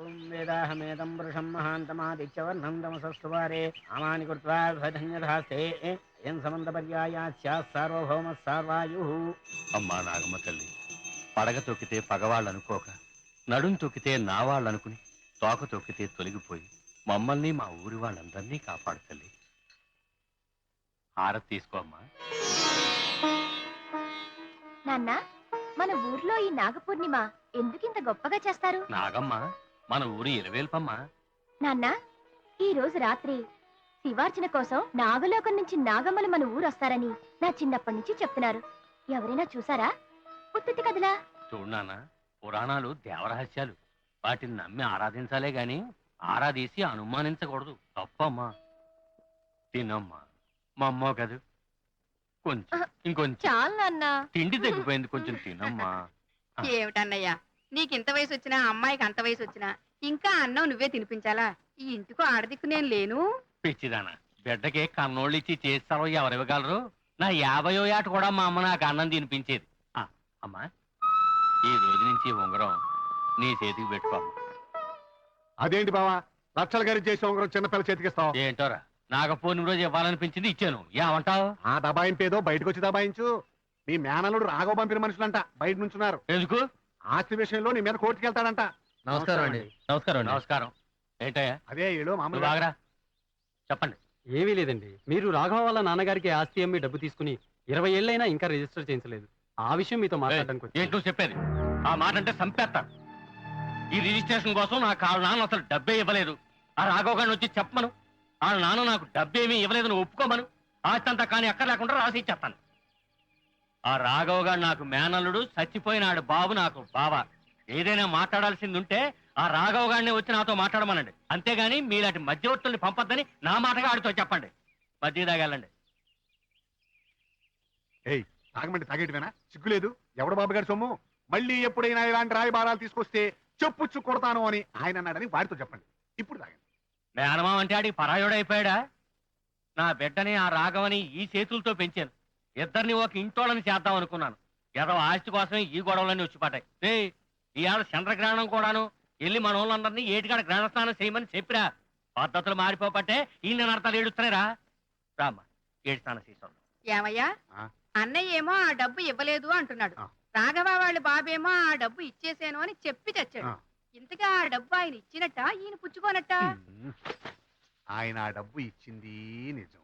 ఓం వేదాహమేదం వృషం మహాంతమాదిత్యవర్ణం తమసస్తువారే అమాని కృత్వా భధన్యధాస్తే ఏం సమంతపర్యాయాస్యా సార్వభౌమ సార్వాయు. అమ్మా నాగమ్మ తల్లి, పడగ తొక్కితే పగవాళ్ళనుకోక, నడుం తొక్కితే నావాళ్ళనుకుని, తోక తొక్కితే తొలగిపోయి మమ్మల్ని మా ఊరి వాళ్ళందరినీ కాపాడు తల్లి. హారతి తీసుకో అమ్మా. నాన్న, మన ఊర్లో ఈ నాగపూర్ణిమ ఎందుకింత గొప్పగా చేస్తారు? నాగమ్మ మన ఊరి ఇలవేల్పమ్మా. నాన్న, ఈ రోజు రాత్రి శివార్చన కోసం నాగలోకం నుంచి నాగమ్మలు మన ఊరు వస్తారని నా చిన్నప్పటి నుంచి చెప్తున్నారు. ఎవరైనా చూసారా? ఉత్తుత్తి కదలా. చూడు నాన్న, పురాణాలు దేవరహస్యాలు, వాటిని నమ్మి ఆరాధించాలే గాని ఆరాధీసి అనుమానించకూడదు. తప్పమ్మా. తినమ్మా, మా అమ్మో కదూ. కొంచెం ఇంకొంచెం. చాలు నాన్న, తిండి తగ్గిపోయింది, కొంచెం తినమ్మా. ఏమిటన్నయ్యా, నీకింత వయసు వచ్చినా అమ్మాయికి అంత వయసు వచ్చినా ఇంకా అన్నం నువ్వే తినిపించాలా? ఈ ఇంటికో ఆడదిక్కు నేను లేను. పిచ్చిదానా, బిడ్డకి కన్నోళ్ళు ఇచ్చి చేస్తారో ఎవరివ్వగలరు? నా 50వ ఏట కూడా మా అమ్మ నాకు అన్నం తినిపించేది. అమ్మా, ఈ రోజు నుంచి ఉంగరం నీ చేతికి పెట్టుకోమ్మా. అదేంటి బావా, లక్షల గారి చేసే ఉంగరం చిన్నపిల్ల చేతికిస్తావు? ఏంటోరా, నాగపూర్ణిమ రోజు ఇవ్వాలనిపించింది, ఇచ్చాను. ఏమంటావు? ఆ దబాయింపేదో బయటకు వచ్చి దబాయించు. మీ మేనల్లుడు రాఘవ పంపిన మనుషులంట బయట నుంచున్నారు. ఎందుకు? ఆస్తి విషయంలో నీ మీద కోర్టుకు వెళ్తాడంట. నమస్కారం అండి. నమస్కారం. నమస్కారం. ఏంటయ్యా? అదే ఏడు మామూలు బాగరా చెప్పండి. ఏమీ లేదండి, మీరు రాఘవ వాళ్ళ నాన్నగారికి ఆస్తి అమ్మి డబ్బు తీసుకుని 20 ఏళ్ళైనా ఇంకా రిజిస్టర్ చేయించలేదు. ఆ విషయం మీతో మాట్లాడడానికి వచ్చాను. ఏంటో చెప్పేది? ఆ మాట అంటే చంపేస్తాను. ఈ రిజిస్ట్రేషన్ కోసం నాకు వాళ్ళ నాన్న అసలు డబ్బే ఇవ్వలేదు. ఆ రాఘవ గారిని వచ్చి చెప్పమను. వాళ్ళ నాన్న నాకు డబ్బేమీ ఇవ్వలేదని ఒప్పుకోమను. ఆస్తి అంతా కానీ అక్కడ లేకుండా రాసి ఇచ్చేస్తాను. ఆ రాఘవ గారు నాకు మేనల్లుడు, చచ్చిపోయినాడు బాబు నాకు బావ. ఏదైనా మాట్లాడాల్సింది ఉంటే ఆ రాఘవ గారిని వచ్చి నాతో మాట్లాడమనండి. అంతేగాని మీలాంటి మధ్యవర్తుల్ని పంపొద్దని నా మాటగా ఆడితో చెప్పండి. మధ్య తాగాలండి. ఏయ్, తాగమంటే తాగేటివేనా? సిగ్గులేదు? ఎవడు బాబు గారి సొమ్ము? మళ్ళీ ఎప్పుడైనా ఇలాంటి రాయబారాలు తీసుకొస్తే చెప్పుచ్చు కొడతాను అని ఆయన అన్నాడని వాడితో చెప్పండి. ఇప్పుడు తాగండి. మేనమామ అంటే ఆడికి పరాయుడైపోయాడా? నా బిడ్డని ఆ రాఘవని ఈ చేతులతో పెంచాను. ఇద్దరిని ఒక ఇంటోళ్ళని చేద్దాం అనుకున్నాను. ఏదో ఆస్తి కోసమే ఈ గొడవలన్నీ వచ్చిపడ్డాయి. ఇవాళ చంద్రగ్రహణం కూడాను. వెళ్ళి మన వాళ్ళందరినీ ఏటికాడ గ్రహణ స్నానం చేయమని చెప్పిరా. పద్ధతులు మారిపోపట్టే ఈ నేను అర్థాలు ఏడుస్తున్నాయిరా. రామ్మా, ఏడు స్నానం చేసాం. ఏమయ్యా, అన్నయ్య ఏమో ఆ డబ్బు ఇవ్వలేదు అంటున్నాడు. రాఘవ వాళ్ళ బాబేమో ఆ డబ్బు ఇచ్చేసాను అని చెప్పి చచ్చాడు. ఇంతగా ఆ డబ్బు ఆయన ఇచ్చినట్ట, ఈయన పుచ్చుకోనట్ట? ఆయన ఆ డబ్బు ఇచ్చింది నిజం.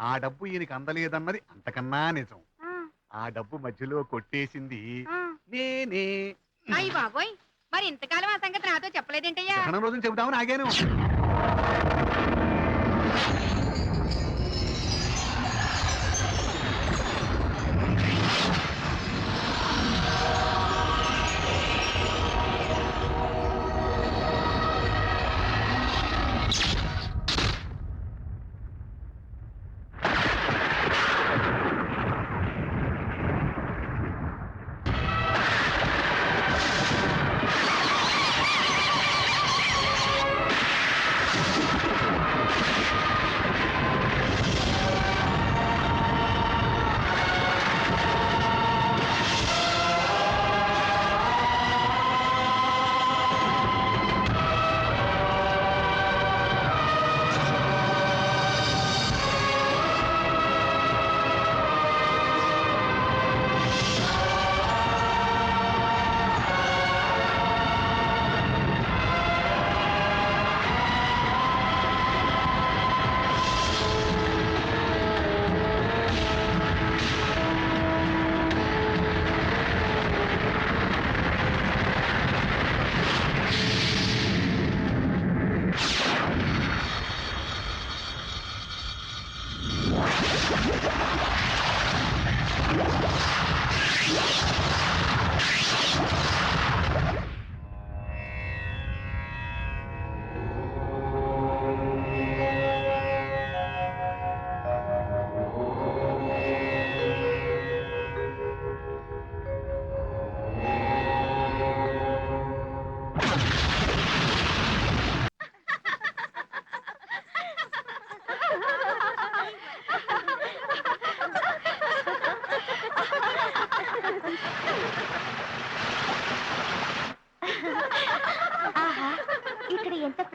ఆ డబ్బు ఈయనకి అందలేదన్నది అంతకన్నా నిజం. ఆ డబ్బు మధ్యలో కొట్టేసింది నేనే. అయ్యి బాబోయ్, మరి ఇంతకాలం ఆ సంగతి నాతో చెప్పలేదేంటయ్యా? గ్రహణం రోజున చెబుతామని ఆగాను.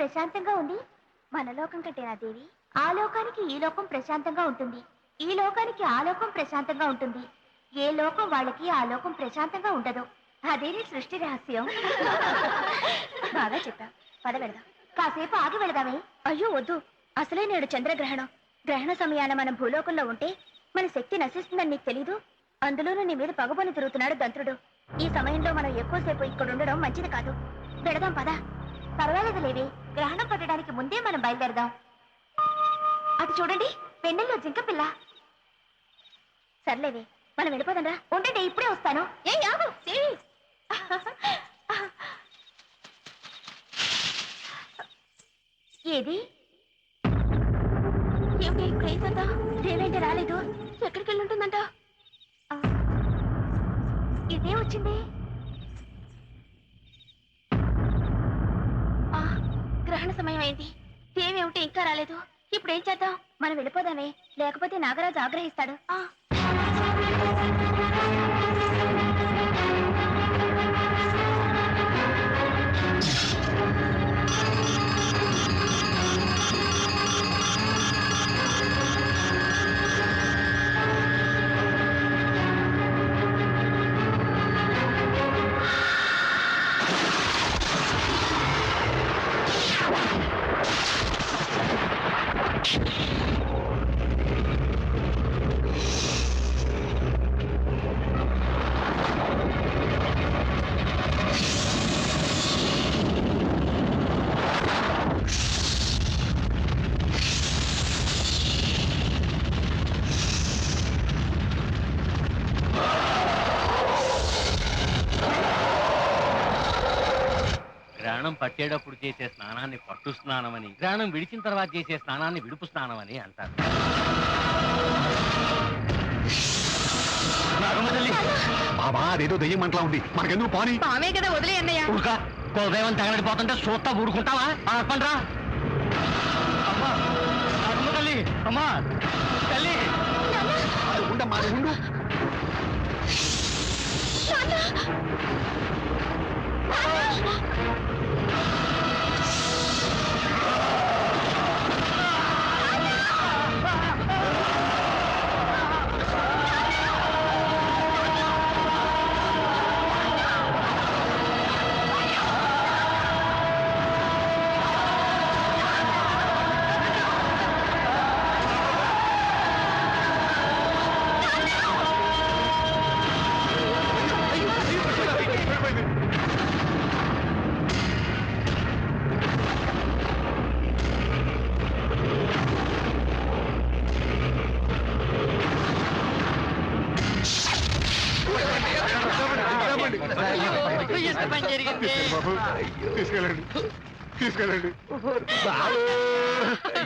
ప్రశాంతంగా ఉంది. మన లోకం కంటేనా దేవి? ఆ లోకానికి ఈ లోకం ప్రశాంతంగా ఉంటుంది, ఈ లోకానికి ఆ లోకం ప్రశాంతంగా ఉంటుంది. ఏ లోకం వాళ్ళకి ఆ లోకం ప్రశాంతంగా ఉండదు. అదేని సృష్టి రహస్యం. బాగా చెప్పా. పద వెళదాం. కాసేపు ఆగి వెళదామే. అయ్యో వద్దు, అసలే నేడు చంద్రగ్రహణం. గ్రహణ సమయాన మనం భూలోకంలో ఉంటే మన శక్తి నశిస్తుందని నీకు తెలీదు. అందులోనూ నీ మీద పగబోని తిరుగుతున్నాడు దంత్రుడు. ఈ సమయంలో మనం ఎక్కువసేపు ఇక్కడ ఉండడం మంచిది కాదు. వెళదాం పద. పర్వాలేదు లేవి, గ్రహణం పట్టడానికి ముందే మనం బయలుదేరదాం. అటు చూడండి, పెన్నెల్లో జింక పిల్ల. సర్లేవే, మనం వెళ్ళిపోదాంరా. ఉండండి, ఇప్పుడే వస్తాను. ఏ ఆగు సేవి. ఏది ఏమిటి ఇప్పుడు అయిపోతా? దేవేంటి రాలేదు? ఎక్కడికి వెళ్ళి ఉంటుందంట? ఇదే వచ్చింది. గ్రహణ సమయం అయింది, దేవేమిటి ఇంకా రాలేదు. ఇప్పుడు ఏం చేద్దాం? మనం వెళ్ళిపోదామే, లేకపోతే నాగరాజు ఆగ్రహిస్తాడు. గ్రహణం పట్టేటప్పుడు చేసే స్నానాన్ని పట్టు స్నానమని, గ్రహణం విడిచిన తర్వాత చేసే స్నానాన్ని విడుపు స్నానమని అంటారు. బాబా అదేదో దెయ్యం మంటలా ఉంది, మనకెందుకు పోనీ. పామే కదా, వదిలే అన్నయ్య. కులదైవం తగలడిపోతుంటే చూస్తా ఊరుకుంటావా? ఆపండ్రా. అమ్మా నాగమ్మ తల్లి, అమ్మా తల్లి. ఉండమ్మా, ఉండు. బాబు తీసుకెళ్ళండి, తీసుకెళ్ళండి.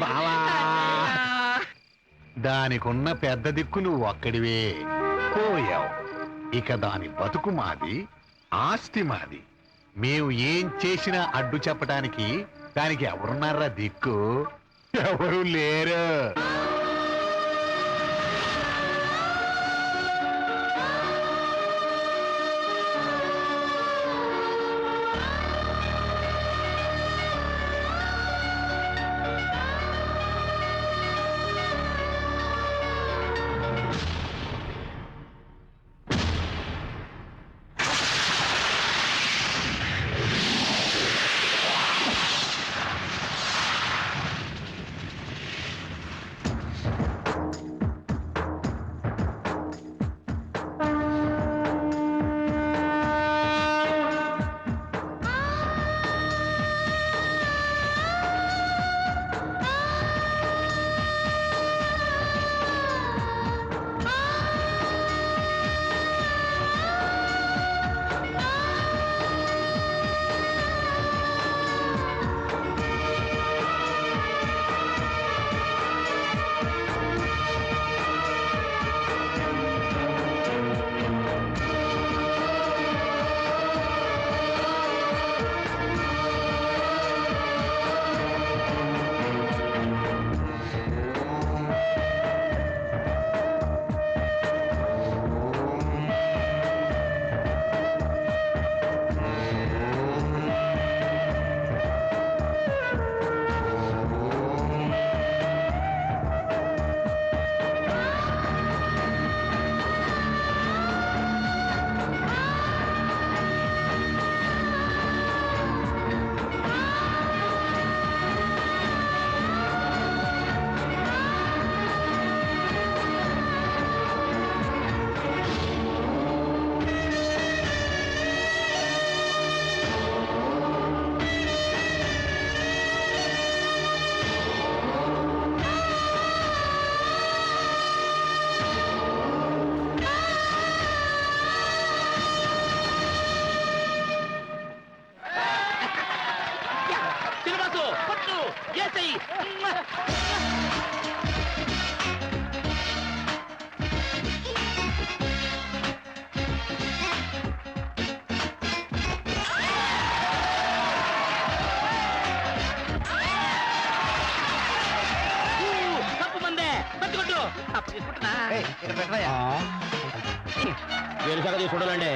బావా, దానికున్న పెద్ద దిక్కు నువ్వు ఒక్కడివే. పోయావు. ఇక దాని బతుకు మాది, ఆస్తి మాది. మేము ఏం చేసినా అడ్డు చెప్పడానికి దానికి ఎవరున్నారా దిక్కు? ఎవరు లేరు. వేసేయ్. కప్పు మందే పట్టుకొట్టు. కప్పు తీసుకుంటున్నా. ఇక్కడ పెట్టవయ్యా. వేరుసగ తీసి చూడాలండి.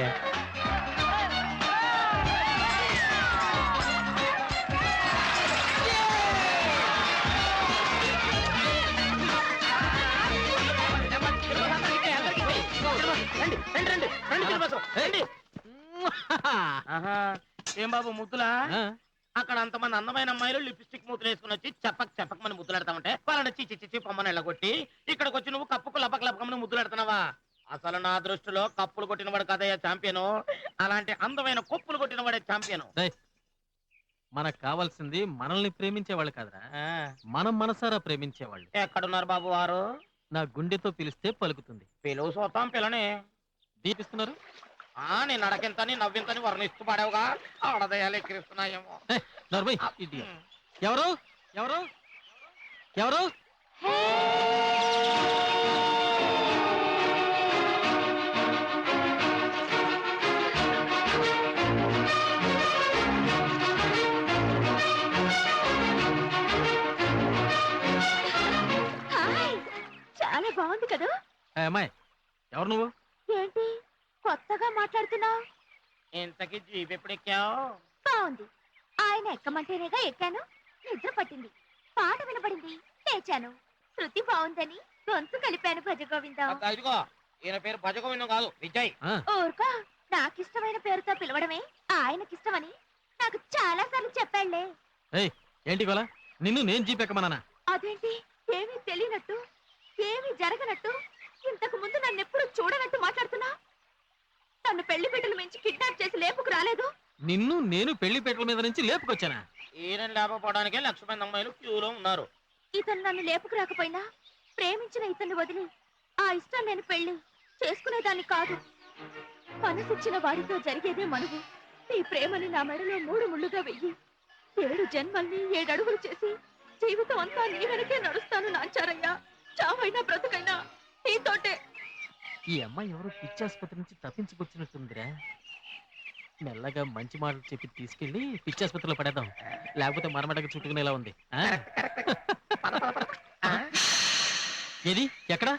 ఏం బాబు ముద్దులా? అక్కడ అంతమంది అందమైన అమ్మాయిలు లిప్స్టిక్ ముద్దులు వేసుకుని వచ్చి చెప్పకమని ముద్దులాడతామంటే వాళ్ళని చిచ్చి పొమ్మని ఎళ్ళగొట్టి ఇక్కడికి వచ్చి నువ్వు కప్పుకు లపకమని ముద్దులాడుతున్నావా? అసలు నా దృష్టిలో కప్పులు కొట్టినవాడు కదయ్యా ఛాంపియను, అలాంటి అందమైన కొప్పులు కొట్టినవాడే ఛాంపియను. మనకు కావాల్సింది మనల్ని ప్రేమించేవాళ్ళు కాదురా, మనం మనసారా ప్రేమించేవాళ్ళు. ఎక్కడున్నారు బాబు వారు? నా గుండెతో పిలిస్తే పలుకుతుంది. పిలువు చూద్దాం పిల్లని. దీపిస్తున్నారు. నేను నడకింతని నవ్వింతని వర్ణిస్తూ పాడావుగా, ఆడదయాలు ఎక్కిరిస్తున్నాయేమో. ఎవరు ఎవరు ఎవరు? హాయ్, చాలా బాగుంది కదా. అమ్మాయి ఎవరు నువ్వు? ఏంటి కొత్తగా మాట్లాడుతున్నావు? ఇంతకి జీప్ ఎప్పుడు ఎక్కావు? బాగుంది. ఆయన ఎక్కమంటేనేగా ఎక్కాను. నిద్ర పట్టింది, పాట వినపడింది, లేచాను. శృతి బాగుందని గొంతు కలిపాను. భజగోవిందం. ఇదిగో ఈయన పేరు భజగోవిందం కాదు, విజయ్. ఊరుకో, నాకిష్టమైన పేరుతో పిలవడమే ఆయనకిష్టమని నాకు చాలా సార్లు చెప్పాళ్లే. ఏంటి గోలా? నిన్ను నేను జీపెక్కమన్నానా? అదేంటి ఏమీ తెలియనట్టు, ఏమీ జరగనట్టు, ఇంతకు ముందు నన్నెప్పుడు చూడనట్టు మాట్లాడుతున్నా? నన్ను పెళ్లి బిడ్డలు మించి కిడ్నాప్ చేసి లేపుకు రాలేదు? నిన్ను నేను పెళ్లి పీటల మీద నుంచి లేపుకొచ్చానా? ఈయన లేకపోవడానికే 1,00,000 మంది అమ్మాయిలు క్యూలో ఉన్నారు. ఇతను నన్ను లేపుకు రాకపోయినా ప్రేమించిన ఇతన్ని వదిలి ఆ ఇష్టం నేను పెళ్లి చేసుకునేదాన్ని కాదు. మనసిచ్చిన వాడితో జరిగేదే మనువు. నీ ప్రేమని నా మెడలో 3 ముళ్ళుగా వెయ్యి 7 జన్మల్ని 7 అడుగులు చేసి జీవితం అంతా నీ వెనకే నడుస్తాను నాంచారయ్యా. చావైనా బ్రతుకైనా నీతోటే. ఈ అమ్మాయి ఎవరో పిచ్చాసుపత్రి నుంచి తప్పించుకొచ్చినట్టుందిరా. మెల్లగా మంచి మాటలు చెప్పి తీసుకెళ్లి పిచ్చాసుపత్రిలో పడేద్దాం, లేకపోతే మరమటకు చుట్టుకునేలా ఉంది. ఏది ఎక్కడ?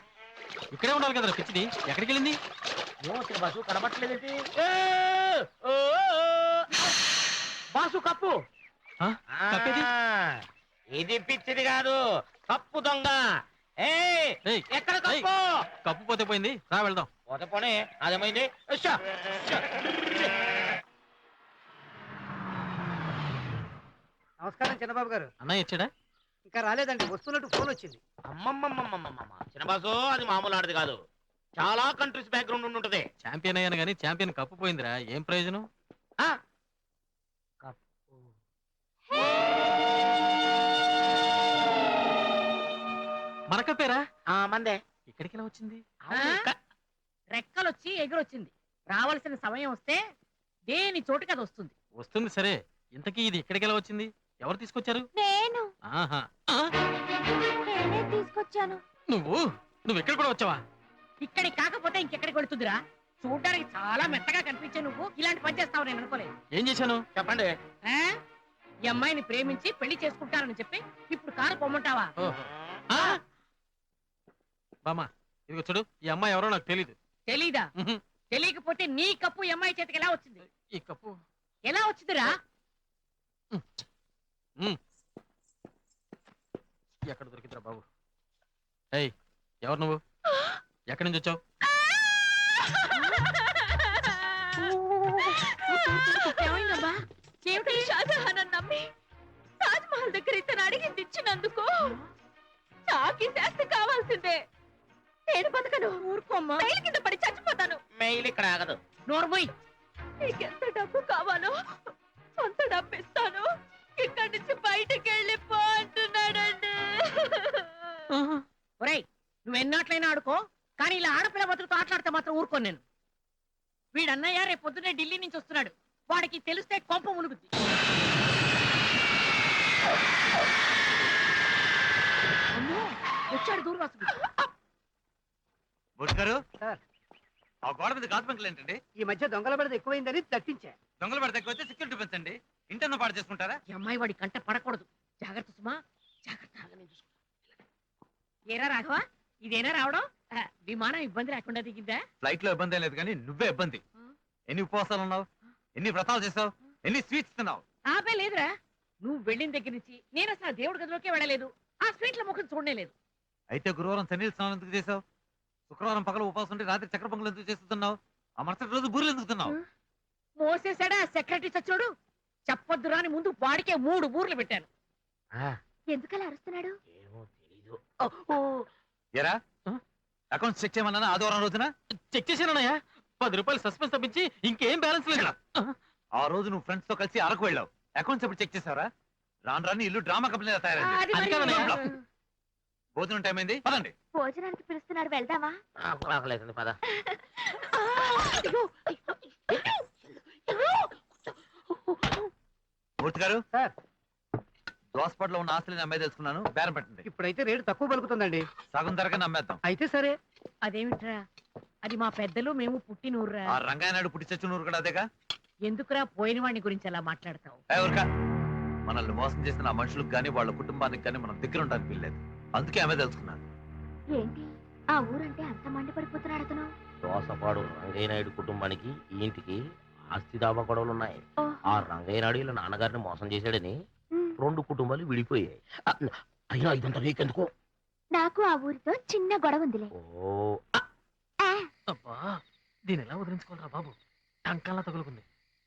ఇక్కడే ఉండాలి కదరా పిచ్చిది, ఎక్కడికి వెళ్ళింది? బాసు కనబట్టలేదేంటి? Boss cup. కప్పేది? ఇది పిచ్చిది కాదు, కప్పు దొంగ. ఎక్కడ కప్పు? కప్పు పోతే పోయింది, రా వెళ్దాం. పోతే పోనీ, అదేమైంది? నమస్కారం చిన్నబాబు గారు. అన్నయ్య వచ్చాడా? ఇంకా రాలేదండి, వస్తున్నట్టు ఫోన్ వచ్చింది. అమ్మమ్మమ్మమ్మమ్మ చిన్నబాసు, అది మామూలు ఆడది కాదు, చాలా కంట్రీస్ బ్యాక్గ్రౌండ్ ఉంటది. ఛాంపియన్ అయ్యాను గానీ ఛాంపియన్ కప్పు పోయిందిరా, ఏం ప్రయోజనం? మన కప్పేరా? మందే. ఇక్కడికి ఎలా వచ్చింది? రెక్కలొచ్చి ఎగురొచ్చింది. రావాల్సిన సమయం వస్తే దేని చోటుకి అది వస్తుంది. వస్తుంది సరే, ఇంతకీ ఇది ఇక్కడికి ఎలా వచ్చింది? ఎవరు తీసుకొచ్చారు? నేను ఆహా, నేనే తీసుకొచ్చాను. నువ్వు ఇక్కడ కూడా వచ్చావా? ఇక్కడికి కాకపోతే ఇంకెక్కడికి వెళుతుందిరా? చూడడానికి చాలా మెత్తగా కనిపించే నువ్వు ఇలాంటి పని చేస్తావు నేను అనుకోలేదు. ఏం చేశాను చెప్పండి. ఈ అమ్మాయిని ప్రేమించి పెళ్లి చేసుకుంటానని చెప్పి ఇప్పుడు కారు పొమ్మంటావా? బామా ఇదిగో చూడు, ఈ అమ్మాయి ఎవరో నాకు తెలీదు. తెలీదా? తెలియకపోతే నీ కప్పు ఈ అమ్మాయి చేతికి ఎలా వచ్చింది? ఈ కప్పు ఎలా వచ్చిందిరా? ఎక్కడ దొరికిందిరా బాబు? ఏయ్, ఎవరు నువ్వు? ఎక్కడి నుంచి వచ్చావు? ఏమైందమ్మా? ఏమిటి? షాజహాన్ నమ్మి తాజ్ మహల్ దగ్గర ఇతను అడిగింది ఇచ్చినందుకు నాకు శాస్తి కావాల్సిందే. నేను బతకను. ఊరుకోమ్మా, రైలు కింద పడి చచ్చిపోతాను. మెయిల్ ఇక్కడ ఆగదు. నోర్మోయ్, నీకెంత డబ్బు కావాలో అంత డబ్బు ఇస్తాను. ఇక్కడి నుంచి బయటికి వెళ్ళిపో అంటున్నాడండి. ఒరేయ్, నువ్వు ఎన్నాట్లయినా ఆడుకో, కానీ ఇలా ఆడపిల్ల బతుకుతో ఆటలాడితే మాత్రం ఊరుకోను నేను. వీడన్నయ్య రేపు పొద్దున్నే ఢిల్లీ నుంచి వస్తున్నాడు, వాడికి తెలిస్తే కొంప మునుగుద్ది. వచ్చాడు దూర్వాసుడు. గారు సార్. ఆ గోడ మీద గాజు పెంకులు ఏంటండి? ఈ మధ్య దొంగల పడత ఎక్కువైందని తట్టించా. దొంగలు పడితే ఎక్కువైతే సెక్యూరిటీ పెంచండి. ఇంటర్ను పాడు చేసుకుంటారా? ఈ అమ్మాయి వాడి కంట పడకూడదు. జాగ్రత్త సుమా, జాగ్రత్త. ఏరా రాఘవ, ఇదేనా రావడం? విమానం ఇబ్బంది లేకుండా దిగిందా? ఫ్లైట్ లో ఇబ్బంది లేదు కానీ నువ్వే ఇబ్బంది. ఎన్ని ఉపవాసాలు ఉన్నావు, ఎన్ని వ్రతాలు చేసావు, ఎన్ని స్వీట్స్ తిన్నావు? ఆపే లేదురా, నువ్వు వెళ్ళిన దగ్గర నుంచి నేను అసలు ఆ దేవుడి గదిలోకే వెళ్ళలేదు. ఆ స్వీట్ల ముఖం చూడనే లేదు. అయితే గురువారం శని స్నానం ఎందుకు చేసావు? శుక్రవారం పగల ఉపవాసం ఉంటే రాత్రి చక్కెర పొంగలు ఎందుకు చేస్తున్నావు? ఆ మరుసటి రోజు బూరెలు ఎందుకు తిన్నావు? మోసేసాడా సెక్రటరీ సచ్చుడు? చెప్పొద్దు రాని ముందు వాడికే 3 బూర్లు పెట్టాను. ఎందుకలా అరుస్తున్నాడు? ఎరా అకౌంట్ చెక్ చేయమన్నా ఆదివారం రోజున చెక్ చేశానన్నయ్య. 10 రూపాయలు సస్పెన్స్ తప్పించి ఇంకేం బ్యాలెన్స్ లేదు. ఆ రోజు నువ్వు ఫ్రెండ్స్ తో కలిసి అరకు వెళ్ళావు. అకౌంట్స్ ఎప్పుడు చెక్ చేసావరా? రాను రాని ఇల్లు డ్రామా కంపెనీ తయారైంది. అది మరి- కాదన్నయ్య. భోజనం టైం అయింది, పదండి. భోజనానికి పిలుస్తున్నాడు, వెళ్దామా? నాకు ఆకలేదండి, పద. మూర్తి గారు సార్. దోసపాట్లో ఉన్న ఆస్తులని అమ్మాయి తెలుసుకున్నాను, బేరం పెట్టండి. ఇప్పుడైతే రేటు తక్కువ పలుకుతుందండి. సగం ధరగా నమ్మేద్దాం. అయితే సరే. అదేమిట్రా, అది మా పెద్దలు మేము పుట్టినూర్రా. ఆ రంగాయన నాయుడు పుట్టి చచ్చిన కూడా అదేగా. ఎందుకురా పోయిన వాడిని గురించి అలా మాట్లాడతావు? ఎవరికా మనల్ని మోసం చేసిన ఆ మనుషులకు గానీ వాళ్ళ కుటుంబానికి కానీ మనం దగ్గర ఉండడానికి వీల్లేదు. అందుకే ఆమె తెలుసుకున్నాను. ఏంటి ఆ ఊరంటే అంత మండిపడిపోతున్నాడు అతను? దోసపాడు రంగయ్య నాయుడు కుటుంబానికి ఈ ఇంటికి ఆస్తి దాబా గొడవలున్నాయి. ఆ రంగయ్య నాయుడు ఇలా నాన్నగారిని మోసం చేశాడని 2 కుటుంబాలు విడిపోయాయి. అయినా ఇదంతా నీకెందుకు? నాకు ఆ ఊరితో చిన్న గొడవ ఉందిలే. ఓ అబ్బా, దీని ఎలా వదిలించుకోవాలరా బాబు? టంకాలా తగులుకుంది.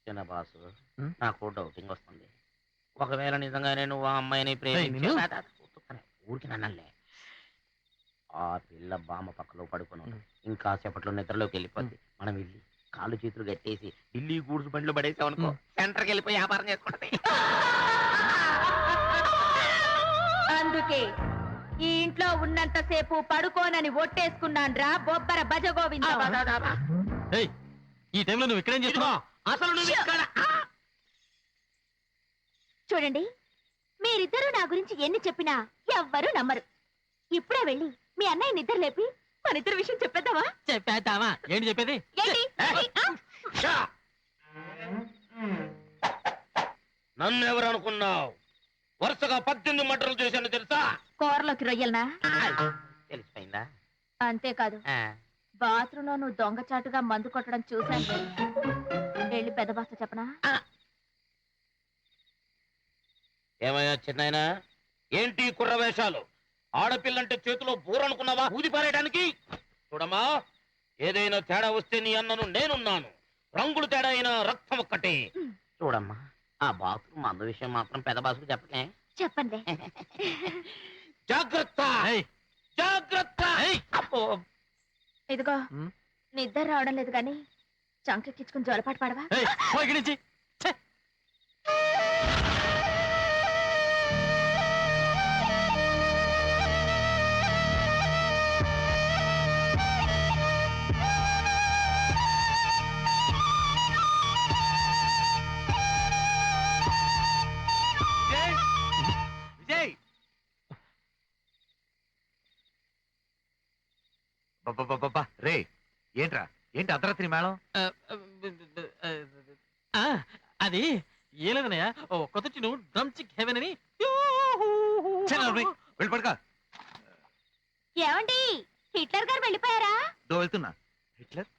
చిన్న బాసు, నాకు డౌటింగ్ వస్తుంది. ఒకవేళ నిజంగానే నువ్వు ఆ అమ్మాయిని నిన్ను? ఊరికి నన్నలే, ఆ పిల్ల బామ్మ పక్కలో పడుకున్నాను. ఇంకా సేపట్లో నిద్రలోకి వెళ్ళిపోద్ది. మనం వెళ్ళి కాళ్ళు చేతులు కట్టేసి ఢిల్లీ గూడ్స్ బండ్లు పడేసామనుకో, సెంటర్కి వెళ్ళిపోయి వ్యాపారం చేసుకుంటది. అందుకే ఈ ఇంట్లో ఉన్నంత సేపు పడుకోనని ఒట్టేసుకున్నాన్రా బొబ్బర భజగోవిందం. ఏయ్, ఈ టైంలో నువ్వు ఇక్కడేం చేస్తున్నావు? అసలు నువ్వు ఇక్కడ చూడండి, మీరిద్దరూ నా గురించి ఎన్ని చెప్పినా ఎవ్వరూ నమ్మరు. ఇప్పుడే వెళ్ళి మీ అన్నయ్య నిద్ర లేపి మన ఇద్దరు విషయం చెప్పేద్దామా? చెప్పేద్దామా? ఏంటి చెప్పేది? ఏంటి? నన్ను ఎవరు అనుకున్నావు? వరుసగా 18 మటర్లు చేశాను తెలుసా? కూరలోకి రొయ్యలనా? తెలిసిపోయిందా? అంతేకాదు, బాత్రూంలో నువ్వు దొంగచాటుగా మందు కొట్టడం చూశాను. వెళ్ళి పెద్ద బాస్త చెప్పనా? ఏమయ్యా చిన్నాయనా, ఏంటి కుర్ర వేషాలు? ఆడపిల్లంటే చేతిలో బూరనుకున్నావా ఊది పారేయడానికి? చూడమ్మా, ఏదైనా తేడా వస్తే నీ అన్నను నేనున్నాను. రంగులు తేడా అయినా రక్తం ఒక్కటే. చూడమ్మా, ఆ బాత్రూమ్ మందు విషయం మాత్రం పెద్ద బాసుకు చెప్పకే. చెప్పండి. జాగ్రత్త, జాగ్రత్త. అబ్బో, ఇదిగో నిద్ర రావడం లేదు కానీ చంకెక్కించుకుని జోలపాటు పాడవా? ఏయ్, పో ఇక్కడి నుంచి. ఛే! విజయ్, రే ఏంట్రా, ఏంటి అర్ధరాత్రి మేళం? అది ఏ లేదనయ్య, కొత్త నువ్వు డ్రమ్ చిక్ హెవెన్ అని. వెళ్ళి పడక. ఏమండి, హిట్లర్ గారు వెళ్ళిపోయారా? వెళ్తున్నా. హిట్లర్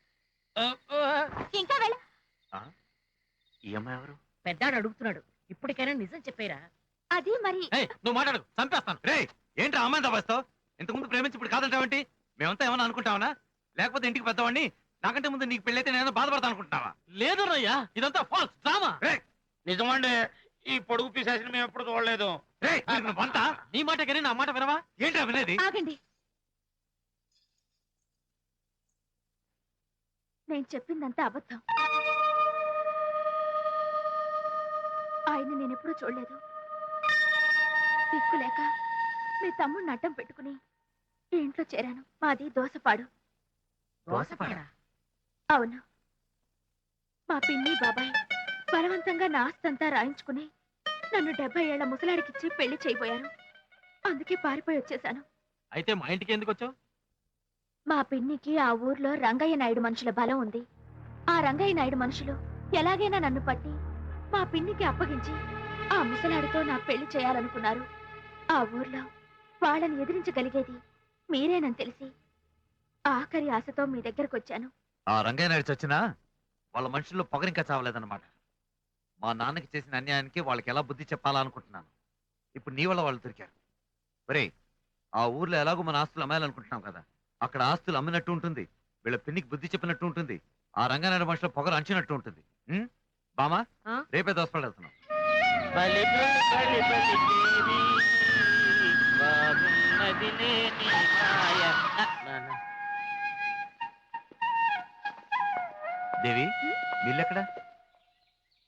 ఇంకా వెళ్ళ. ఈ అమ్మాయి ఎవరు? పెద్దాడు అడుగుతున్నాడు, ఇప్పటికైనా నిజం చెప్పేరా? అది మరి నువ్వు మాట్లాడు, చంపేస్తాను. రే ఏంట్రా అమ్మాయి తవ్వేస్తావు? ఇంతకుముందు ప్రేమించి ఇప్పుడు కాదంటావేంటి? మేమంతా ఏమన్నా అనుకుంటావనా? లేకపోతే ఇంటికి పెద్దవాడిని, నాకంటే ముందు నీకు పెళ్ళైతే నేను బాధపడతా అనుకుంటున్నావా? లేదు రయ్యా, ఇదంతా ఫాల్స్ డ్రామా. నిజమండి, ఈ పొడుగు పిశాచిని మేము ఎప్పుడు చూడలేదు. వంట నీ మాట కానీ నా మాట వినవా? ఏంట్రా వినేది? ఆగండి. నేను చెప్పిందంతా అబద్ధం. ఆయన నేను ఎప్పుడూ చూడలేదు. దిక్కులేక మీ తమ్ముడిని అడ్డం పెట్టుకుని ఈ ఇంట్లో చేరాను. మాది దోసపాడు. దోసపాడా? అవును. మా పిన్ని బాబాయ్ బలవంతంగా నా ఆస్తంతా రాయించుకుని నన్ను 70 ఏళ్ల ముసలాడికిచ్చి పెళ్లి చేయబోయారు. అందుకే పారిపోయి వచ్చేసాను. అయితే మా ఇంటికి ఎందుకు వచ్చావు? మా పిన్నికి ఆ ఊర్లో రంగయ్య నాయుడు మనుషుల బలం ఉంది. ఆ రంగయ్య నాయుడు మనుషులు ఎలాగైనా నన్ను పట్టి మా పిన్నికి అప్పగించి ఆ ముసలాడితో నా పెళ్లి చేయాలనుకున్నారు. ఆ ఊర్లో వాళ్ళని ఎదిరించగలిగేది మీరేనని తెలిసి ఆఖరి ఆశతో మీ దగ్గరకు వచ్చాను. ఆ రంగయ్య నాయుడు చచ్చినా వాళ్ళ మనుషుల్లో పొగరింకా చావలేదన్నమాట. మా నాన్నకి చేసిన అన్యాయానికి వాళ్ళకి ఎలా బుద్ధి చెప్పాలా అనుకుంటున్నాను. ఇప్పుడు నీ వల్ల వాళ్ళు దొరికారు. ఒరే, ఆ ఊర్లో ఎలాగో మన ఆస్తులు అమ్మాయాలనుకుంటున్నాం కదా, అక్కడ ఆస్తులు అమ్మినట్టు ఉంటుంది, వీళ్ళ పిన్నికి బుద్ధి చెప్పినట్టు ఉంటుంది, ఆ రంగనాయుడు మనుషుల పొగరు అంచినట్టు ఉంటుంది. బామా, ఆ? రేపే దోసపడి వెళ్తున్నాం. బలి బలి బలి బలి దేవి, బాగున్నది లేని మాయ. దేవి, వీళ్ళెక్కడ?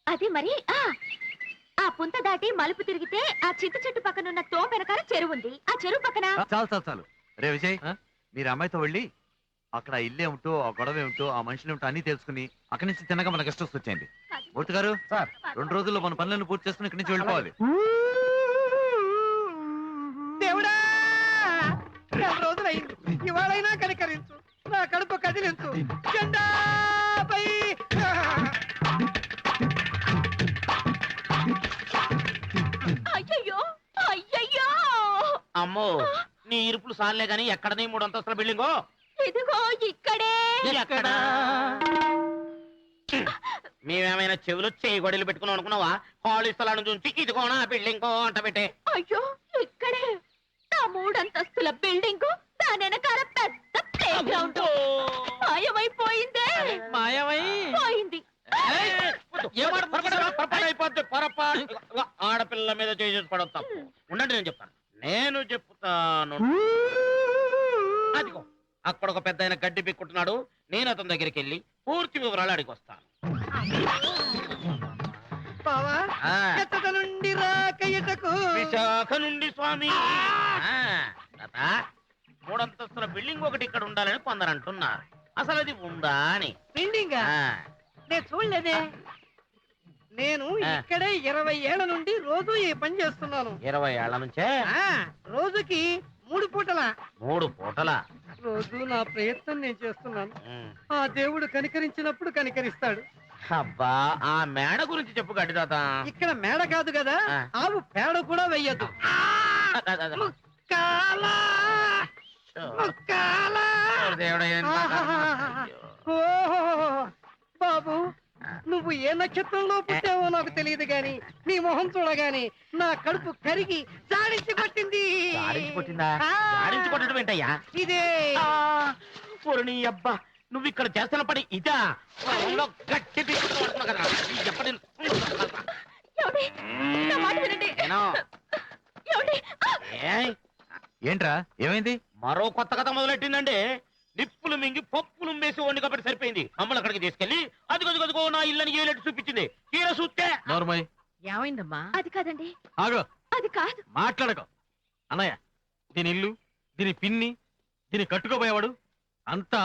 అది మరి ఆ పుంత దాటి మలుపు తిరిగితే ఆ చింత చెట్టు పక్కనున్న తో వెనకాల చెరువు ఉంది. ఆ చెరువు పక్కన చాలు చాలు చాలు. రే విజయ్, మీరు అమ్మాయితో వెళ్ళి అక్కడ ఇల్లు ఏమిటో, ఆ గొడవ ఏమిటో, ఆ మనుషులు ఏమిటో అన్ని తెలుసుకుని అక్కడి నుంచి తిన్నగా మన గెస్ట్ హౌస్ వచ్చేయండి. మూర్తి గారు, 2 రోజుల్లో మన పనులను పూర్తి చేసుకుని ఇక్కడి నుంచి వెళ్ళిపోవాలి. దేవుడా, 2 రోజులైంది. ఇవాళైనా కనికరించు, నా కడుపు కదిలించు. జెండాపై అయ్యయ్యో అయ్యయ్యో అమ్మో, నీ ఇరుపులు సాలే గాని ఎక్కడ నీ 3 అంతస్తుల బిల్డింగో? ఇదిగో ఇక్కడే. ఎక్కడ? మేమేమైనా చెవులు చేయి గొడవలు పెట్టుకుని అనుకున్నావా? ఖాళీ స్థలాన్ని చూసి ఇదిగోనా బిల్డింగ్ అంట పెట్టే. అయ్యో ఇక్కడే నా 3 అంతస్తుల బిల్డింగ్, దాని వెనకాల పెద్ద ప్లే గ్రౌండ్ మాయమైపోయిందే. మాయమై పోయింది. ఆడపిల్ల మీద చేసి పడవు తప్పు. ఉండండి, నేను చెప్తాను. నేను చెప్తాను. అదిగో అక్కడ ఒక పెద్ద ఆయన గడ్డి పిక్కుంటున్నాడు. నేను అతని దగ్గరికి వెళ్ళి పూర్తి వివరాలు అడిగి వస్తాను. బావా, ఆ, ఎత్తట నుండి రాకయ్యటకు విశాఖ నుండి స్వామి. తాత, 3 అంతస్తుల బిల్డింగ్ ఒకటి ఇక్కడ ఉండాలని కొందరు అంటున్నారు. అసలు అది ఉందా అని. బిల్డింగ్ ఆ, నేను చూడలేదే. నేను ఇక్కడే 20 ఏళ్ల నుండి రోజు ఈ పని చేస్తున్నాను. 20 ఏళ్ల నుంచే? రోజుకి 3 పూటల. 3 పూటల? రోజు నా ప్రయత్నం నేను చేస్తున్నాను. ఆ దేవుడు కనికరించినప్పుడు కనికరిస్తాడు. అబ్బా, ఆ మేడ గురించి చెప్పు గడ్డి తాత. ఇక్కడ మేడ కాదు కదా, ఆవు పేడ కూడా వెయ్యదు. ముక్కాలా, ముక్కాలా. దేవుడా, ఓహో బాబు, నువ్వు ఏ నక్షత్రంలో పుట్టావో నాకు తెలియదు గాని నీ మొహం చూడగాని నా కడుపు కరిగి జాడించి కొట్టింది. కొట్టిందా? జాడించి కొట్టడం ఏంటయ్యా? ఇదే నీ అబ్బా, నువ్వు ఇక్కడ చేస్తున్న పని ఇదా? పొలంలో గట్టి తీసుకుంటున్నా కదా. ఎప్పటి ఏంట్రా, ఏమైంది? మరో కొత్త కథ మొదలెట్టిందండి. నిప్పులు మింగి పప్పులు వేసి వండి కాబట్టి సరిపోయింది. మమ్మల్ని అక్కడికి తీసుకెళ్లి అదిగో నా ఇల్లని ఏలెట్టు చూపించింది. తీర చూస్తే నోర్మయ్, ఏమైందమ్మా? అది కాదండి, ఆగో, అది కాదు. మాట్లాడకో. అన్నయ్య, దీని ఇల్లు, దీని పిన్ని, దీన్ని కట్టుకోబోయేవాడు అంతా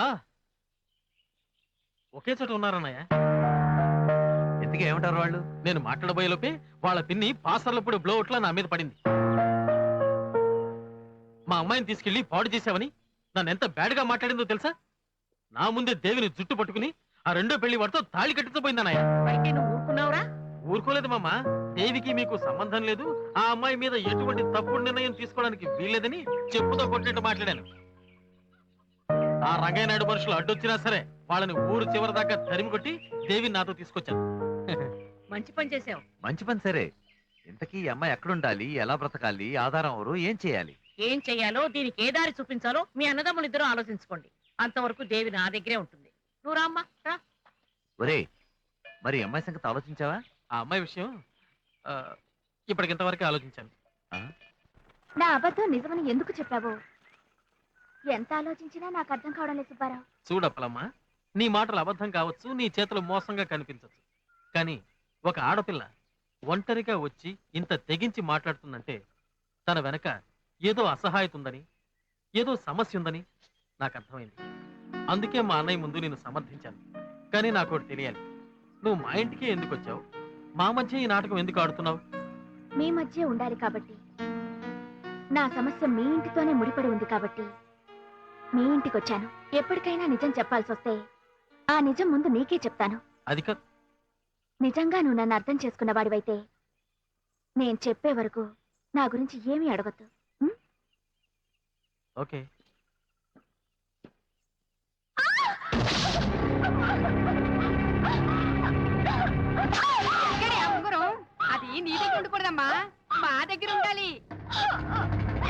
ఒకే చోట ఉన్నారన్నయ్య. ఎందుకు ఏమంటారు వాళ్ళు? నేను మాట్లాడబోయేలోపే వాళ్ళ పిన్ని పాసర్లప్పుడు బ్లోఅవుట్లా నా మీద పడింది. మా అమ్మాయిని తీసుకెళ్లి పాడు చేసావని నన్ను ఎంత బ్యాడ్గా మాట్లాడిందో తెలుసా? నా ముందే దేవిని జుట్టు పట్టుకుని ఆ 2వ పెళ్లి వాడితో తాళి కట్టించబోయిందన్నయ్య. అయితే నువ్వు ఊరుకున్నావురా? ఊరుకోలేదు మామ. దేవికి మీకు సంబంధం లేదు, ఆ అమ్మాయి మీద ఎటువంటి తప్పుడు నిర్ణయం తీసుకోవడానికి వీల్లేదని చెప్పుతో కొట్టినట్టు మాట్లాడాను. ఆ రంగయ్య నాయుడు మనుషులు అడ్డొచ్చినా సరే వాళ్ళని ఊరు చివరి దాకా తరిమి కొట్టి దేవిని నాతో తీసుకొచ్చాను. మంచి పని చేసావు. మంచి పని సరే. ఇంతకీ ఈ అమ్మాయి ఎక్కడుండాలి, ఎలా బ్రతకాలి, ఆధారం ఎవరు, ఏం చేయాలి? ఏం చెయ్యాలో, దీనికి ఏ దారి చూపించాలో మీ అన్నదమ్ములు ఇద్దరు ఆలోచించుకోండి. అంతవరకు దేవి నా దగ్గరే ఉంటుంది. నువ్వు రామ్మా, రా. ఒరే, మరి అమ్మాయి సంగతి ఆలోచించావా? ఆ అమ్మాయి విషయం ఇప్పటికింతవరకు ఆలోచించాను. నా అబద్ధం నిజమని ఎందుకు చెప్పావు? ఎంత ఆలోచించినా నాకు అర్థం కావడం లేదు సుబ్బారావు. చూడప్పలమ్మా, నీ మాటలు అబద్ధం కావచ్చు, నీ చేతులు మోసంగా కనిపించవచ్చు, కానీ ఒక ఆడపిల్ల ఒంటరిగా వచ్చి ఇంత తెగించి మాట్లాడుతుందంటే తన వెనక ఏదో అసహాయత ఉందని, ఏదో సమస్య ఉందని నాకు అర్థమైంది. అందుకే మా అన్నయ్య ముందు నేను సమర్థించాను. కానీ నాకు ఒకటి తెలియాలి, నువ్వు మా ఇంటికి ఎందుకు వచ్చావు? మా మధ్య ఈ నాటకం ఎందుకు ఆడుతున్నావు? మీ మధ్య ఉండాలి కాబట్టి. నా సమస్య మీ ఇంటితోనే ముడిపడి ఉంది కాబట్టి మీ ఇంటికి వచ్చాను. ఎప్పటికైనా నిజం చెప్పాల్సి వస్తే ఆ నిజం ముందు నీకే చెప్తాను. అది కాదు. నిజంగా నువ్వు నన్ను అర్థం చేసుకున్న వాడివైతే నేను చెప్పే వరకు నా గురించి ఏమీ అడగొద్దు. ఓకే. ఎక్కడే ఆ ఉంగరం? అది నీ దగ్గర ఉండకూడదమ్మా, మా దగ్గర ఉండాలి.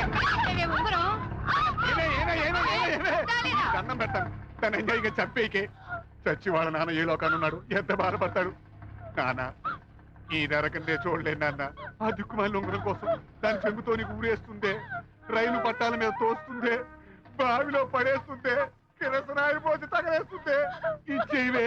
ఎక్కడ పెట్టావే ఉంగరం? ఉండాలిరా. దండం పెడతాను తను ఎంజాయ్గా చెప్పేకే. చచ్చి వాళ్ళ నాన్న ఏ లోకాన్ని ఉన్నాడు, ఎంత బాధపడతాడు. నాన్న ఈ నరకందే చూడలేను నాన్న. ఆ దిక్కుమాలి ఉంగరం కోసం దాని చెంగుతో నీకు ఊరేస్తుందే, రైలు పట్టాల మీద తోస్తుందే, బావిలో పడేస్తుందే, కిరసనాయి పోసి తగలేస్తుందే. ఇచ్చేవే.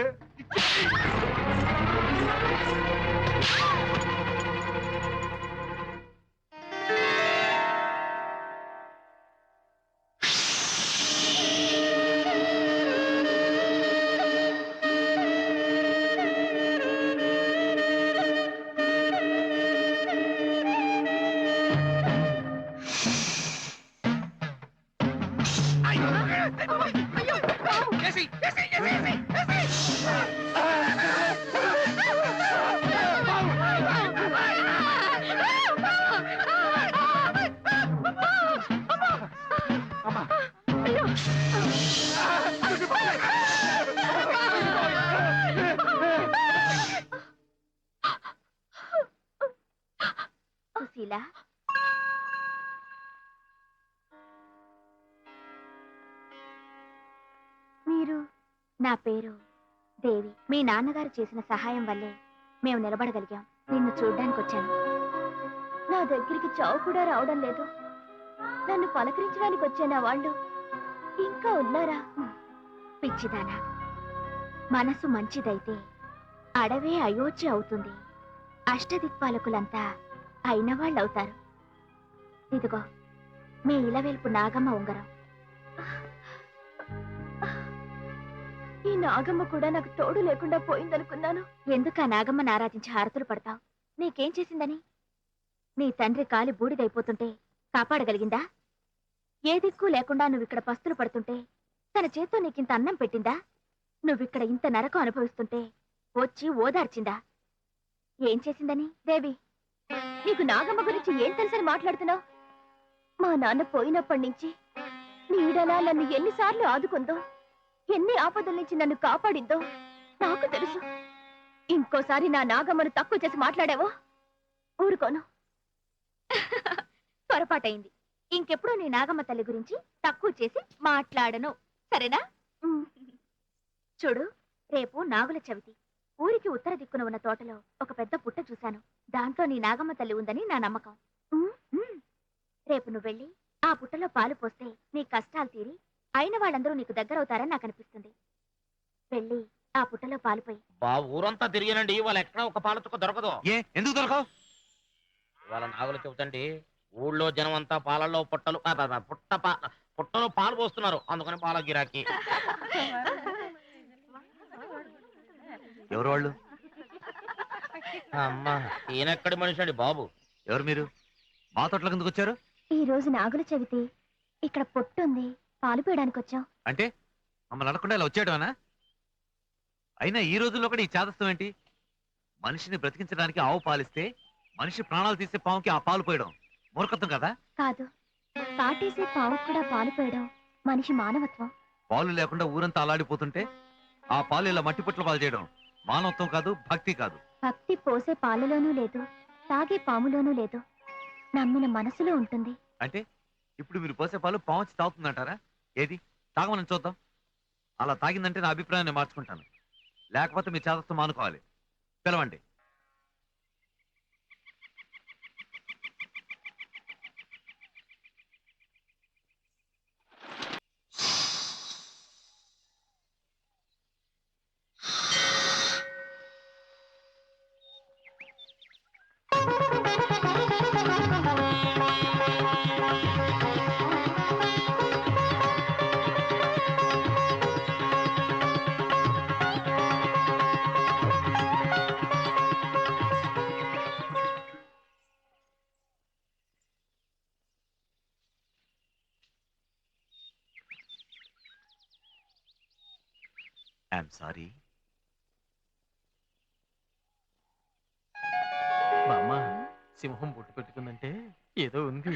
సుశీల, మీరు? నా పేరు దేవి. మీ నాన్నగారు చేసిన సహాయం వల్లే మేము నిలబడగలిగాం. నిన్ను చూడ్డానికి వచ్చాను. నా దగ్గరికి చావు కూడా రావడం లేదు. నన్ను పలకరించడానికి వచ్చే నా వాళ్ళు ఇంకా ఉన్నారా? పిచ్చిదానా, మనసు మంచిదైతే అడవే అయోధ్య అవుతుంది. అష్టదిక్పాలకులంతా అయిన వాళ్ళవుతారు. ఇదిగో మీ ఇలవేల్పు నాగమ్మ ఉంగరం. ఈ నాగమ్మ కూడా నాకు తోడు లేకుండా పోయిందనుకున్నాను. ఎందుకు ఆ నాగమ్మని ఆరాధించి హారతులు పడతావు? నీకేం చేసిందని? నీ తండ్రి కాలి బూడిదైపోతుంటే కాపాడగలిగిందా? ఏ దిక్కు లేకుండా నువ్విక్కడ పస్తులు పడుతుంటే తన చేత్తో నీకింత అన్నం పెట్టిందా? నువ్విక్కడ ఇంత నరకం అనుభవిస్తుంటే వచ్చి ఓదార్చిందా? ఏం చేసిందని? దేవి, నీకు నాగమ్మ గురించి ఏం తెలుసని మాట్లాడుతున్నావు? మా నాన్న పోయినప్పటి నుంచి నీడలా నన్ను ఎన్నిసార్లు ఆదుకుందో, ఎన్ని ఆపదల నుంచి నన్ను కాపాడిందో నాకు తెలుసు. ఇంకోసారి నా నాగమ్మను తక్కువ చేసి మాట్లాడావో ఊరుకోను. పొరపాటైంది. ఇంకెప్పుడు నీ నాగమ్మ తల్లి గురించి తక్కువ చేసి మాట్లాడను, సరేనా? చూడు, రేపు నాగుల చవితి. ఊరికి ఉత్తర దిక్కున ఉన్న తోటలో ఒక పెద్ద పుట్ట చూశాను. దాంట్లో నీ నాగమ్మ తల్లి ఉందని నా నమ్మకం. రేపు నువ్వు వెళ్ళి ఆ పుట్టలో పాలు పోస్తే నీ కష్టాలు తీరి అయిన వాళ్ళందరూ నీకు దగ్గరవుతారని నాకు అనిపిస్తుంది. వెళ్ళి ఆ పుట్టలో పాలుపోయి. ఊరంతా తిరిగానండి, వాళ్ళు ఎక్కడ ఒక పాల చుక్క దొరకదు. ఎందుకు దొరకవు? వాళ్ళ నాగులు చెబుతండి, ఊళ్ళో జనం అంతా పాలల్లో పుట్టలో పాలు పోస్తున్నారు, అందుకని పాల గిరాకీ. ఎవరు వాళ్ళు? అమ్మా, ఈయనెక్కడి మనిషి అండి బాబు? ఎవరు మీరు? మా తోటలోకి ఎందుకు వచ్చారు? ఈ రోజు నాగుల చవితి, ఇక్కడ పొట్టుంది, పాలు పోయడానికి వచ్చాం. అంటే మమ్మల్ని అడగకుండా ఇలా వచ్చేయడమేనా? అయినా ఈ రోజుల్లో కూడా ఈ చాదస్తం ఏంటి? మనిషిని బ్రతికించడానికి ఆవు పాలిస్తే మనిషి ప్రాణాలు తీసే పావుకి ఆ పాలు పోయడం మూర్ఖత్వం కదా? కాదు, పాటేసే పావు కూడా పాలు పోయడం మనిషి మానవత్వం. పాలు లేకుండా ఊరంతా అలాడిపోతుంటే ఆ పాలు ఇలా మట్టి పుట్ల పాలు చేయడం మానవత్వం కాదు, భక్తి కాదు. భక్తి పోసే పాలలోనూ లేదు, తాగే పాములోనూ లేదు, నమ్మిన మనసులో ఉంటుంది. అంటే ఇప్పుడు మీరు పోసే పాలు పావుచి తాగుతుందంటారా? ఏది తాగమని చూద్దాం. అలా తాగిందంటే నా అభిప్రాయాన్ని మార్చుకుంటాను, లేకపోతే మీ చేతతో మానుకోవాలి. పిలవండి. I'm sorry. బామ్మ సింహం బొట్టు పెట్టుకుందంటే ఏదో ఉంది.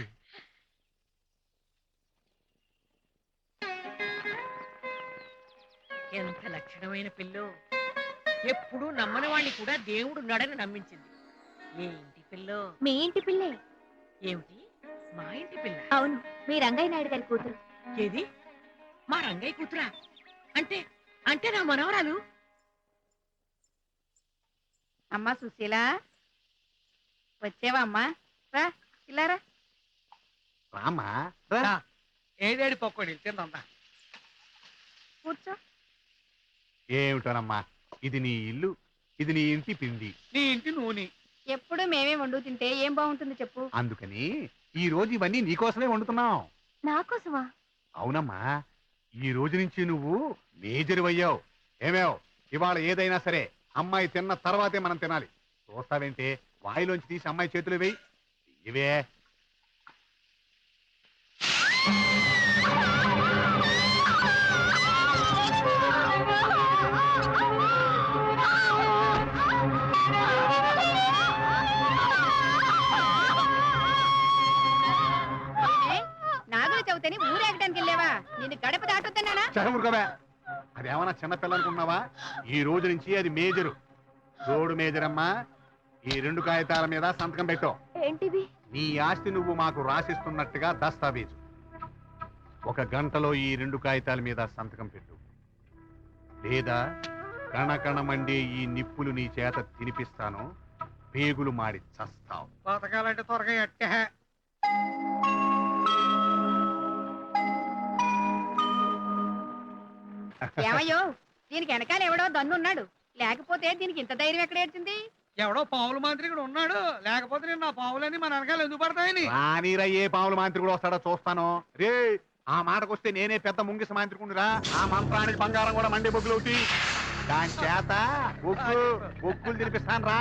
ఎంత లక్షణమైన పిల్లో. ఎప్పుడు నమ్మని వాణ్ణి కూడా దేవుడు ఉన్నాడని నమ్మించింది. ఏ ఇంటి పిల్లో? మీ ఇంటి పిల్లే. ఏమిటి మా ఇంటి పిల్ల? అవును, మీ రంగయ్య నాయుడు గారి కూతురు. ఏది మా రంగయ్య కూతురా? అంటే అంటే నా మనవరాలు. అమ్మా సుశీల, వచ్చేవా అమ్మా? రా ఇల్లారా. రామా ఏడేడి పకోడీలు తిందా. కూర్చో. ఏమిటోనమ్మా, ఇది నీ ఇల్లు, ఇది నీ ఇంటి పిండి. నీ ఇంటి నూనె. ఎప్పుడు మేమే వండు తింటే ఏం బాగుంటుంది చెప్పు. అందుకని ఈ రోజు ఇవన్నీ నీకోసమే వండుతున్నాం. నా కోసమా? అవునమ్మా, ఈ రోజు నుంచి నువ్వు మేజర్ అయ్యావు. ఏమేవ్, ఇవాళ ఏదైనా సరే అమ్మాయి తిన్న తర్వాతే మనం తినాలి. చూస్తావేంటే, వాయిలోంచి తీసి అమ్మాయి చేతులు వేయి. ఇవే నాగుల చవితని ఊరేగటానికి వెళ్ళావా? నిన్ను గడప దాటొద్దన్నానా? చదువుకోవే, అదేమన్నా చిన్నపిల్ల అనుకున్నావా? ఈ రోజు నుంచి అది మేజరు. రోడ్డు మేజర్ అమ్మా. ఈ 2 కాగితాల మీద సంతకం పెట్టు. ఏంటిది? నీ ఆస్తి నువ్వు మాకు రాసిస్తున్నట్టుగా దస్తావేజు. 1 గంటలో ఈ 2 కాగితాల మీద సంతకం పెట్టు, లేదా కణకణమండే ఈ నిప్పులు నీ చేత తినిపిస్తాను. పేగులు మాడి చస్తావు. బతకాలంటే త్వరగా ఎట్టే. ఏమయ్యో, దీనికి వెనకాల ఎవడో దన్నున్నాడు. లేకపోతే దీనికి ఇంత ధైర్యం ఎక్కడ ఏడ్చింది? ఎవడో పావుల మంత్రికుడు ఉన్నాడు, లేకపోతే నేను నా పావులని మన వెనకాల ఎందుకు పడతాయని. రానిరయ్యే పాముల మాంత్రికుడు వస్తాడో చూస్తాను. రే, ఆ మాటకొస్తే నేనే పెద్ద ముంగిస మాంత్రికుడిరా. ఆ మంత్రానికి బంగారం కూడా మండే బొగ్గులు ఒకటి. దాని చేత బొగ్గులు తినిపిస్తాను రా.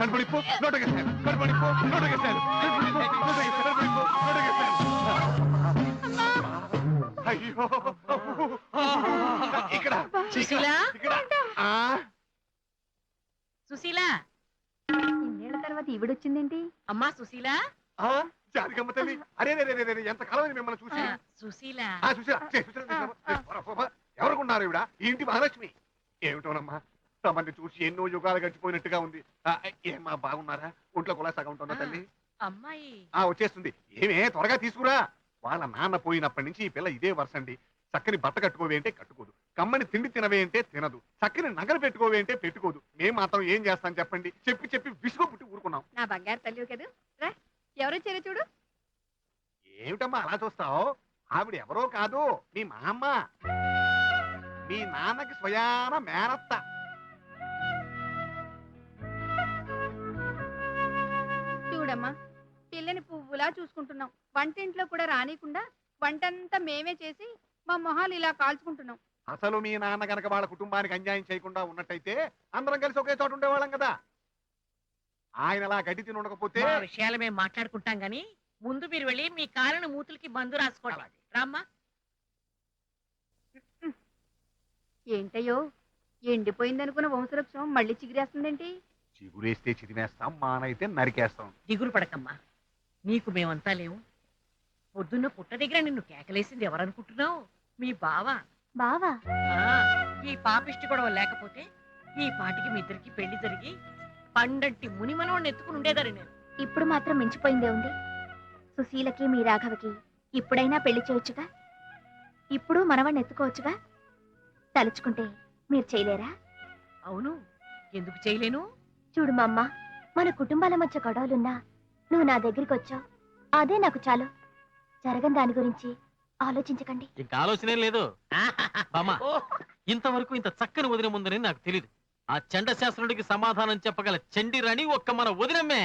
కనపడిపో నోటకేస్తాను, కనపడిపో నోటకేస్తాను, అయ్యో ఇక్కడ సుశీల, ఇక్కడ. సుశీల, ఇన్నేళ్ల తర్వాత ఈవిడొచ్చిందేంటి? అమ్మా సుశీల. జానకమ్మ తల్లి, అరే ఎంత కాలం మిమ్మల్ని చూసి. సుశీల, ఎవరుకున్నారు ఇవిడ? ఈ ఇంటి మహాలక్ష్మి. ఏమిటోనమ్మా, తమని చూసి ఎన్నో యుగాలు గడిచిపోయినట్టుగా ఉంది. ఏమ్మా, బాగున్నారా? ఒంట్లో కూడా సగం ఉంటుందా తల్లి? అమ్మాయి వచ్చేస్తుంది. ఏమే, త్వరగా తీసుకురా. వాళ్ళ నాన్న పోయినప్పటి నుంచి ఈ పిల్ల ఇదే వరుసండి. చక్కని బట్ట కట్టుకోవే అంటే కట్టుకోదు, కమ్మని తిండి తినవే అంటే తినదు, చక్కని నగలు పెట్టుకోవే అంటే పెట్టుకోదు. మేం మాత్రం ఏం చేస్తాం చెప్పండి? చెప్పి విసుగు పుట్టి ఊరుకున్నాం. నా బంగారు తల్లి కదా. రా, ఎవరొచ్చారో చూడు. ఏమిటమ్మా అలా చూస్తావు? ఆవిడ ఎవరో కాదు, మీ మా అమ్మ. మీ నాన్నకి స్వయాన మేనత్త. చూడమ్మా, పిల్లని పువ్వులా చూసుకుంటున్నాం. వంటింట్లో కూడా రానికుండా వంటంతా మేమే చేసి మా మొహాలు ఇలా కాల్చుకుంటున్నాం. అసలు మీ నాన్న గనక వాళ్ళ కుటుంబానికి అన్యాయం చేయకుండా ఉన్నట్టయితే అందరం కలిసి ఒకే చోట ఉండేవాళ్ళం కదా. ఆయన అలా గడ్డి తిని ఉండకపోతే. మా విషయాలు మేము మాట్లాడుకుంటాం గాని ముందు మీరు వెళ్ళి మీ కాళ్ళను మూతులకి మందు రాసుకోవాలి. రామ్మా. ఏంటయ్యో, ఎండిపోయిందనుకున్న వంశవృక్షం మళ్ళీ చిగురేస్తుందేంటి? చిగురేస్తే చిదిమేస్తాం, మానైతే నరికేస్తాం. దిగులు పడకమ్మా, నీకు మేమంతా లేవు. పొద్దున్న పుట్ట దగ్గర నిన్ను కేకలేసింది ఎవరనుకుంటున్నావు? మీ బావ. బావా? ఈ పాపిష్టి గొడవ లేకపోతే ఈ పాటికి మీ ఇద్దరికి పెళ్లి జరిగి పండంటి మునిమనవాడిని ఎత్తుకుని ఉండేదాన్ని నేను. ఇప్పుడు మాత్రం మించిపోయిందే ఉంది. సుశీలకి మీ రాఘవకి ఇప్పుడైనా పెళ్లి చేయొచ్చుగా. ఇప్పుడు మనవాణ్ణి ఎత్తుకోవచ్చుగా. తలుచుకుంటే మీరు చేయలేరా? అవును, ఎందుకు చేయలేను? చూడు మా అమ్మ, మన కుటుంబాల మధ్య గొడవలున్నా నువ్వు నా దగ్గరికి వచ్చావు. అదే నాకు చాలు. జరగని దాని గురించి ఆలోచించకండి. ఇంకా ఆలోచనే లేదు బామ్మ. ఇంతవరకు ఇంత చక్కని వదిన ముందని నాకు తెలియదు. ఆ చండశాస్త్రుడికి సమాధానం చెప్పగల చండిరాణి ఒక్క మన వదినమ్మే.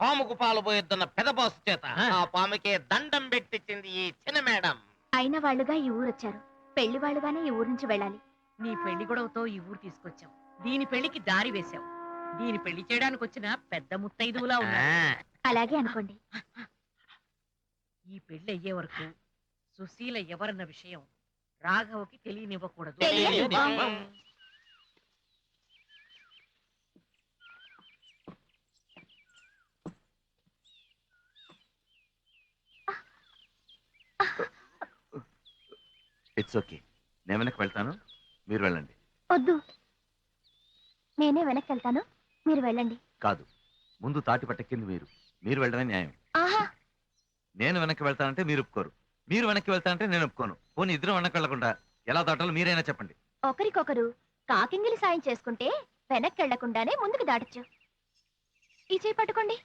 పాముకు పాలు పోయొద్దన్న పెద్ద బాసు చేత ఆ పాముకే దండం పెట్టించింది ఈ చిన్న మేడం. అయిన వాళ్ళుగా ఈ ఊరొచ్చారు, పెళ్లి వాళ్ళుగానే ఈ ఊరు నుంచి వెళ్ళాలి. నీ పెళ్లి గొడవతో ఈ ఊరు తీసుకొచ్చాం. దీని పెళ్లికి దారి వేశావు. దీని పెళ్లి చేయడానికి వచ్చిన పెద్ద ముత్తైదువులా ఉన్నా. అలాగే అనుకోండి. ఈ పెళ్లి అయ్యే వరకు సుశీల ఎవరన్న విషయం రాఘవకి తెలియనివ్వకూడదు. తెలియదు. It's okay. నేను వెనక్కి వెళ్తాను, మీరు వెళ్ళండి. వద్దు, నేనే వెనక్కి వెళ్తాను, మీరు వెళ్ళండి. కాదు, ముందు తాటి పట్టెక్కింది మీరు. మీరు వెళ్ళడమే న్యాయం. ఆహా, నేను వెనక్కి వెళ్తానంటే మీరు ఒప్పుకోరు, మీరు వెనక్కి వెళ్తానంటే నేను ఒప్పుకోను. పోనీ ఇద్దరు వెనక్కి వెళ్లకుండా ఎలా దాటాలో మీరైనా చెప్పండి. ఒకరికొకరు కాకింగిలి సాయం చేసుకుంటే వెనక్కి వెళ్లకుండానే ముందుకు దాటచ్చు. ఈ చేయి పట్టుకోండి.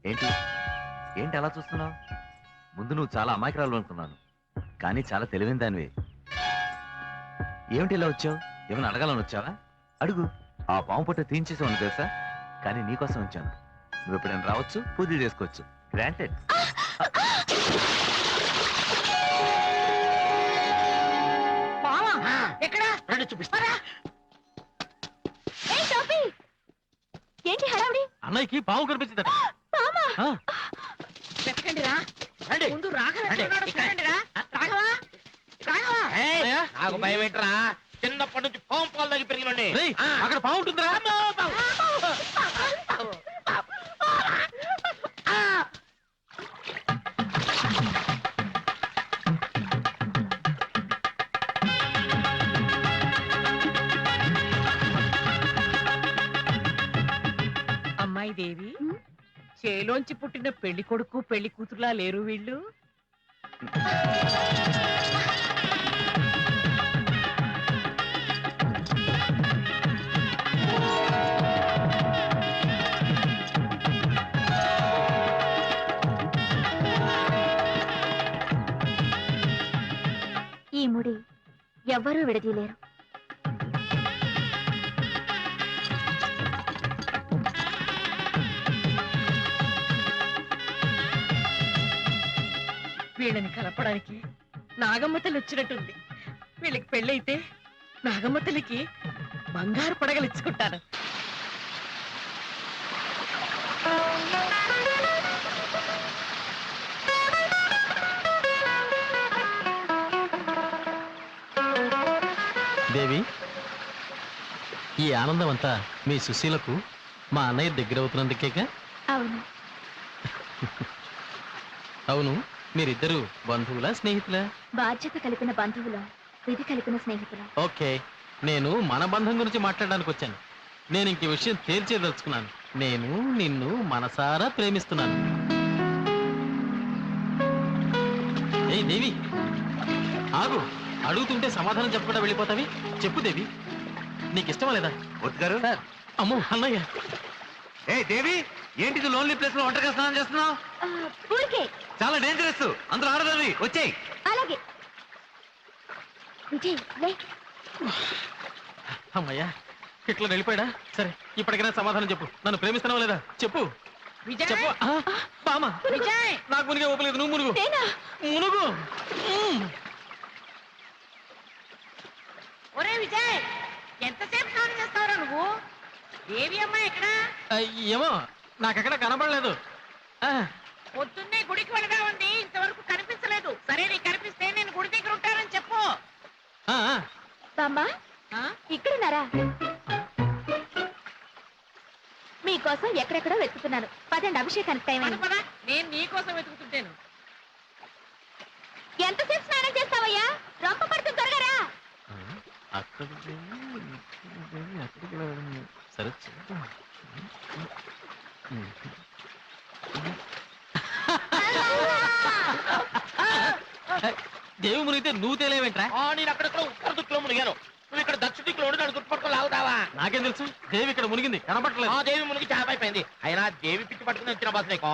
ఏంటి ఏంటి అలా చూస్తున్నావు? ముందు నువ్వు చాలా అమాయకురాలు అనుకున్నాను, కానీ చాలా తెలివైన దానివే. ఏమిటి ఇలా వచ్చావు? ఏమైనా అడగాలని వచ్చావా? అడుగు. ఆ పాము పొట్ట తీయించేసావు తెలుసా, కానీ నీకోసం వచ్చాను. నువ్వు ఎప్పుడైనా రావచ్చు, పూజలు చేసుకోవచ్చు. గ్రాంటెడ్. చూపిస్తారా? ఏంటి హడావుడి? అన్నయ్యకి పాము కనిపించిందట. వెతకండి రా. రండి. ముందు రాఘవ రండి. ఎక్కడున్నాడో చూడండి రా. రాఘవ, రాఘవ. ఏయ్, నాకు భయం ఏంట్రా? చిన్నప్పటి నుంచి పాము పాలు దగ్గర పెరిగినండి. రేయ్, అక్కడ పాము ఉంటుందిరా. అమ్మాయి దేవి, చేలోంచి పుట్టిన పెళ్లి కొడుకు పెళ్లి కూతురులా లేరు వీళ్ళు. ఈ ముడి ఎవ్వరూ విడదీయలేరు. వీళ్ళని కలపడానికి నాగమ్మ తల్లి వచ్చినట్టుంది. వీళ్ళకి పెళ్ళైతే నాగమ్మ తల్లికి బంగారు పడగలు ఇచ్చుకుంటాను. దేవి, ఈ ఆనందం అంతా మీ సుశీలకు మా అన్నయ్య దగ్గర అవుతున్నందుకేగా? అవును. అవును, మీరిద్దరు బంధువులా స్నేహితులా? బాధ్యత కలిపిన బంధువులం, విధి కలిపిన స్నేహితులం. ఓకే, నేను మన బంధం గురించి మాట్లాడడానికి వచ్చాను. నేను ఇంక విషయం తేల్చేదలుచుకున్నాను. నేను నిన్ను మనసారా ప్రేమిస్తున్నాను. ఏయ్ దేవి, ఆగు. అడుగుతుంటే సమాధానం చెప్పకుండా వెళ్ళిపోతావి. చెప్పు దేవి, నీకు ఇష్టమా లేదా? వద్దుగారు. అమ్మో అన్నయ్య. ఏ దేవి, ఏంటి లోన్లీ ప్లేస్ లో ఒంటరిగా స్నానం చేస్తున్నావు? ఊరికే. చాలా డేంజరస్. అందరూ ఆడదావి, వచ్చేయ్. అలాగే. విజయ్, లే. అమ్మయ్యా, ఇట్లా వెళ్ళిపోయాడా? సరే, ఇప్పటికైనా సమాధానం చెప్పు. నన్ను ప్రేమిస్తున్నావా లేదా చెప్పు. విజయ్, చెప్పు. బామా, విజయ్. నాకు మునిగే ఊపలేదు, నువ్వు మునుగు. నేనా? మునుగు. ఒరే విజయ్, ఎంతసేపు స్నానం చేస్తావురా నువ్వు? దేవి అమ్మ ఎక్కడా? ఏమో నాకెక్కడ కనబడలేదు. పొద్దున్నే గుడికి వెళ్ళగా ఉంది, ఇంతవరకు కనిపించలేదు. సరే నీకు కనిపిస్తే నేను గుడి దగ్గర ఉంటానని చెప్పు. బామ్మ ఆ? ఇక్కడున్నారా? మీకోసం ఎక్కడెక్కడో వెతుకుతున్నాను. పదండి, అభిషేకానికి టైం పద అయింది. పద, నేను నీకోసం వెతుకుతుంటాను. ఎంతసేపు స్నానం చేస్తావయ్యా? రొంప పడుతుంది, త్వరగా రా. సరే దేవి మునిగితే నువ్వు తెలియవేంట్రా? నేను అక్కడక్కడ ఉత్తర దిక్కులో మునిగాను. నువ్వు ఇక్కడ దక్షిణ దిక్కులో ఉండి నన్ను గుర్తుపట్టుకొని లాగుతావా? నాకేం తెలుసు? దేవి ఇక్కడ మునిగింది కనపడలేదు. ఆ దేవి మునిగి చేప అయిపోయింది. అయినా దేవి పిచ్చి పట్టుకుని వచ్చిన బస్ నీకు.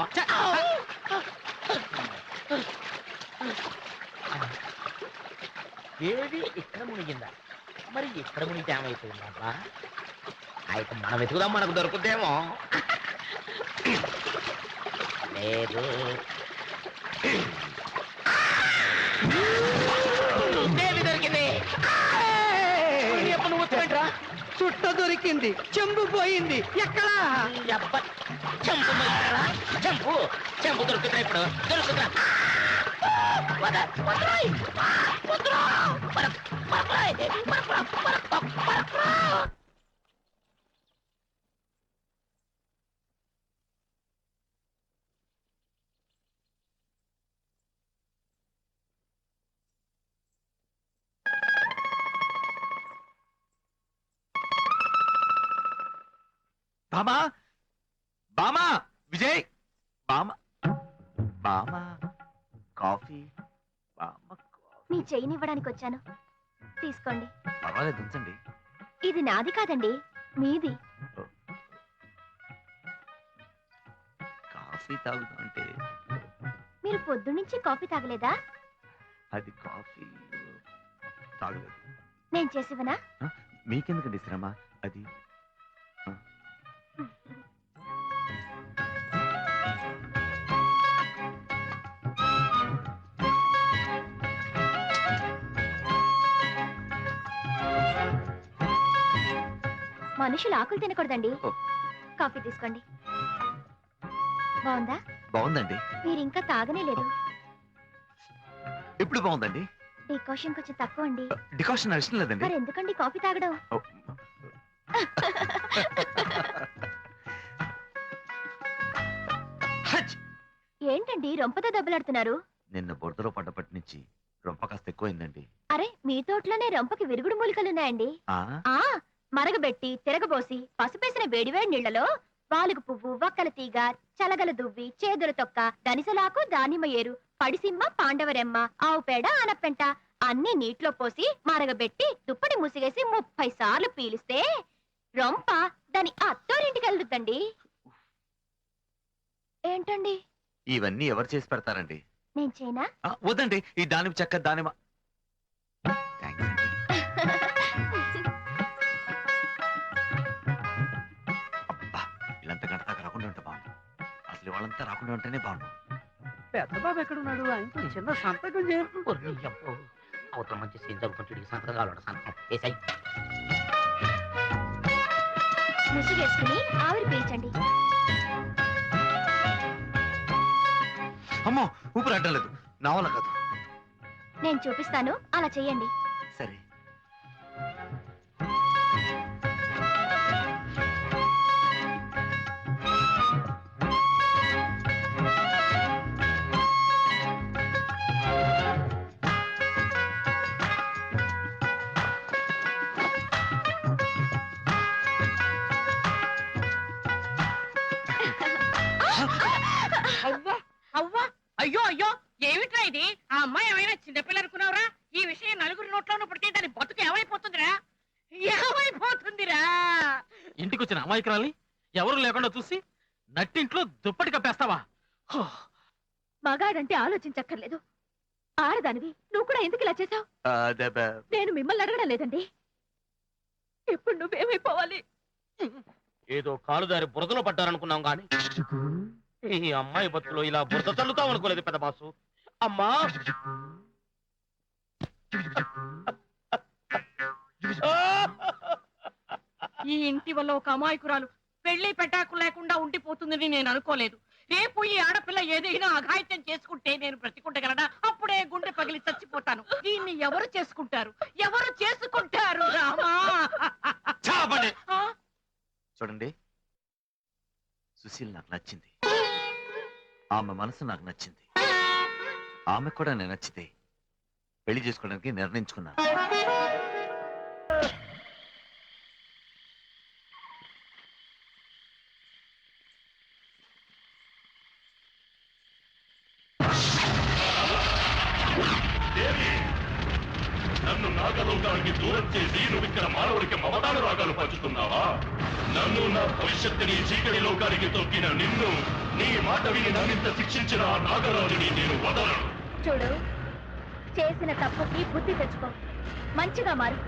దేవి ఇక్కడ మునిగిందా? మరి ఇక్కడ మునిగితే ఏమైపోయిందా? అయితే మనం వెతుకుదాం, మనకు దొరుకుద్దేమో. లేదు, దేవి దొరికింది. నువ్వు వచ్చేంట్రా? చుట్ట దొరికింది, చెంబు పోయింది. ఎక్కడా? చెంపు చెంపు చెంపు దొరుకుతున్నా, ఇప్పుడు దొరుకుతున్నా. బామా బామా విజయ్ బామా బామా కాఫీ బామా మీ చెయ్యినివ్వడానికి వచ్చాను, తీసుకోండి. పర్వాలేదు ఉంచండి. ఇది నాది కాదండి, మీది. కాఫీ తాగుతుంటే మీరు పొద్దున్నుంచి కాఫీ తాగలేదా? అది కాఫీ తాగలేదు. నేను చేసివనా? మీకెందుకండి శ్రమ? అది మనుషులు ఆకులు తినకూడదండి. ఓ. కాఫీ తీసుకోండి. బాగుందా? బాగుందండి. మీరు ఇంకా తాగనే లేదు. ఇప్పుడు బాగుందండి. డికాషన్ కొంచెం తక్కువ అండి. డికాషన్ ఇష్టం లేదండి. మరి ఎందుకండి కాఫీ తాగడం? ఓ. హచ్! ఏంటండి రొంపతో దెబ్బలాడుతున్నారు? నిన్న బురదలో పడ్డప్పటి నుంచి రొంప కాస్త ఎక్కువైందండి. అరే, మీ తోటలోనే రొంపకి విరుగుడు మూలికలున్నాయండి. ఆ ఆ మరగబెట్టి తిరగబోసి పసుపేసిన వేడివేడి నీళ్లలో వాలుగు పువ్వు, వక్కల తీగ, చలగల దువ్వి, చేదుల తొక్క, దనిసలాకు, దానిమ్మ ఏరు, పడిసిమ్మ, పాండవరెమ్మ, ఆవు పేడ, ఆనపెంట అన్ని నీటిలో పోసి మరగబెట్టి దుప్పటి ముసిగేసి 30 సార్లు పీలిస్తే రొంప దాని అత్తోరింటికి వెళ్తుందండి. ఏంటండి? ఇవన్నీ ఎవరు చేసి పెడతారండి? నేను చేయనా? వద్దండి, ఈ దానిమ్మ చెక్క దానిమ్మ. థాంక్స్ అండి. అబ్బా, వీళ్ళంతా గంట దాకా రాకుండా ఉంటే బాగుండు. అసలు వాళ్ళంతా రాకుండా ఉంటేనే బాగుండు. పెద్ద బాబు ఎక్కడున్నాడు? ఆయనతో చిన్న సంతకం చేయ. అవతల మంచి సీన్ జరుగుతుంటే సంతకం కావాలి. సంతకం వేసాయి. ముసుగేసుకుని ఆవిరి పీల్చండి. అమ్మో, ఊపిరి అడ్డం లేదు. నా వల్ల కాదు. నేను చూపిస్తాను, అలా చెయ్యండి. సరే. అవ్వా అవ్వా, అయ్యో అయ్యో, ఏమిట్రా ఇది? ఆ అమ్మాయి ఏమైనా చిన్నపిల్ల అనుకున్నావురా? ఈ విషయం నలుగురి నోట్లోనూ పడితే దాని బతుకు ఏమైపోతుందిరా? ఏమైపోతుందిరా? ఇంటికి వచ్చిన అమాయకురాల్ని ఎవరు లేకుండా చూసి నట్టింట్లో దుప్పటి కప్పేస్తావా? మగాడంటే ఆలోచించక్కర్లేదు. ఆడదానివి నువ్వు కూడా ఎందుకు ఇలా చేశావు? నేను మిమ్మల్ని అడగడం లేదండి. ఇప్పుడు నువ్వేమైపోవాలి? ఏదో కాలుదారి బురదలో పడ్డారనుకున్నాం గాని ఈ అమ్మాయి బతుకులో ఇలా బురద చల్లుతాం అనుకోలేదు పెద్ద బాసు. అమ్మా, ఈ ఇంటి వల్ల ఒక అమాయకురాలు పెళ్లి పెటాకు లేకుండా ఉండిపోతుందని నేను అనుకోలేదు. రేపు ఈ ఆడపిల్ల ఏదైనా అఘాయిత్యం చేసుకుంటే నేను బ్రతికుంటగలనా? అప్పుడే గుండె పగిలి చచ్చిపోతాను. దీన్ని ఎవరు చేసుకుంటారు? ఎవరు చేసుకుంటారు రామా? చాపండి. ఆ? చూడండి, సుశీల్ నాకు నచ్చింది. ఆమె మనసు నాకు నచ్చింది. ఆమె కూడా నేను నచ్చితే పెళ్లి చేసుకోవడానికి నిర్ణయించుకున్నాను. నన్ను నాగలోకానికి దూరం చేసి నువ్వు ఇక్కడ మానవుడికి మమతాను రాగాలు పంచుతున్నావా? నన్ను, నా భవిష్యత్తుని చీకటి లోకానికి తొక్కిన నిన్ను, నీ మాట విని నన్నింత శిక్షించిన ఆ నాగరాజుని నేను వదలను. చూడు, చేసిన తప్పుకి బుద్ధి తెచ్చుకో, మంచిగా మారు.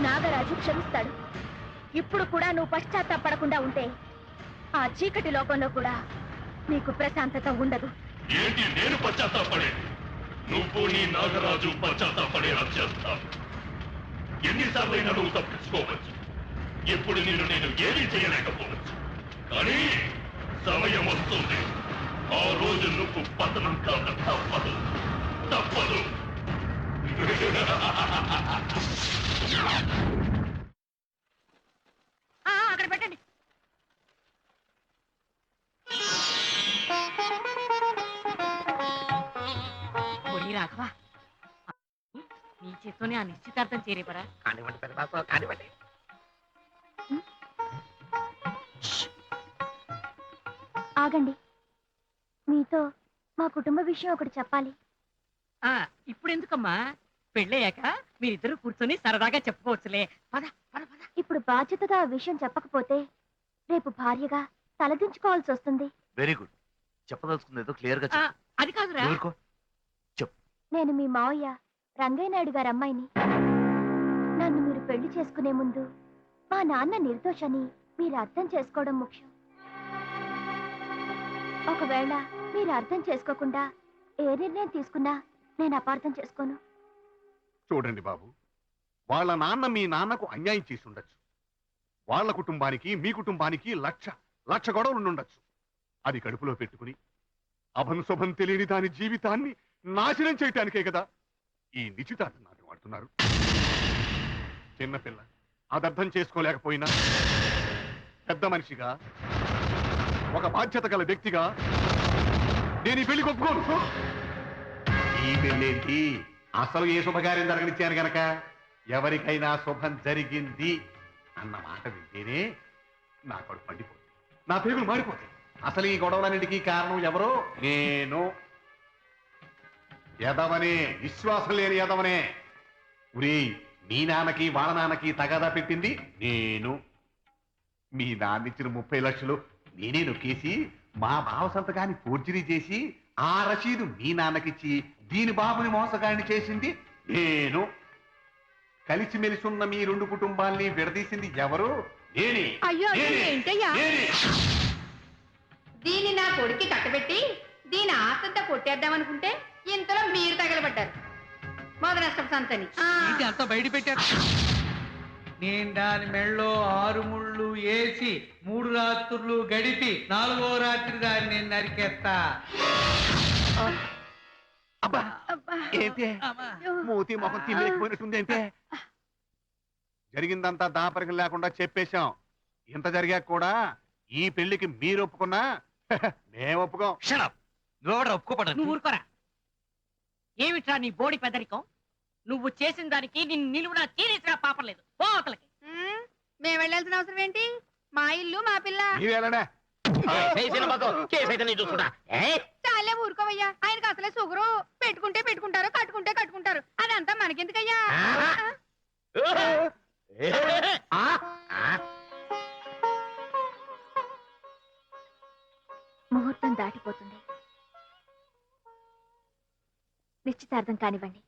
నాగరాజు క్షమిస్తాడు. ఇప్పుడు కూడా నువ్వు పశ్చాత్తాపడకుండా ఉంటే ఆ చీకటి లోకంలో కూడా నీకు ప్రశాంతత ఉండదు. ఏంటి నేను పశ్చాత్తాపడేది? నువ్వు నీ నాగరాజు పశ్చాత్తాపడేలా చేస్తావు. ఎన్నిసార్లైనా నువ్వు తప్పించుకోవచ్చు. ఇప్పుడు నేను ఏమీ చేయలేకపోవచ్చు. కానీ సమయం వస్తుంది. ఆ రోజు నువ్వు పతనం కాక తప్పదు. తప్పదు. అక్కడ పెట్టండి. రాఘవా, నీ చేత్తోనే ఆ నిశ్చితార్థం చేరేపరా? కానివ్వండి పెద్దబాబు, కానివ్వండి. ఆగండి, మీతో మా కుటుంబ విషయం ఒకటి చెప్పాలి. ఇప్పుడు ఎందుకమ్మా? పెళ్ళయ్యాక మీరిద్దరు కూర్చొని సరదాగా చెప్పుకోవచ్చులే. పద పద పద. ఇప్పుడు బాధ్యతగా ఆ విషయం చెప్పకపోతే రేపు భార్యగా తలదించుకోవాల్సి వస్తుంది. Very good. చెప్పదలుచుకుంది ఏదో క్లియర్ గా చెప్పు. అది కాదురా. ఊరుకో. నేను మీ మావయ్య రంగయ్య నాయుడు గారి అమ్మాయిని. నన్ను మీరు పెళ్లి చేసుకునే ముందు మా నాన్న నిర్దోషని మీరు అర్థం చేసుకోవడం ముఖ్యం. ఒకవేళ మీరు అర్థం చేసుకోకుండా ఏ నిర్ణయం తీసుకున్నా నేను అపార్థం చేసుకోను. చూడండి బాబు, వాళ్ళ నాన్న మీ నాన్నకు అన్యాయం చేసి ఉండొచ్చు. వాళ్ళ కుటుంబానికి మీ కుటుంబానికి లక్ష గొడవలు ఉండొచ్చు. అది కడుపులో పెట్టుకుని అభం శుభం తెలియని దాని జీవితాన్ని నాశనం చేయటానికే కదా ఈ నిశ్చితార్థం నాటకం ఆడుతున్నారు. చిన్నపిల్ల అది అర్థం చేసుకోలేకపోయినా పెద్ద మనిషిగా, ఒక బాధ్యత గల వ్యక్తిగా నేను ఈ పెళ్లికి ఒప్పుకోను. ఈ పెళ్ళేంటి, అసలు ఏ శుభకార్యం జరగనిచ్చాను గనక ఎవరికైనా శుభం జరిగింది అన్న మాట వింటేనే నా కడుపు పండిపోతుంది, నా పేగులు మారిపోతాయి. అసలు ఈ గొడవలన్నిటికీ కారణం ఎవరో నేను. ఎదవనే, విశ్వాసం లేని ఎదవనే. ఉరే, మీ నాన్నకి వాళ్ళ నాన్నకి తగాదా పెట్టింది నేను. మీ నాన్నిచ్చిన 30 లక్షలు నేనే నొక్కేసి మా బావ సంతకాన్ని ఫోర్జరీ చేసి ఆ రసీదు మీ నాన్నకిచ్చి దీని బాబుని మోసగాడిని చేసింది నేను. కలిసిమెలిసి ఉన్న మీ 2 కుటుంబాల్ని విడదీసింది ఎవరు? నేనే. అయ్యో నేనే. ఏంటయ్యా? నేనే. దీన్ని నా కొడుక్కి కట్టబెట్టి దీని ఆస్తంతా కొట్టేద్దామనుకుంటే ఇంతలో మీరు తగలబడ్డారు. మొదలష్టం సంతని. అంతా బయట పెట్టారు. నేను దాని మెళ్ళో 6 ముళ్ళు వేసి 3 రాత్రులు గడిపి 4వ రాత్రి దాన్ని నేను నరికేస్తా. అబ్బా, ఏంటే మూతి మొహం తినేకపోయినట్టుంది. ఏంటే జరిగిందంతా దాపరికం లేకుండా చెప్పేశాం. ఇంత జరిగాక కూడా ఈ పెళ్లికి మీరు ఒప్పుకున్నా మేము ఒప్పుకోం. నువ్వెవడ ఒప్పుకోపడ. నువ్వు ఊరుకోరా. ఏమిట్రా నీ బోడి పెదరికం? నువ్వు చేసిన దానికి నిన్ను నిలువునా తీరేసినా పాపం లేదు. పో అవతలకి. మేము వెళ్ళాల్సిన అవసరం ఏంటి? మా ఇల్లు మా పిల్ల. మీరేలానే చూసుకుంటా. చాలే ఊరుకోవయ్యా. ఆయనకు అసలే సుగరు. పెట్టుకుంటే పెట్టుకుంటారు, కట్టుకుంటే కట్టుకుంటారు. అదంతా మనకెందుకయ్యా? ముహూర్తం దాటిపోతుంది. నిశ్చితార్థం కానివ్వండి.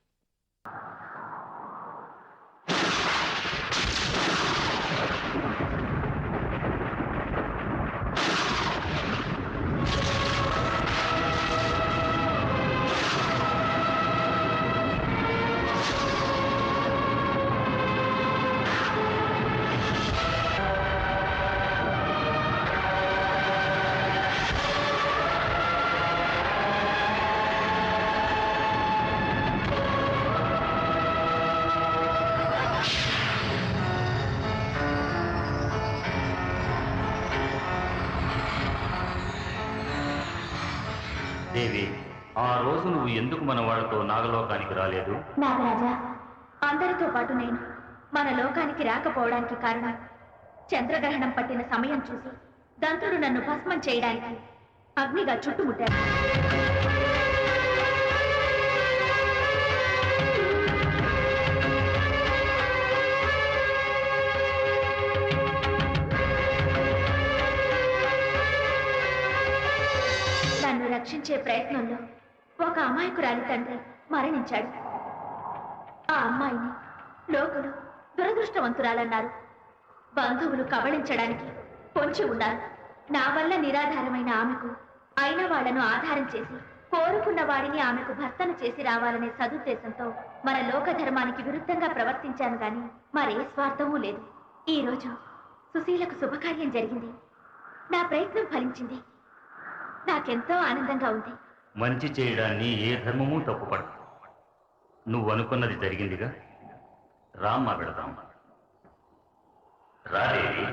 దేవి, ఆ రోజు నువ్వు ఎందుకు మన వాళ్ళతో నాగలోకానికి రాలేదు? నాగరాజా, అందరితో పాటు నేను మన లోకానికి రాకపోవడానికి కారణం చంద్రగ్రహణం పట్టిన సమయం చూసి దంతుడు నన్ను భస్మం చేయడానికి అగ్నిగా చుట్టుముట్టాడు. నన్ను రక్షించే ప్రయత్నంలో ఒక అమాయకురాలి తండ్రి మరణించాడు. ఆ అమ్మాయిని లోకులు దురదృష్టవంతురాలన్నారు. బంధువులు కబళించడానికి పొంచి ఉన్నారు. నా వల్ల నిరాధారమైన ఆమెకు అయిన వాళ్లను ఆధారం చేసి కోరుకున్న వాడిని ఆమెకు భర్తను చేసి రావాలనే సదుద్దేశంతో మన లోక ధర్మానికి విరుద్ధంగా ప్రవర్తించాను గాని మరే స్వార్థమూ లేదు. ఈ రోజు సుశీలకు శుభకార్యం జరిగింది. నా ప్రయత్నం ఫలించింది. నాకెంతో ఆనందంగా ఉంది. మంచి చేయడాన్ని ఏ ధర్మము తప్పుపడదు. నువ్వు అనుకున్నది జరిగిందిగా. రామ్మ వెళదాం. రాదేవి.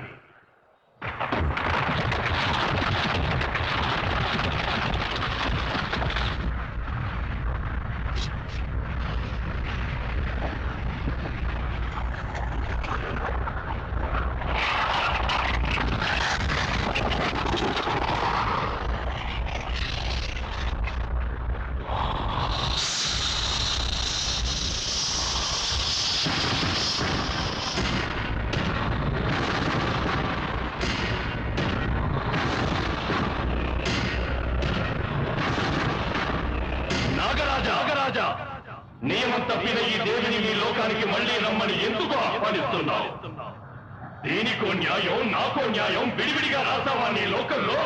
నియమం తప్పిన ఈ దేవిని మీ లోకానికి మళ్ళీ రమ్మని ఎందుకు ఆహ్వానిస్తున్నావు? దీనికో న్యాయం, నాకో న్యాయం విడివిడిగా రాసావా నీ లోకంలో?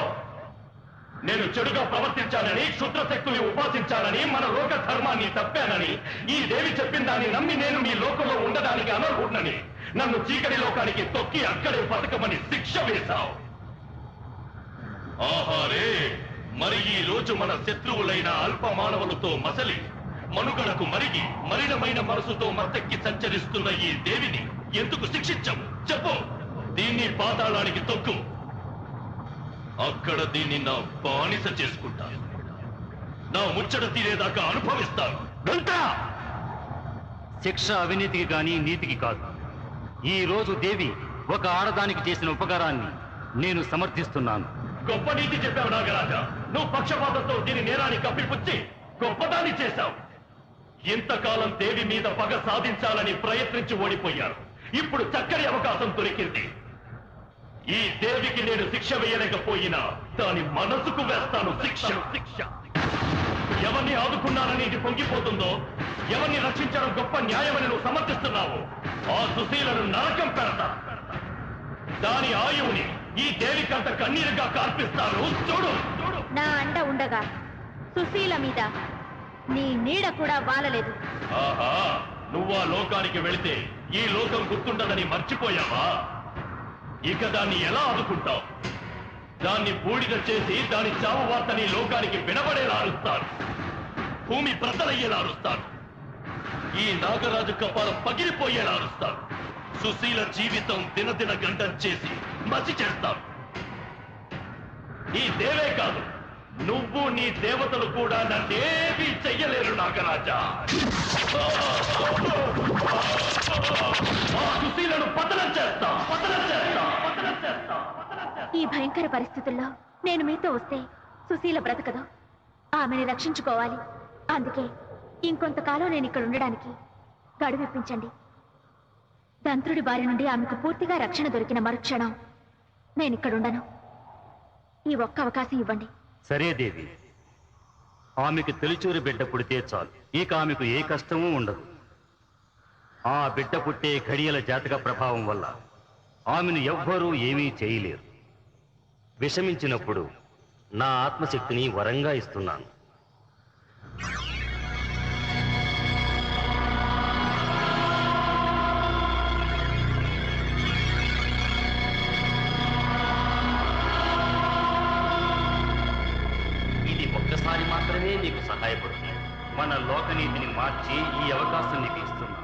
నేను చెడుగా ప్రవర్తించానని, క్షుద్ర శక్తుల్ని ఉపాసించానని, మన లోక ధర్మాన్ని తప్పానని ఈ దేవి చెప్పిన దాన్ని నమ్మి నేను మీ లోకంలో ఉండడానికి అనర్హుడినని నన్ను చీకటి లోకానికి తొక్కి అక్కడే బతకమని శిక్ష వేశావు. ఆహారే, మరి ఈ రోజు మన శత్రువులైన అల్ప మానవులతో మసలి మనుగడకు మరిగి మలినమైన మనసుతో మత్తెక్కి సంచరిస్తున్న ఈ దేవిని ఎందుకు శిక్షించవు? చెప్పు. దీన్ని పాతాళానికి తొక్కు. అక్కడ దీన్ని నా బానిస చేసుకుంటాను. నా ముచ్చట తీరేదాకా అనుభవిస్తాను. శిక్ష అవినీతికి గాని నీతికి కాదు. ఈ రోజు దేవి ఒక ఆడదానికి చేసిన ఉపకారాన్ని నేను సమర్థిస్తున్నాను. గొప్ప నీతి చెప్పావు నాగరాజా. నువ్వు పక్షపాతంతో దీని నేరాన్ని కప్పిపుచ్చి గొప్పదాన్ని చేశావు. ఇంతకాలం దేవి మీద పగ సాధించాలని ప్రయత్నించి ఓడిపోయారు. ఇప్పుడు చక్కని అవకాశం దొరికింది. ఈ దేవికి నేను శిక్ష వేయలేకపోయినా దాని మనసుకు వేస్తాను శిక్ష. ఎవరిని ఆదుకున్నానని ఇది పొంగిపోతుందో, ఎవరిని రక్షించడం గొప్ప న్యాయమని నువ్వు సమర్థిస్తున్నావు, ఆ సుశీలను నరకం పెడతా. దాని ఆయువుని ఈ దేవికంత కన్నీరుగా కార్పిస్తాను. చూడు. నా అండ ఉండగా సుశీల మీద నీ నీడ కూడా వాలలేదు. ఆహా, నువ్వా లోకానికి వెళితే ఈ లోకం గుర్తుండదని మర్చిపోయావా? ఇక దాన్ని ఎలా ఆదుకుంటావు? దాన్ని బూడిద చేసి దాని చావు వార్తని లోకానికి వినబడేలా అరుస్తాను. భూమి ప్రతలయ్యేలా అరుస్తాను. ఈ నాగరాజు కపాలం పగిలిపోయేలా అరుస్తాను. సుశీల జీవితం దినదిన గంటం చేసి మసి చేస్తాను. ఈ దేవే కాదు, నువ్వు నీ దేవతలు కూడా నన్నేమీ చెయ్యలేరు నాగరాజా. ఆ సుశీలను పతనం చేస్తా. ఈ భయంకర పరిస్థితుల్లో నేను మీతో వస్తే సుశీల బ్రతకదు. ఆమెని రక్షించుకోవాలి. అందుకే ఇంకొంతకాలం నేను ఇక్కడ ఉండడానికి గడువిప్పించండి. దంత్రుడి బారి నుండి ఆమెకు పూర్తిగా రక్షణ దొరికిన మరుక్షణం నేనిక్కడుండను. ఈ ఒక్క అవకాశం ఇవ్వండి. సరే దేవి, ఆమెకు తొలిచూరి బిడ్డ పుడితే చాలు. ఇక ఆమెకు ఏ కష్టమూ ఉండదు. ఆ బిడ్డ పుట్టే ఘడియల జాతక ప్రభావం వల్ల ఆమెను ఎవ్వరూ ఏమీ చేయలేరు. విషమించినప్పుడు నా ఆత్మశక్తిని వరంగా ఇస్తున్నాను. ఇది ఒక్కసారి మాత్రమే నీకు సహాయపడుతుంది. మన లోకనీతిని మార్చి ఈ అవకాశం నీకు ఇస్తున్నా.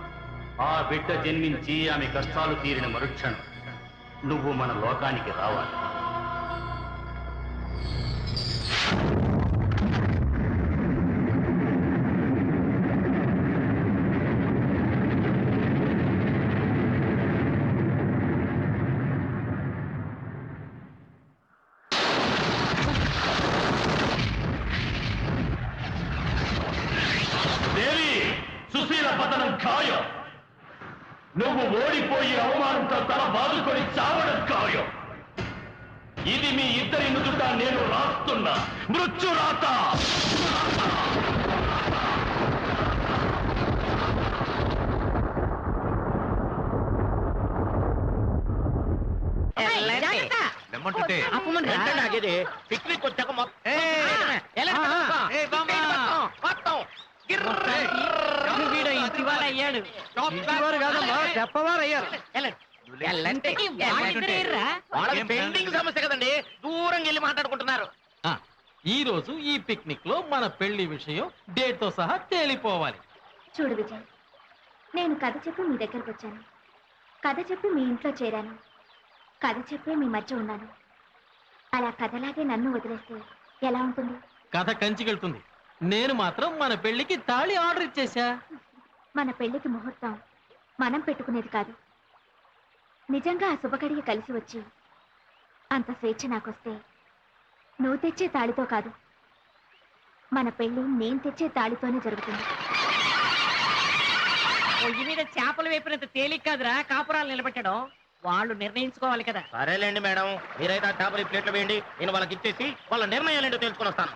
ఆ బిడ్డ జన్మించి ఆమె కష్టాలు తీరిన మరుక్షణం నువ్వు మన లోకానికి రావాలి. సుశీల పతనం ఖాయం. నువ్వు ఓడిపోయి అవమానంతో తల బాదుకొని చావడం ఖాయం. ఇది మీ ఇద్దరి నుదుట నేను రాస్తున్నా మృత్యురాత. జాగ్రత్త. లెమ్మంటుంటే నాగేది పిక్నిక్ వచ్చాక అయ్యాడు చెప్పవారయ్యారు. వాళ్ళకి పెండింగ్ సమస్య కదండి, దూరంగా వెళ్ళి మాట్లాడుకుంటున్నారు. ఈ రోజు ఈ పిక్నిక్ లో మన పెళ్లి విషయం డేట్ తో సహా తేలిపోవాలి. చూడు విజయ్, నేను కథ చెప్పి మీ దగ్గరకు వచ్చాను, కథ చెప్పి మీ ఇంట్లో చేరాను, కథ చెప్పి మీ మధ్య ఉన్నాను. అలా కథలాగే నన్ను వదిలేస్తే ఎలా ఉంటుంది? కథ కంచికెళ్తుంది. నేను మాత్రం మన పెళ్లికి తాళి ఆర్డర్ ఇచ్చేసా. మన పెళ్లికి ముహూర్తం మనం పెట్టుకునేది కాదు. నిజంగా ఆ శుభగడియ కలిసి వచ్చి అంత స్వేచ్ఛ నాకొస్తే నువ్వు తెచ్చే తాళితో కాదు, మన పెళ్లి నేను తెచ్చే తాళితోనే జరుగుతుంది. పొయ్యి మీద చేపలు వేపినంత తేలిక కాదురా కాపురాలు నిలబెట్టడం. వాళ్ళు నిర్ణయించుకోవాలి కదా. సరేలేండి మేడం, మీరైతే ఆ చేపలు ప్లేట్లో వేయండి, నేను వాళ్ళకి ఇచ్చేసి వాళ్ళ నిర్ణయాలు ఏంటో తెలుసుకొని వస్తాను.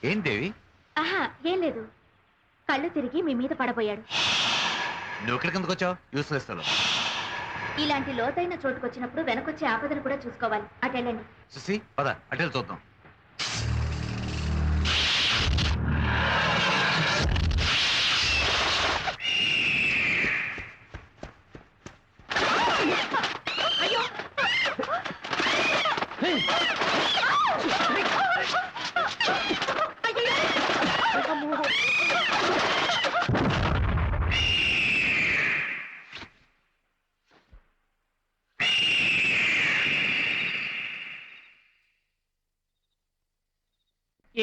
ఏం దేవి? ఆహా, ఏం లేదు, కళ్ళు తిరిగి మీ మీద పడబోయాడు. నువ్వు ఇక్కడికి ఎందుకు వచ్చావు? Useless fellow. ఇలాంటి లోతైన చోటుకొచ్చినప్పుడు వెనకొచ్చే ఆపదను కూడా చూసుకోవాలి. అటెళ్ళండి. సుసి పద అటెల్ చూద్దాం.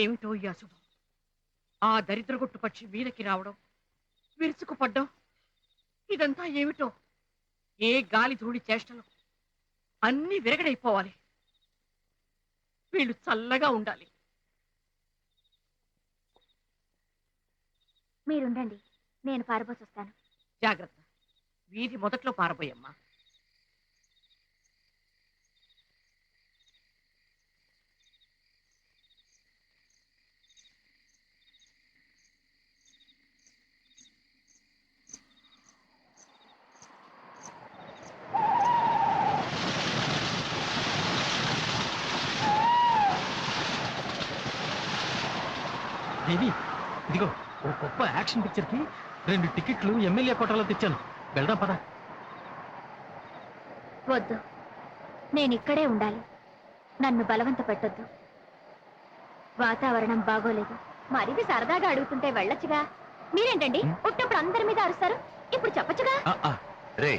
ఏమిటో ఈ అశుభం. ఆ దరిద్రగొట్టు పక్షి మీదకి రావడం, విరుచుకుపడ్డం, ఇదంతా ఏమిటో. ఏ గాలి ధూళి చేష్టలు అన్నీ విరగడైపోవాలి. వీళ్ళు చల్లగా ఉండాలి. మీరుండండి, నేను పారబోసొస్తాను. జాగ్రత్త, వీధి మొదట్లో పారబోయమ్మా. దేవి, ఇదిగో ఓ గొప్ప యాక్షన్ పిక్చర్ కి 2 టికెట్లు ఎమ్మెల్యే కోటాలో తెచ్చాను. వెళ్దాం పద. వద్దు, నేను ఇక్కడే ఉండాలి. నన్ను బలవంత పెట్టొద్దు. వాతావరణం బాగోలేదు. మరిది సరదాగా అడుగుతుంటే వెళ్ళొచ్చుగా. మీరేంటండి పుట్టినప్పుడు అందరి మీద అరుస్తారు, ఇప్పుడు చెప్పొచ్చుగా. రే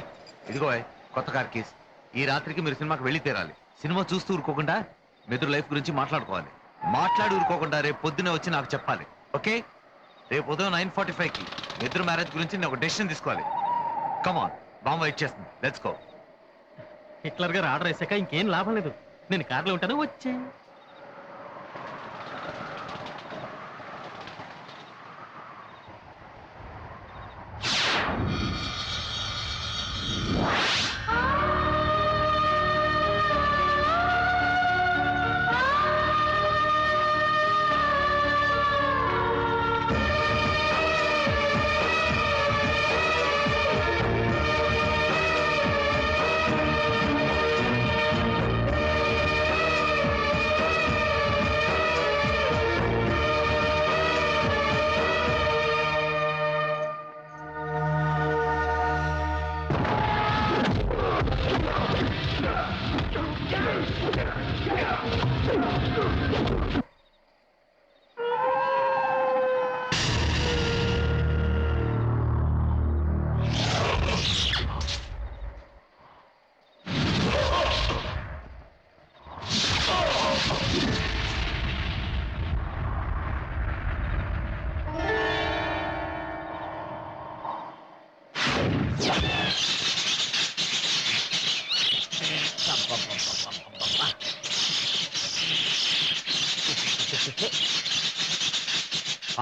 ఇదిగో కొత్త కార్ కీస్. ఈ రాత్రికి మీరు సినిమాకి వెళ్ళి తీరాలి. సినిమా చూస్తూ ఊరుకోకుండా మెదురు లైఫ్ గురించి మాట్లాడుకోవాలి. మాట్లాడి ఊరుకోకుండా రేపు పొద్దునే వచ్చి నాకు చెప్పాలి. ఓకే? రేపు ఉదయం 9:45కి మెదురు మ్యారేజ్ గురించి నేను ఒక డెసిషన్ తీసుకోవాలి. కమాన్, బాంబు వెయిట్ చేస్తుంది. Let's go. హిట్లర్ గారు ఆర్డర్ వేసాక ఇంకేం లాభం లేదు. నేను కార్లో ఉంటాను, వచ్చే.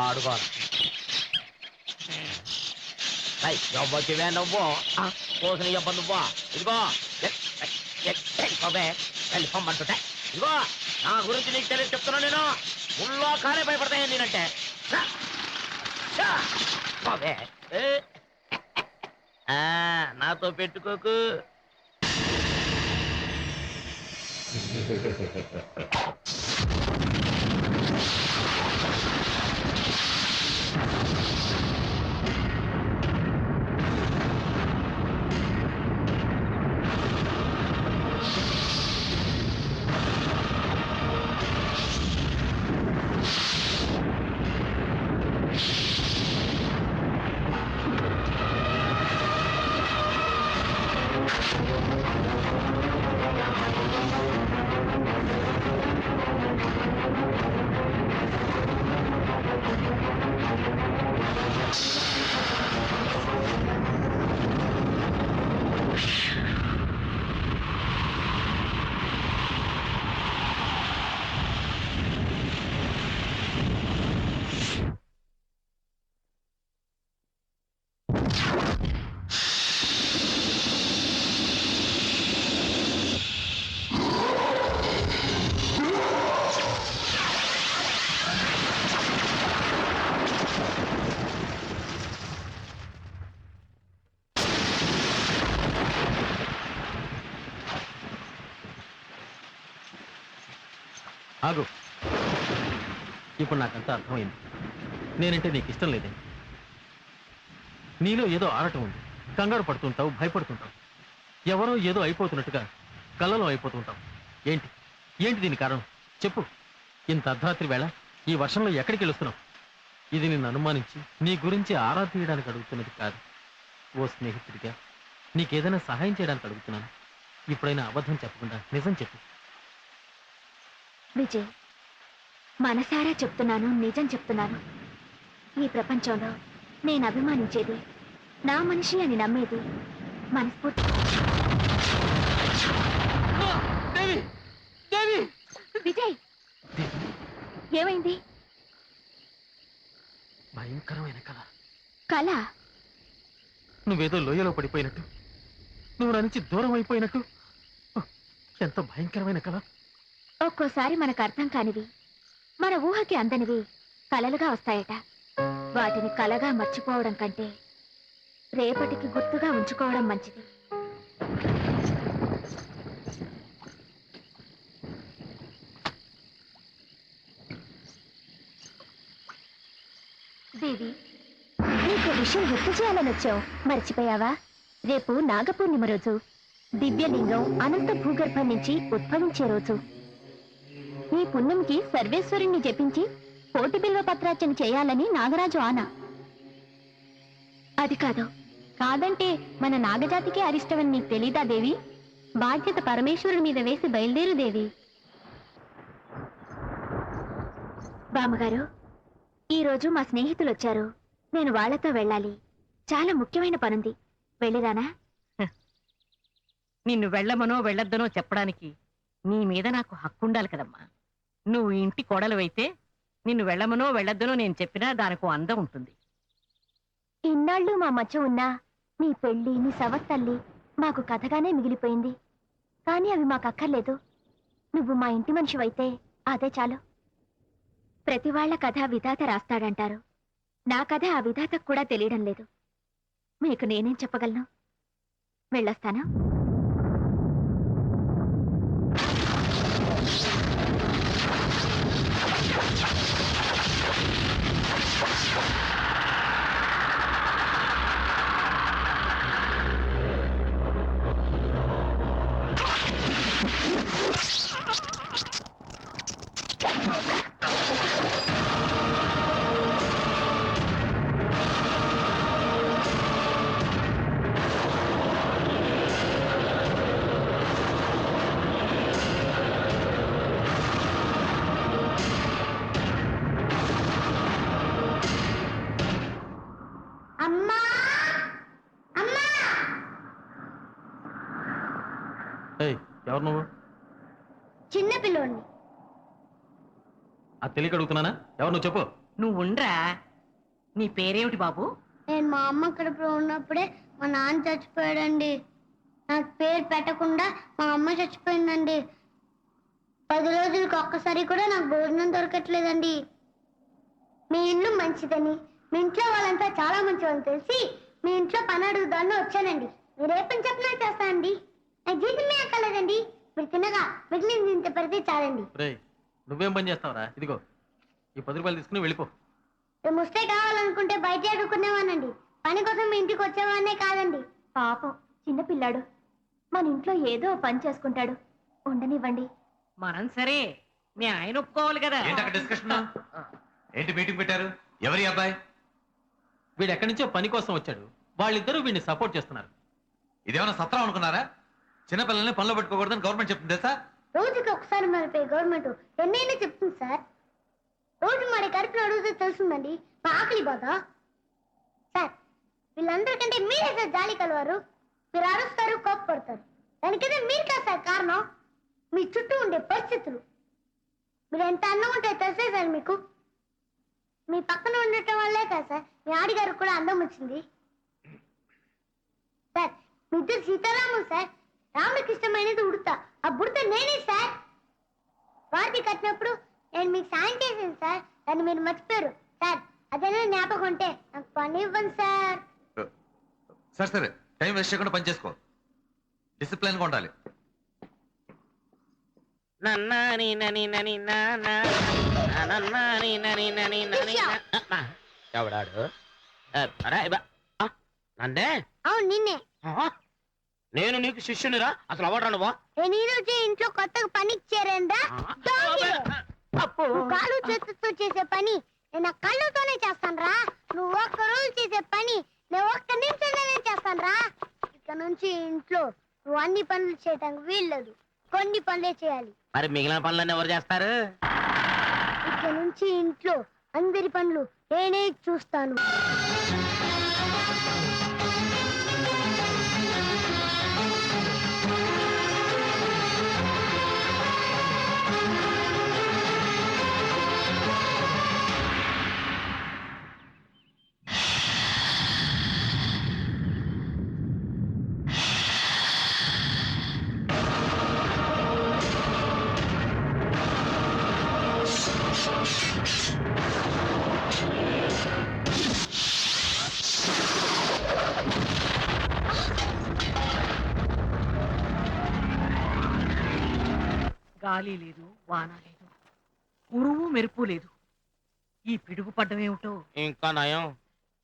ఆడుకోవాలి ఎవ్వకివే నువ్వు కోసిన ఇవ్వ నువ్వు ఇదిగో వెళ్ళిపోమ్మంటుంటే ఇదిగో నా గురించి నీకు తెలియదు చెప్తున్నా నేను ఊళ్ళో కాలే భయపడతాయి నేనంటే నాతో పెట్టుకోకు ఆగు. ఇప్పుడు నాకంతా అర్థమైంది. నేనంటే నీకు ఇష్టం లేదే. నీలో ఏదో ఆడటం ఉంది. కంగారు పడుతుంటావు, భయపడుతుంటావు. ఎవరో ఏదో అయిపోతున్నట్టుగా కళ్ళలో అయిపోతుంటావు. ఏంటి ఏంటి దీని కారణం చెప్పు. ఇంత అర్ధరాత్రి వేళ ఈ వర్షంలో ఎక్కడికి వెళుస్తున్నావు? ఇది నిన్ను అనుమానించి నీ గురించి ఆరా తీయడానికి అడుగుతున్నది కాదు. ఓ స్నేహితుడిగా నీకేదైనా సహాయం చేయడానికి అడుగుతున్నాను. ఇప్పుడైనా అబద్ధం చెప్పకుండా నిజం చెప్పు. విజయ్, మనసారా చెప్తున్నాను, నిజం చెప్తున్నాను. ఈ ప్రపంచంలో నేను అభిమానించేది, నా మనిషి అని నమ్మేది మనస్ఫూర్తి. విజయ్, ఏమైంది? భయంకరమైన కళ. కళ? నువ్వేదో లోయలో పడిపోయినట్టు, నువ్వు నా నుంచి దూరం అయిపోయినట్టు. ఎంత భయంకరమైన కళ. ఒక్కోసారి మనకు అర్థం కానివి, మన ఊహకి అందనివి కలలుగా వస్తాయట. వాటిని కలగా మర్చిపోవడం కంటే రేపటికి గుర్తుగా ఉంచుకోవడం మంచిది. దేవి, నీకు విషయం గుర్తు చేయాలని వచ్చావు, మర్చిపోయావా? రేపు నాగపూర్ణిమ రోజు. దివ్యలింగం అనంత భూగర్భం నుంచి ఉద్భవించే రోజు. ఈ పుణ్యంకి సర్వేశ్వరుణ్ణి జపించి కోటి బిల్వ పత్రార్చన చేయాలని నాగరాజు ఆన. అది కాదు, కాదంటే మన నాగజాతికే అరిష్టమని నీకు తెలీదా దేవి? బాధ్యత పరమేశ్వరుడి మీద వేసి బయలుదేరు దేవి. బామ్మగారు, ఈరోజు మా స్నేహితులు వచ్చారు. నేను వాళ్లతో వెళ్ళాలి. చాలా ముఖ్యమైన పనుంది. వెళ్ళిరానా? నిన్ను వెళ్ళమనో వెళ్ళొద్దనో చెప్పడానికి నీ మీద నాకు హక్కుండాలి కదమ్మా. నువ్వు ఇంటి కోడలువైతే నిన్ను వెళ్ళమనో వెళ్ళొద్దనో నేను చెప్పినా దానికో అందం ఉంటుంది. ఇన్నాళ్ళు మా మధ్య ఉన్నా నీ పెళ్లి, నీ సవత్తల్లి మాకు కథగానే మిగిలిపోయింది. కానీ అవి మాకు అక్కర్లేదు. నువ్వు మా ఇంటి మనిషివైతే అదే చాలు. ప్రతి వాళ్ల కథ విధాత రాస్తాడంటారు. నా కథ ఆ విధాతకు కూడా తెలియడం లేదు. మీకు నేనేం చెప్పగలను? వెళ్ళొస్తాను. ఎవరు నువ్వు? చిన్న పిల్లోడిని. ఆ తెలియక అడుగుతున్నానా? ఎవరు నువ్వు చెప్పు. నువ్వు ఉండ్రా. నీ పేరేమిటి బాబు? నేను మా అమ్మ కడుపులో ఉన్నప్పుడే మా నాన్న చచ్చిపోయాడండి. నాకు పేరు పెట్టకుండా మా అమ్మ చచ్చిపోయిందండి. 10 రోజులకు ఒక్కసారి కూడా నాకు భోజనం దొరకట్లేదండి. మీ ఇల్లు మంచిదని, మీ ఇంట్లో వాళ్ళంతా చాలా మంచిదని తెలిసి మీ ఇంట్లో పని అడుగుదాన్ని వచ్చానండి. మీరు ఏ పని చెప్పినా చేస్తానండి. నాకు జీతమే అక్కర్లేదండి. మీరు తినగా మిగిలింది ఇంత పెడితే చాలండి. నువ్వేం పని చేస్తావురా? ఇదిగో ఈ 10 రూపాయలు తీసుకుని వెళ్ళిపో. ముస్తే కావాలనుకుంటే బయట అడుక్కునేవానండి. పని కోసం మీ ఇంటికి వచ్చేవాడినే కాదండి. పాపం చిన్నపిల్లాడు, మన ఇంట్లో ఏదో పని చేసుకుంటాడు. ఉండనివ్వండి. మనం సరే, మీ ఆయన ఒప్పుకోవాలి కదా. డిస్కషన్ ఏంటి మీటింగ్ పెట్టారు? ఎవరి అబ్బాయి? వీడు ఎక్కడి నుంచో పని కోసం వచ్చాడు. వాళ్ళిద్దరూ వీడిని సపోర్ట్ చేస్తున్నారు. ఇదేమన్నా సత్రం అనుకున్నారా? చిన్నపిల్లల్ని పనిలో పెట్టుకోకూడదని గవర్నమెంట్ చెప్తుంది సార్. రోజుకి ఒకసారి మరిపోయి గవర్నమెంట్ ఎన్నైనా చెప్తుంది సార్. రోజు మరి కడుపులో అడుగుతూ తెలుస్తుందండి మా ఆకలి బాధ. సార్, వీళ్ళందరికంటే మీరే సార్ జాలి కలవారు. మీరు అరుస్తారు, కోప్పడతారు. దానికైతే మీరు కాదు సార్ కారణం. మీ చుట్టూ ఉండే పరిస్థితులు. మీరు ఎంత అందం ఉంటే తెలుసే సార్ మీకు. మీ పక్కన ఉండటం వల్లే కదా సార్ మీ ఆడిగారు కూడా అందం వచ్చింది. సార్, మీ ఇద్దరు సీతారాము సార్. రాముడికి ఇష్టమైనది ఉడతా. ఆ బుడత నేనే సార్. వారికి కట్టినప్పుడు నేను మీకు సాయం చేశాను సార్. దాన్ని మీరు మర్చిపోయారు సార్. అదేనా జ్ఞాపకం ఉంటే నాకు పని ఇవ్వండి సార్. సరే సరే, టైం వేస్ట్ చేయకుండా పని చేసుకో. డిసిప్లైన్ గా ఉండాలి. ఎవడాడు? నందే? అవును నిన్నే. నేను నీకు శిష్యునిరా? అసలు ఎవడా నువ్వు? నేను ఈ రోజే ఇంట్లో కొత్తగా పని ఇచ్చారేందా? కాలు చేతులతో చేసే పని నేను నా కళ్ళతోనే చేస్తాను రా. నువ్వు ఒక్క రోజు చేసే పని నేను ఒక్క నిమిషంలోనే చేస్తాను రా. ఇక నుంచి ఇంట్లో నువ్వు అన్ని పనులు చేయటానికి వీల్లేదు. కొన్ని పనులే చేయాలి. మరి మిగిలిన పనులన్నీ ఎవరు చేస్తారు? ఇక నుంచి ఇంట్లో అందరి పనులు నేనే చూస్తాను. గాలి లేదు, వాన లేదు, ఉరువు మెరుపు లేదు. ఈ పిడుగు పడ్డమేమిటో. ఇంకా నయం,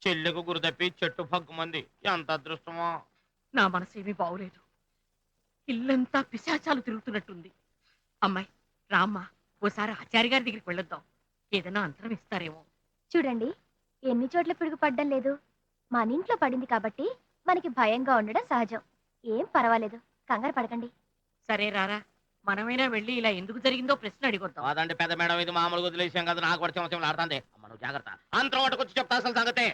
చెల్లెకు గురి తప్పి చెట్టు పగ్గుమంది. ఎంత అదృష్టమో. నా మనసు ఏమీ బాగులేదు. ఇల్లంతా పిశాచాలు తిరుగుతున్నట్టుంది. అమ్మాయి రామ్మా, ఓసారి ఆచార్య గారి దగ్గరికి వెళ్ళొద్దాం. ఏదైనా అంతరం ఇస్తారేమో. చూడండి, ఎన్ని చోట్ల పిడుగు పడ్డం లేదు. మన ఇంట్లో పడింది కాబట్టి మనకి భయంగా ఉండడం సహజం. ఏం పర్వాలేదు, కంగారు పడకండి. సరే రారా, మనమైనా వెళ్ళి ఇలా ఎందుకు జరిగిందో ప్రశ్న అడిగొద్దాం. అదంటే పెద్ద మేడం, ఇది మామూలుగా వదిలేసాం కదా. నాకు కూడా చెమచం ఆడుతుంది. అమ్మ నువ్వు జాగ్రత్త. అంతరం వాటికొచ్చి చెప్తా అసలు సంగతే.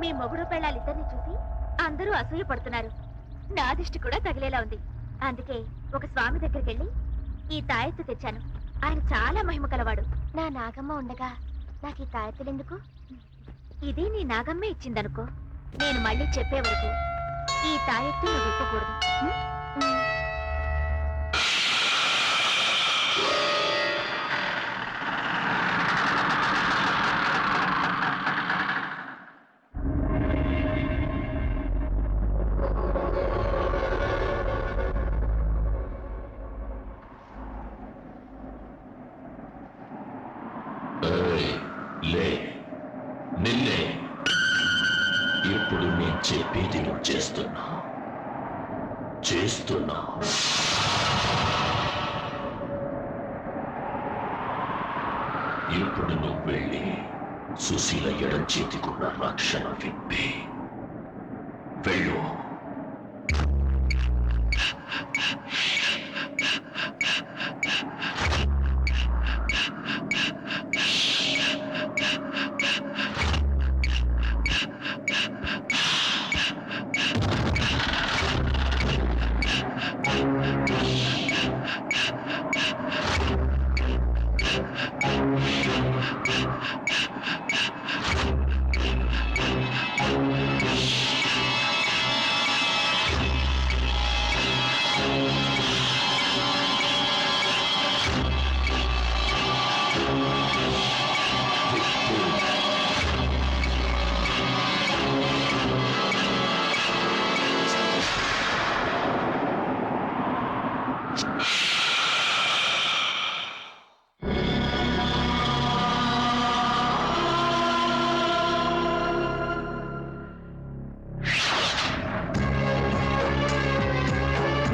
మీ మొగుడు పెళ్ళాలిద్దరిని చూసి అందరూ అసూయ పడుతున్నారు. నా దిష్టి కూడా తగిలేలా ఉంది. అందుకే ఒక స్వామి దగ్గరికి వెళ్ళి ఈ తాయెత్తు తెచ్చాను. ఆయన చాలా మహిమ కలవాడు. నా నాగమ్మ ఉండగా నాకు ఈ తాయెత్తులెందుకు? ఇది నీ నాగమ్మే ఇచ్చిందనుకో. నేను మళ్ళీ చెప్పే వరకు ఈ తాయెత్తు నువ్వు విప్పకూడదు. లే, నిన్నే. ఇప్పుడు నేను చెప్పేది నువ్వు చేస్తున్నా. ఇప్పుడు నువ్వు వెళ్ళి సుశీల ఎడం చేతికున్న రక్షణ విప్పి వెళ్ళు.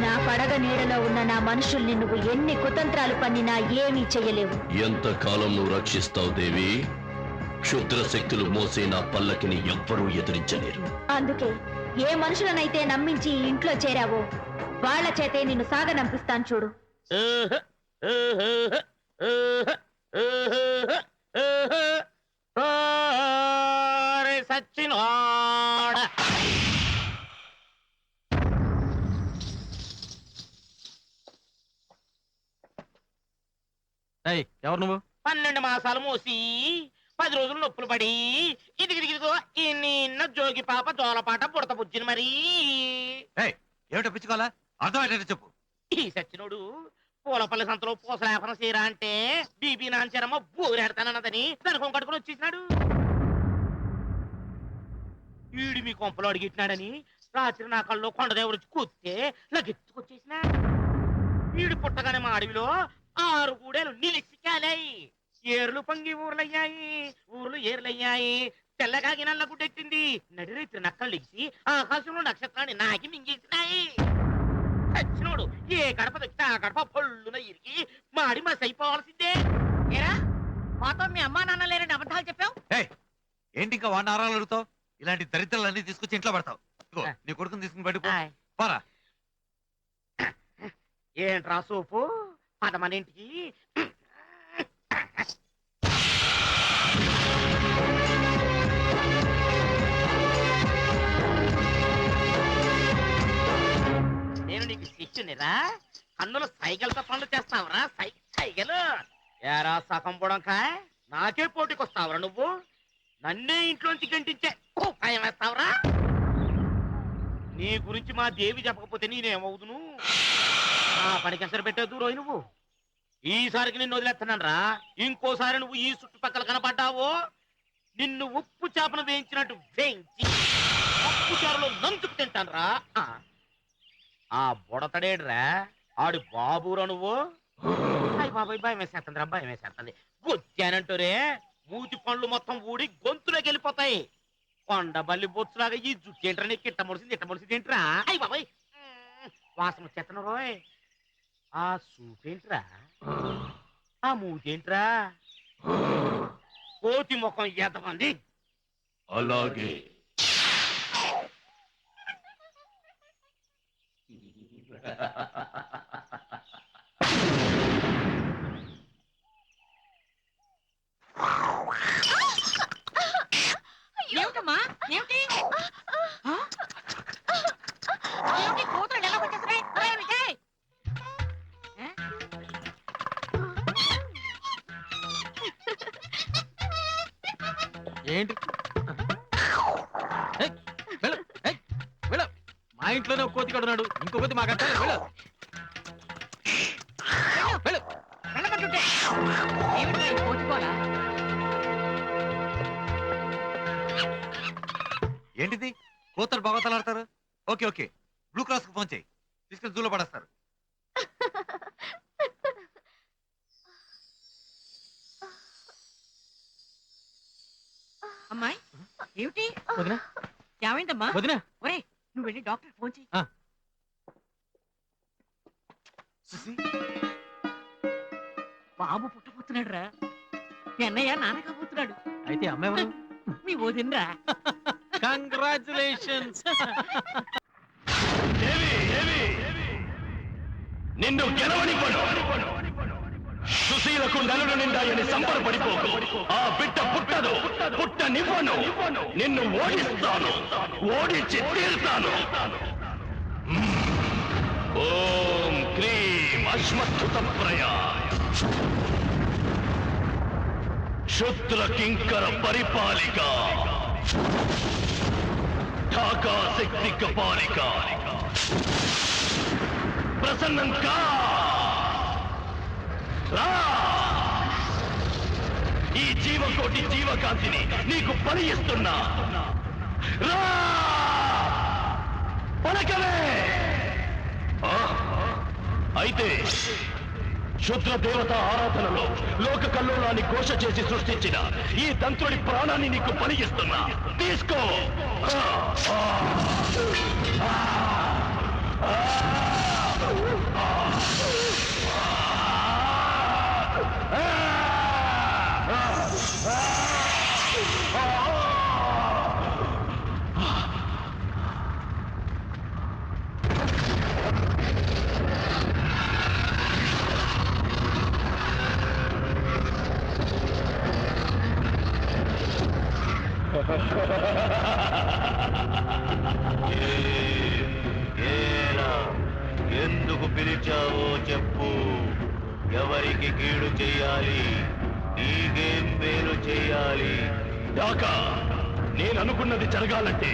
నా పడగ నీడలో ఉన్న నా మనుషుల్ని నువ్వు ఎన్ని కుతంత్రాలు పన్నినా ఏమీ చెయ్యలేవు. ఎంతకాలం నువ్వు రక్షిస్తావు దేవి? క్షుద్ర శక్తులు మోసే నా పల్లకిని ఎవ్వరూ ఎదిరించలేరు. అందుకే ఏ మనుషులనైతే నమ్మించి ఈ ఇంట్లో చేరావో వాళ్ళ చేతే నిన్ను సాగనంపిస్తాను చూడు. సచ్చినోడ ఎవరు నువ్వు? 12 మాసాలు మోసి 10 రోజులు నొప్పులు పడి ఇదిగిదిగిదిగో ఈ నిన్న జోగి పాప జోలపాట బుడత బుజ్జిని మరి ఏమిటో పిచ్చుకోవాలా అర్థమయ్యేటట్టు చెప్పు. ఈ సచ్చినోడు పూలపల్లి సంతలో పూసలేపన చేయరా అంటే బీబీ నాంచరమ్మ బోరెడతానన్నదని దానికి కట్టుకుని వచ్చేసినాడు. ఈడు మీ కొంపలో అడిగిట్టినాడని రాత్రి నా కళ్ళు కొండదేవుడు వచ్చి కూస్తే లగెత్తుకొచ్చేసిన. ఈడు పుట్టగానే మా అడవిలో 6 గూడెలు నిలిచికాలాయి. ఏర్లు పొంగి ఊర్లయ్యాయి, ఊర్లు ఏర్లయ్యాయి. తెల్లగాగి నల్ల గుడ్డెట్టింది. నడిరైతులు నక్కలు లెగిసి ఆకాశంలో నక్షత్రాన్ని నాకి మింగేసినాయి. చచ్చినోడు ఏ గడప దొక్కితే ఆ గడప పొల్లున ఇరిగి మాడి మస్ అయిపోవాల్సిందే. ఏరా మాతో మీ అమ్మా నాన్న లేరని అబద్ధాలు చెప్పావు. ఏంటి ఇంకా వాడిని ఆరాలు అడుగుతావు? ఇలాంటి దరిద్రాలన్నీ తీసుకొచ్చి ఇంట్లో పడతావు. ఇదిగో, నీ కొడుకుని తీసుకుని బయటకు పోరా. ఏంట్రా సోపు పదమనింటికి నేను నీకు శిష్యునిరా. కన్నులు సైకిల్తో పనులు చేస్తావురా సైకిల్. ఏరా సగం పొడంకాయ్ నాకే పోటీకొస్తావురా నువ్వు. నన్నే ఇంట్లోంచి గంటించే ఉపాయం వేస్తావురా. నీ గురించి మా దేవి చెప్పకపోతే నేనేమవుదును? ఆ పనికి ఎసరు పెట్టే దూరం నువ్వు. ఈసారికి నిన్ను వదిలేస్తున్నాను రా. ఇంకోసారి నువ్వు ఈ చుట్టుపక్కల కనపడ్డావో నిన్ను ఉప్పు చేపను వేయించినట్టు వేయించి ఉప్పు చారులో నంచుకు తింటాను రా. ఆ బుడతడేడ్రా ఆడి బాబురా నువ్వు. అయ్య బాబాయ్ భయం వేసేస్తుంది రా, భయం వేసేస్తుంది. బొచ్చానంటూరే మూతి పండ్లు మొత్తం ఊడి గొంతులోకి వెళ్ళిపోతాయి. కొండబల్లి బొచ్చులాగా ఈ జుట్టు ఏంట్రా నీకు ఇట్ట మొలిసింది ఏంట్రా? అయ్య బాబాయ్ వాసన వచ్చేస్తాను రోయ్. ఆ సూపేంట్రా, ఆ మూతేంట్రా, కోతి ముఖం ఎంతమంది. అలాగే ఏమిటమ్మా ఏమిటి ఏమిటి కూతురు ఎలా వచ్చేస్తున్నాయి? ఏంటి? మా ఇంట్లోనే ఒక కోతి కడున్నాడు, ఇంకో కోతి మాకు అట్టాలి. వెళ్ళబట్టుంటే ఏమిటి ఈ కోతికోలా? ఏంటిది? కోతలు బాగోతలాడతారు. ఓకే ఓకే, బ్లూ క్రాస్ కు ఫోన్ చేయి, తీసుకెళ్ళి జూలో పడేస్తారు. అమ్మాయి ఏమిటి వదినా, ఏమైందమ్మా? వదినా. ఒరే నువ్వు వెళ్ళి డాక్టర్ ఫోన్ చెయ్యి. బాబు పుట్టబోతున్నాడు రా. మీ అన్నయ్య నాన్న కాబోతున్నాడు. అయితే అమ్మాయి ఎవరు? మీ వదినరా. కంగ్రాచులేషన్స్. నిన్ను గెలవనివ్వను. సుశీలకు నలుడు నిండాయని సంబరపడిపోకు. ఆ బిడ్డ పుట్టదు, పుట్టనివ్వను. నిన్ను ఓడిస్తాను, ఓడించి తీరుతాను. ఓం క్రీం అశ్వత్థుతప్రయ క్షుద్ర కింకర పరిపాలిక ఢాకా శక్తి కపాలిక ప్రసన్నంగా రా. ఈ జీవకోటి జీవకాంతిని నీకు బలి ఇస్తున్నా. రా పలకవే. అయితే క్షుద్ర దేవత ఆరాధనలో లోక కల్లోలాన్ని ఘోష చేసి సృష్టించిన ఈ తంత్రుడి ప్రాణాన్ని నీకు బలి ఇస్తున్నా. తీసుకో. ఎందుకు పిలిచావో చెప్పు. ఎవరికి కీడు చెయ్యాలి, నీకేం మేలు చెయ్యాలి? దాకా నేను అనుకున్నది జరగాలంటే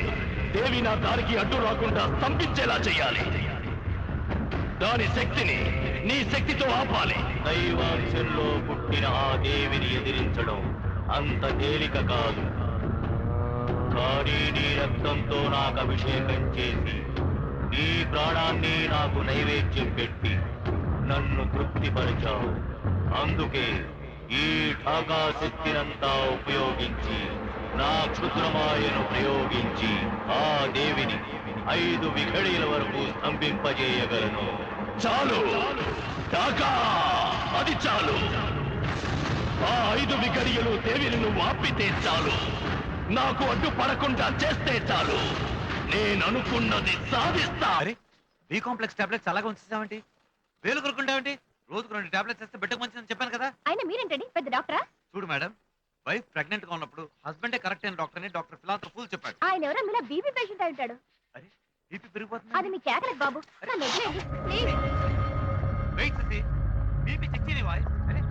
దేవి నా దారికి అడ్డు రాకుండా స్తంభించేలా చెయ్యాలి. దాని శక్తిని నీ శక్తితో ఆపాలి. దైవాంశంలో పుట్టిన ఆ దేవిని ఎదిరించడం అంత తేలిక కాదు. కానీ నీ రక్తంతో నాకు అభిషేకం చేసి నీ ప్రాణాన్ని నాకు నైవేద్యం పెట్టి నన్ను తృప్తిపరిచావు. అందుకే ఈ ఢాకా శక్తినంతా ఉపయోగించి నా క్షుద్రమాయను ప్రయోగించి ఆ దేవిని 5 విఘడిల వరకు స్తంభింపజేయగలను. చాలు ఢాకా, అది చాలు. ఆ 5 విఘడియలు దేవిని నువ్వు ఆపితే చాలు. నాకు అడ్డు పడకుండా చేస్తే చాలు. నేను అనుకున్నది సాధిస్తా. అరే బి కాంప్లెక్స్ టాబ్లెట్స్ అలాగే ఉంచేసావంటి? వేలు కొనుక్కుంటావంటి? రోజుకు 2 టాబ్లెట్స్ వేస్తే బిడ్డకు మంచిదని చెప్పాను కదా. ఆయన మీరేంటండి పెద్ద డాక్టరా? చూడు మేడం, వైఫ్ ప్రెగ్నెంట్ గా ఉన్నప్పుడు హస్బెండే కరెక్ట్ అయిన డాక్టర్ అని డాక్టర్ ఫిలాంథ్రోపీ చెప్పాడు. ఆయన ఎవరో మీలా బీపీ పేషెంట్ అయి ఉంటాడు. అరే బీపీ పెరిగిపోతుంది. అది మీ కేకలకు బాబు. నన్ను వదిలేయండి ప్లీజ్. వెయిట్ ససి, బీపీ చెక్ చేయని వాయ్. అరే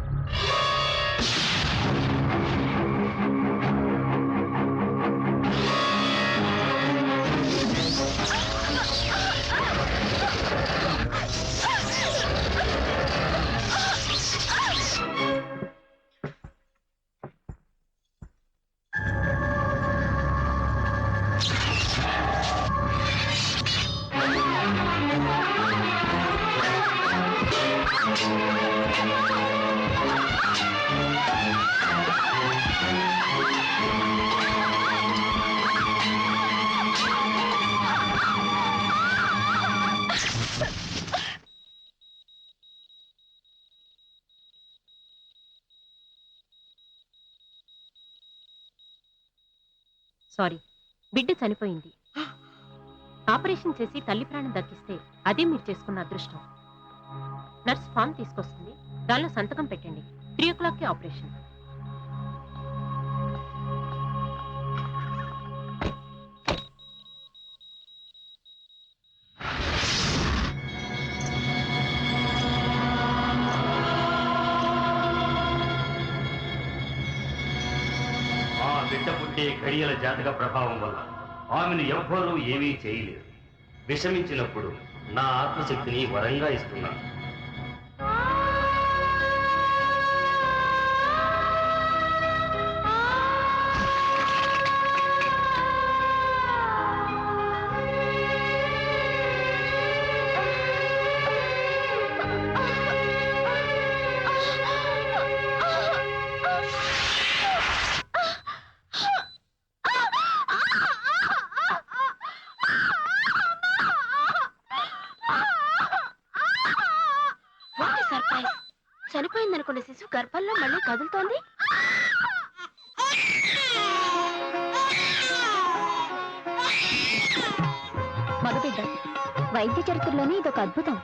సారీ, బిడ్డ చనిపోయింది. ఆపరేషన్ చేసి తల్లి ప్రాణం దక్కిస్తే అదే మీరు చేసుకున్న అదృష్టం. నర్స్ ఫామ్ తీసుకొస్తుంది, దానిలో సంతకం పెట్టండి. 3 o'clockకి ఆపరేషన్. బిడ్డ పుట్టే ఘడియల జాతక ప్రభావం వల్ల ఆమెను ఎవ్వరూ ఏమీ చేయలేరు. విషమించినప్పుడు నా ఆత్మశక్తిని వరంగా ఇస్తున్నాను. చనిపోయిందనుకున్న శిశువు గర్భంలో మళ్ళీ కదులుతోంది. మగబిడ్డ. వైద్య చరిత్రలోనే ఇదొక అద్భుతం.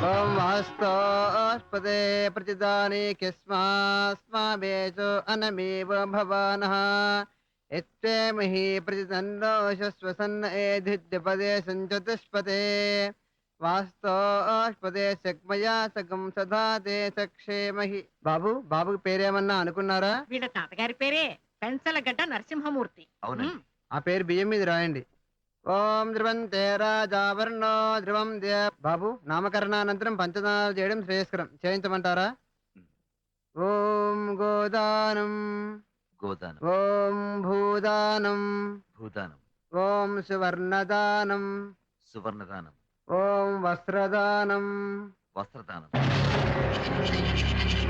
ఓం వాస్తోస్పదే ప్రతిదాని కిస్మాస్మావేశో అనమేవ భవానః ఎత్తేమహి ప్రతిదన్నోషస్వసన్న ఏధిద్యపదే సంచతుష్పదే వాస్తోస్పదే శక్మయా సగం సదా తే సక్షేమహి. బాబుకి పేరేమన్నా అనుకున్నారా? వీళ్ళ తాతగారి పేరే పెంచలగడ్డ నరసింహమూర్తి. అవునండి. ఆ పేరు బియ్యం మీద రాయండి. ఓం ధ్రువంతే రాజావర్ణో ధ్రువం దే. బాబు, నామకరణానంతరం పంచదానాలు చేయడం శ్రేయస్కరం. చేయించమంటారా? ఓం గోదానం, గోదానం, ఓం భూదానం, భూదానం, ఓం సువర్ణదానం, సువర్ణదానం, ఓం వస్త్రదానం, వస్త్రదానం,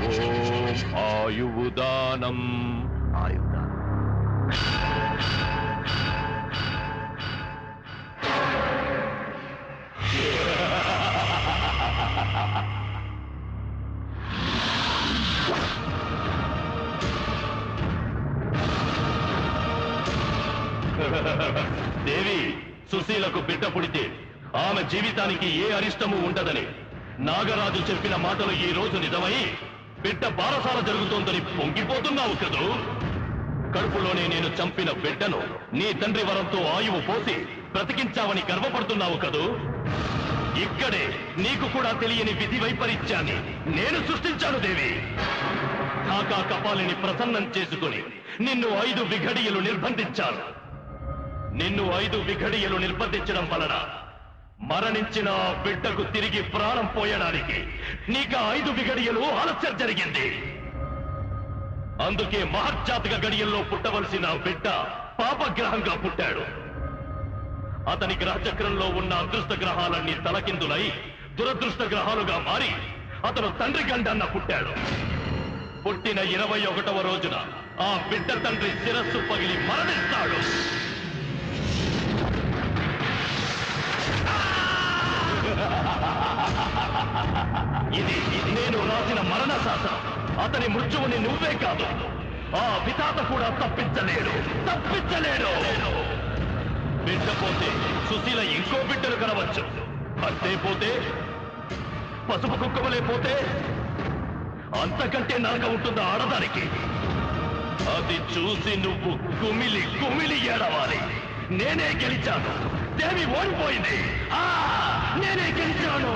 ఓం ఆయువుదానం, ఆయుధానం. దేవి, సుశీలకు బిడ్డ పుడితే ఆమె జీవితానికి ఏ అరిష్టము ఉండదని నాగరాజు చెప్పిన మాటలు ఈ రోజు నిజమై బిడ్డ బారసాల జరుగుతోందని పొంగిపోతున్నావు కదూ. కడుపులోనే నేను చంపిన బిడ్డను నీ తండ్రి వరంతో ఆయువు పోసి బ్రతికించావని గర్వపడుతున్నావు కదూ. ఇక్కడే నీకు కూడా తెలియని విధి వైపరీత్యాన్ని నేను సృష్టించాను దేవి. కాకా కపాలిని ప్రసన్నం చేసుకుని నిన్ను 5 విఘడియలు నిర్బంధించాను. నిన్ను 5 విఘడియలు నిర్బంధించడం వలన మరణించిన ఆ బిడ్డకు తిరిగి ప్రాణం పోయడానికి నీకు 5 విఘడియలు ఆలస్యం జరిగింది. అందుకే మహర్జాతక గడియల్లో పుట్టవలసిన బిడ్డ పాపగ్రహంగా పుట్టాడు. అతని గ్రహచక్రంలో ఉన్న అదృష్ట గ్రహాలన్నీ తలకిందులై దురదృష్ట గ్రహాలుగా మారి అతను తండ్రి గండన్న పుట్టాడు. పుట్టిన 21వ రోజున ఆ బిడ్డ తండ్రి శిరస్సు పగిలి మరణిస్తాడు. ఇది నేను రాసిన మరణ శాసనం. అతని మృత్యువుని నువ్వే కాదు, ఆ విధాత కూడా తప్పించలేడు. బిడ్డ పోతే సుశీల ఇంకో బిడ్డను కనవచ్చు. అంటే పోతే పసుపు కుక్కమలే పోతే అంతకంటే నరక ఉంటుందా ఆడదానికి? అది చూసి నువ్వు కుమిలి ఏడవాలి. నేనే గెలిచాను, దేవి ఓడిపోయింది. నేనే గెలిచాను.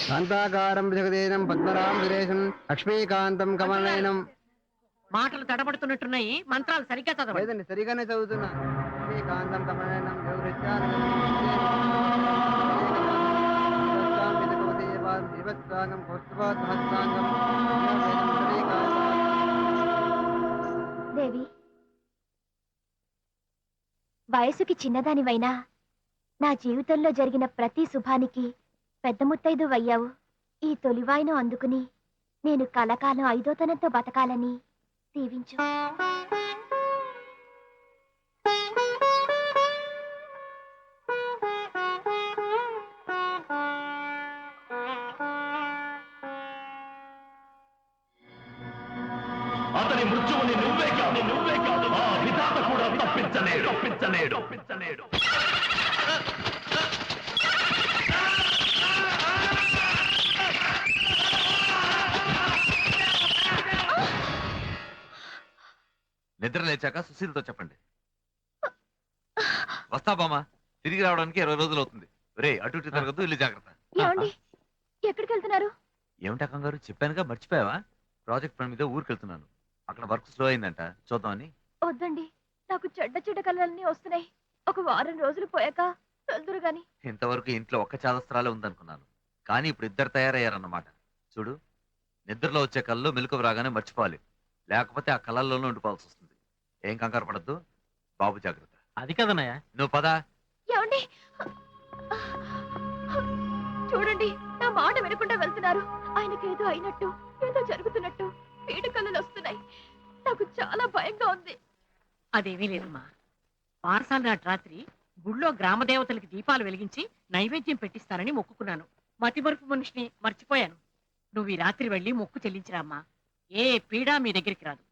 శాంతాకారం జగదేనం పద్మరాం సురేశం లక్ష్మీకాంతం కమలనయనం. మాటలు తడబడుతున్నట్టున్నాయి, మంత్రాలు సరిగ్గా చదవండి. లేదండి, సరిగానే చదువుతున్నా. లక్ష్మీకాంతం కమలనయనం దేవి, వయసుకి చిన్నదానివైనా నా జీవితంలో జరిగిన ప్రతి శుభానికి పెద్ద ముత్తైదు అయ్యావు. ఈ తొలివాయిను అందుకుని నేను కలకాలం 5వ తనంతో బతకాలని దీవించు. అతని మృత్యువుని నువ్వే కాదు, ఆ విధాత కూడా తప్పించలేడు. నిద్ర లేచాక సుశీల్తో చెప్పండి. వస్తా బామ్మ, తిరిగి రావడానికి 20 రోజులు అవుతుంది. రే, అటు ఇటు తిరగద్దు, ఇల్లు జాగ్రత్త. ఎక్కడికి వెళ్తున్నారు? ఏమిటా కంగారు, చెప్పానుగా, మర్చిపోయావా? ప్రాజెక్ట్ పని మీద ఊరికి వెళ్తున్నాను. అక్కడ వర్క్ స్లో అయిందంట, చూద్దామని. వద్దండి, నాకు చెడ్డ కళలన్నీ వస్తున్నాయి. ఒక వారం రోజులు పోయాక వెళ్తురు గాని. ఇంతవరకు ఇంట్లో ఒక్క చాదస్త్రాలే ఉందనుకున్నాను, కానీ ఇప్పుడు 2 తయారయ్యారన్నమాట. చూడు, నిద్రలో వచ్చే కళ్ళు మెలకువ రాగానే మర్చిపోవాలి, లేకపోతే ఆ కళల్లోనే ఉండిపోవాల్సి వస్తుంది. ఏం కంగారు పడద్దు, బాబు జాగ్రత్త. అది కదన్నయ్య. నువ్వు పదా. ఏమండి, చూడండి, నా మాట వినకుండా వెళ్తున్నారు. ఆయనకేదో అయినట్టు, ఏదో జరుగుతున్నట్టు పీడ కళలు వస్తున్నాయి. నాకు చాలా భయంగా ఉంది. అదేమీ లేదమ్మా. పారసాల నాటి రాత్రి గుళ్ళో గ్రామ దేవతలకి దీపాలు వెలిగించి నైవేద్యం పెట్టిస్తానని మొక్కుకున్నాను. మతిమరుపు మనిషిని మర్చిపోయాను. నువ్వు ఈ రాత్రి వెళ్ళి మొక్కు చెల్లించిరామ్మా. ఏ పీడా మీ దగ్గరికి రాదు.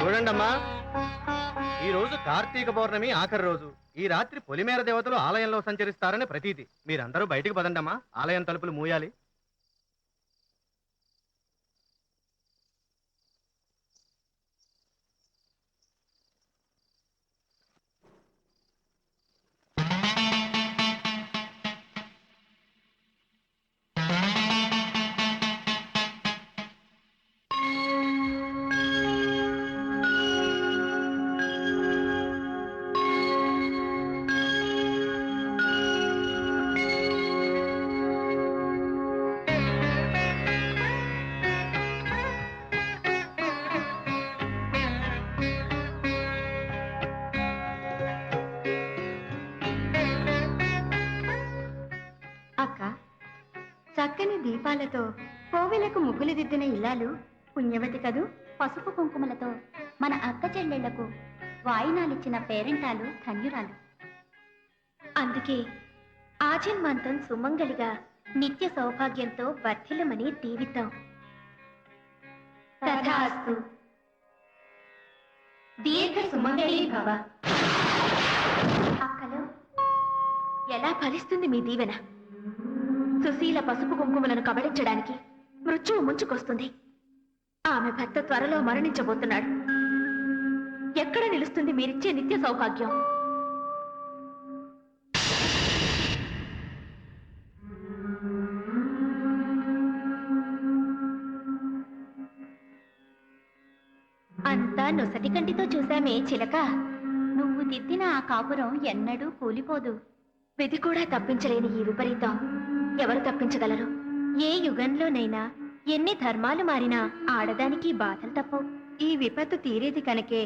చూడండమ్మా, ఈ రోజు కార్తీక పౌర్ణమి ఆఖరి రోజు. ఈ రాత్రి పొలిమేర దేవతలు ఆలయంలో సంచరిస్తారని ప్రతీతి. మీరందరూ బయటికి పదండమ్మా, ఆలయం తలుపులు మూయాలి. అక్క, చక్కని దీపాలతో కోవెలకు ముగ్గులు దిద్దిన ఇల్లాలు పుణ్యవతి కదూ. పసుపు కుంకుమలతో మన అక్క చెల్లెళ్లకు వాయినాలిచ్చిన పేరెంటాలు ధన్యురాలు. అందుకే ఆజన్మాంతం సుమంగళిగా నిత్య సౌభాగ్యంతో వర్ధిల్లమని దీవిద్దాం. తథాస్తు. దీర్ఘ సుమంగళీ భవ. అక్కలు, ఎలా ఫలిస్తుంది మీ దీవెన? సుశీల పసుపు కుంకుమలను కబళించడానికి మృత్యువు ముంచుకొస్తుంది. ఆమె భర్త త్వరలో మరణించబోతున్నాడు. ఎక్కడ నిలుస్తుంది మీరిచ్చే నిత్య సౌభాగ్యం? అంతా నొసటి కంటితో చూశామే చిలక. నువ్వు దిద్దిన ఆ కాపురం ఎన్నడూ కూలిపోదు. విధి కూడా తప్పించలేని ఈ విపరీతం ఎవరు తప్పించగలరు? ఏ యుగంలోనైనా ఎన్ని ధర్మాలు మారినా ఆడదానికి బాధలు తప్పవు. ఈ విపత్తు తీరేది కనుకే,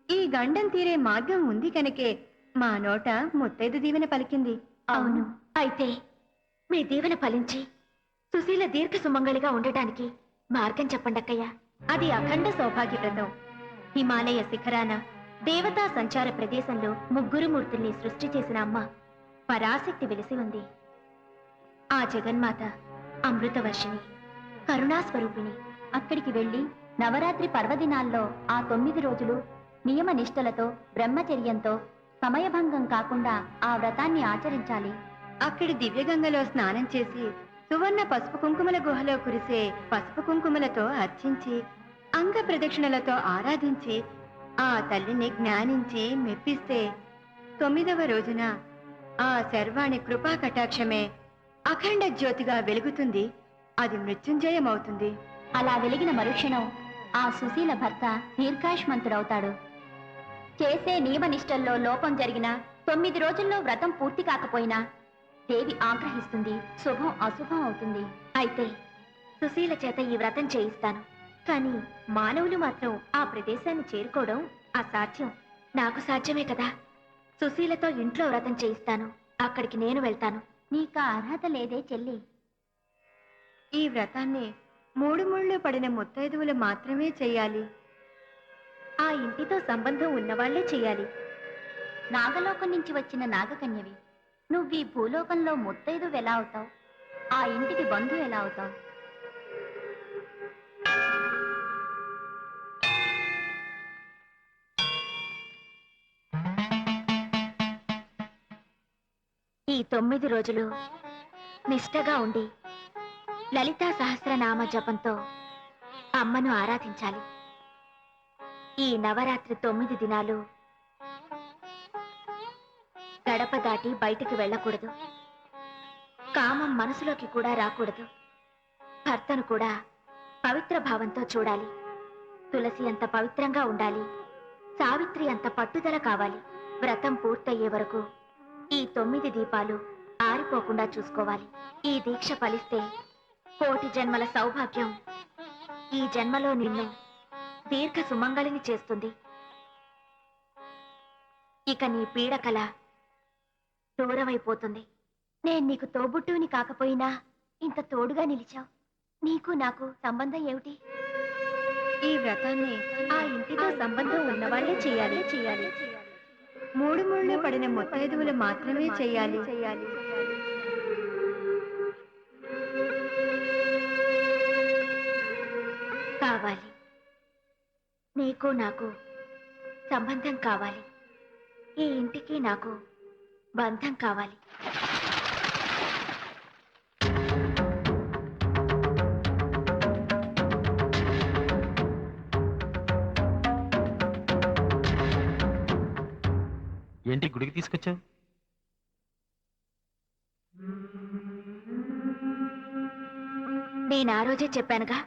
ఈ గండం తీరే మార్గం ఉంది కనుకే మా నోట ముత్తైదు దీవెన పలికింది. అవును, అయితే మీ దీవెన ఫలించి సుశీల దీర్ఘ సుమంగళిగా ఉండటానికి మార్గం చెప్పండక్కయ్యా. అది అఖండ సౌభాగ్య వ్రతం. హిమాలయ శిఖరాన దేవతా సంచార ప్రదేశంలో ముగ్గురు మూర్తుల్ని సృష్టి చేసిన అమ్మ పరాశక్తి వెలిసి ఉంది. ఆ జగన్మాత అమృతవర్షిణి, కరుణాస్వరూపిణి. అక్కడికి వెళ్లి నవరాత్రి పర్వదినాల్లో ఆ 9 రోజులు నియమ నిష్టలతో బ్రహ్మచర్యంతో సమయభంగం కాకుండా ఆ వ్రతాన్ని ఆచరించాలి. అక్కడి దివ్యగంగలో స్నానం చేసి సువర్ణ పసుపు కుంకుమల గుహలో కురిసే పసుపు కుంకుమలతో అర్చించి అంగ ప్రదక్షిణలతో ఆరాధించి ఆ తల్లిని జ్ఞానించి మెప్పిస్తే 9వ రోజున ఆ శర్వాణి కృపా కటాక్షమే అఖండ జ్యోతిగా వెలుగుతుంది. అది మృత్యుంజయమవుతుంది. అలా వెలిగిన మరుక్షణం ఆ సుశీల భర్త దీర్ఘాయుష్మంతుడవుతాడు. చేసే నియమనిష్టల్లో లోపం జరిగినా 9 రోజుల్లో వ్రతం పూర్తి కాకపోయినా దేవి ఆగ్రహిస్తుంది, శుభం అశుభం అవుతుంది. అయితే సుశీల చేత ఈ వ్రతం చేయిస్తాను. కానీ మానవులు మాత్రం ఆ ప్రదేశాన్ని చేరుకోవడం అసాధ్యం. నాకు సాధ్యమే కదా. సుశీలతో ఇంట్లో వ్రతం చేయిస్తాను. అక్కడికి నేను వెళ్తాను. నీకు అర్హత లేదే చెల్లి. ఈ వ్రతాన్ని 3 ముళ్ళు పడిన ముత్తైదువులు మాత్రమే చెయ్యాలి. ఆ ఇంటితో సంబంధం ఉన్నవాళ్లే చెయ్యాలి. నాగలోకం నుంచి వచ్చిన నాగకన్యవి. నువ్వు ఈ భూలోకంలో ముత్తైదు ఎలా అవుతావు? ఆ ఇంటికి బంధువు ఎలా అవుతావు? ఈ 9 రోజులు నిష్టగా ఉండి లలితా సహస్రనామ జపంతో అమ్మను ఆరాధించాలి. ఈ నవరాత్రి 9 దినాలు గడప దాటి బయటికి వెళ్ళకూడదు. కామం మనసులోకి కూడా రాకూడదు. భర్తను కూడా పవిత్ర భావంతో చూడాలి. తులసి అంత పవిత్రంగా ఉండాలి, సావిత్రి అంత పట్టుదల కావాలి. వ్రతం పూర్తయ్యే వరకు ఈ 9 దీపాలు ఆరిపోకుండా చూసుకోవాలి. ఈ దీక్ష ఫలిస్తే కోటి జన్మల సౌభాగ్యం ఈ జన్మలో నిన్ను దీర్ఘ సుమంగళిని చేస్తుంది. ఇక నీ పీడకల దూరమైపోతుంది. నేను నీకు తోబుట్టుని కాకపోయినా ఇంత తోడుగా నిలిచావు. నీకు నాకు సంబంధం ఏమిటి? ఈ వ్రతాన్ని ఆ ఇంటితో సంబంధం ఉన్నవాళ్లే చేయాలి. 3 ముళ్ళు పడిన ముత్తైదువులు మాత్రమే చేయాలి. కావాలి. నీకు నాకు సంబంధం కావాలి. ఈ ఇంటికి నాకు బంధం కావాలి. ఏంటి గుడికి తీసుకొచ్చావు? నేను ఆ రోజే చెప్పానుగా,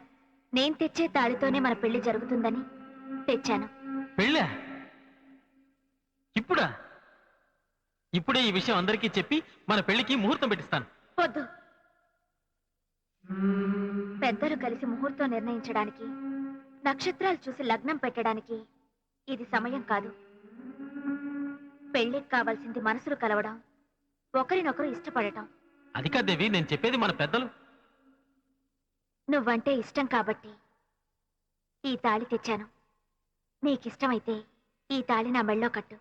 నేను తెచ్చే తాళితోనే మన పెళ్లి జరుగుతుందని. తెచ్చాను. పెళ్ళా? ఇప్పుడా? ఇప్పుడే ఈ విషయం అందరికీ చెప్పి మన పెళ్లికి ముహూర్తం పెట్టిస్తాను. వద్దు. పెద్దలు కలిసి ముహూర్తం నిర్ణయించడానికి, నక్షత్రాలు చూసి లగ్నం పెట్టడానికి ఇది సమయం కాదు. పెళ్లికి కావాల్సింది మనసులు కలవడం, ఒకరినొకరు ఇష్టపడటం. అది కాదు దేవి, నేను చెప్పేది మన పెద్దలు. నువ్వంటే ఇష్టం కాబట్టి ఈ తాళి తెచ్చాను. నీకిష్టమైతే ఈ తాళి నా మెళ్ళో కట్టు.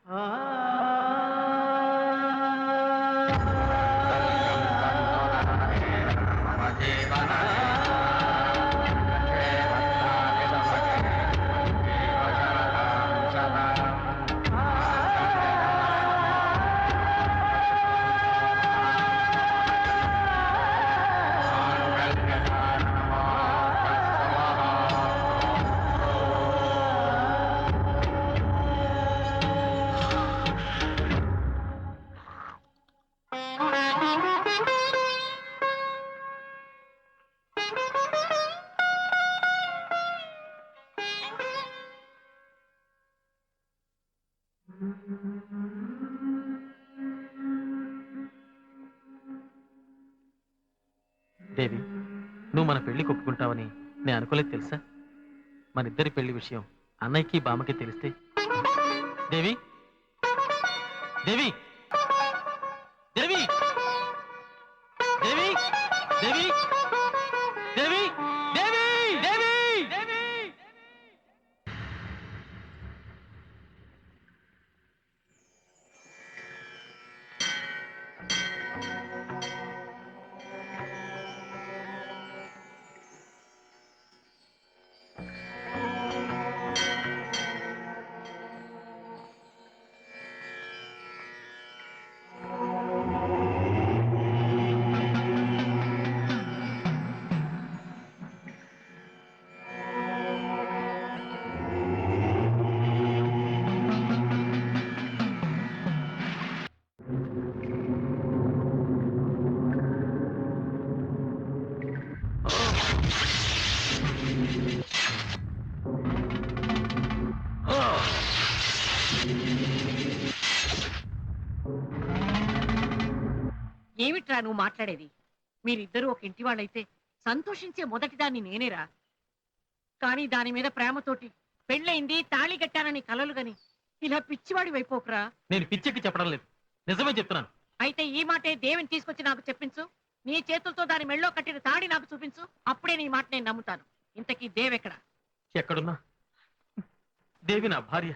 దేవి, నువ్వు మన పెళ్లికి ఒప్పుకుంటావని నేను అనుకోలేదు తెలుసా? మన ఇద్దరి పెళ్లి విషయం అన్నయ్యకి బామ్మకి తెలిస్తే. దేవి, దేవి, దేవి, దేవి, దేవి, దేవి, దేవి, దేవి, దేవి. ఏమిట్రా నువ్వు మాట్లాడేది? మీరిద్దరూ ఒక ఇంటి వాళ్ళైతే సంతోషించే మొదటిదాన్ని నేనేరా. కానీ దాని మీద ప్రేమతోటి పెళ్ళయింది, తాళి కట్టానని కలలు గని ఇలా పిచ్చివాడి వైపోకురా. నేను పిచ్చెక్కి చెప్పడం లేదు, నిజమే చెప్తున్నాను. అయితే ఈ మాటే దేవిని తీసుకొచ్చి నాకు చెప్పించు. నీ చేతులతో దాని మెళ్ళో కట్టిన తాడి నాకు చూపించు. అప్పుడే నీ మాట నేను నమ్ముతాను. ఇంతకీ దేవెక్కడ? ఎక్కడున్నా దేవి నా భార్య.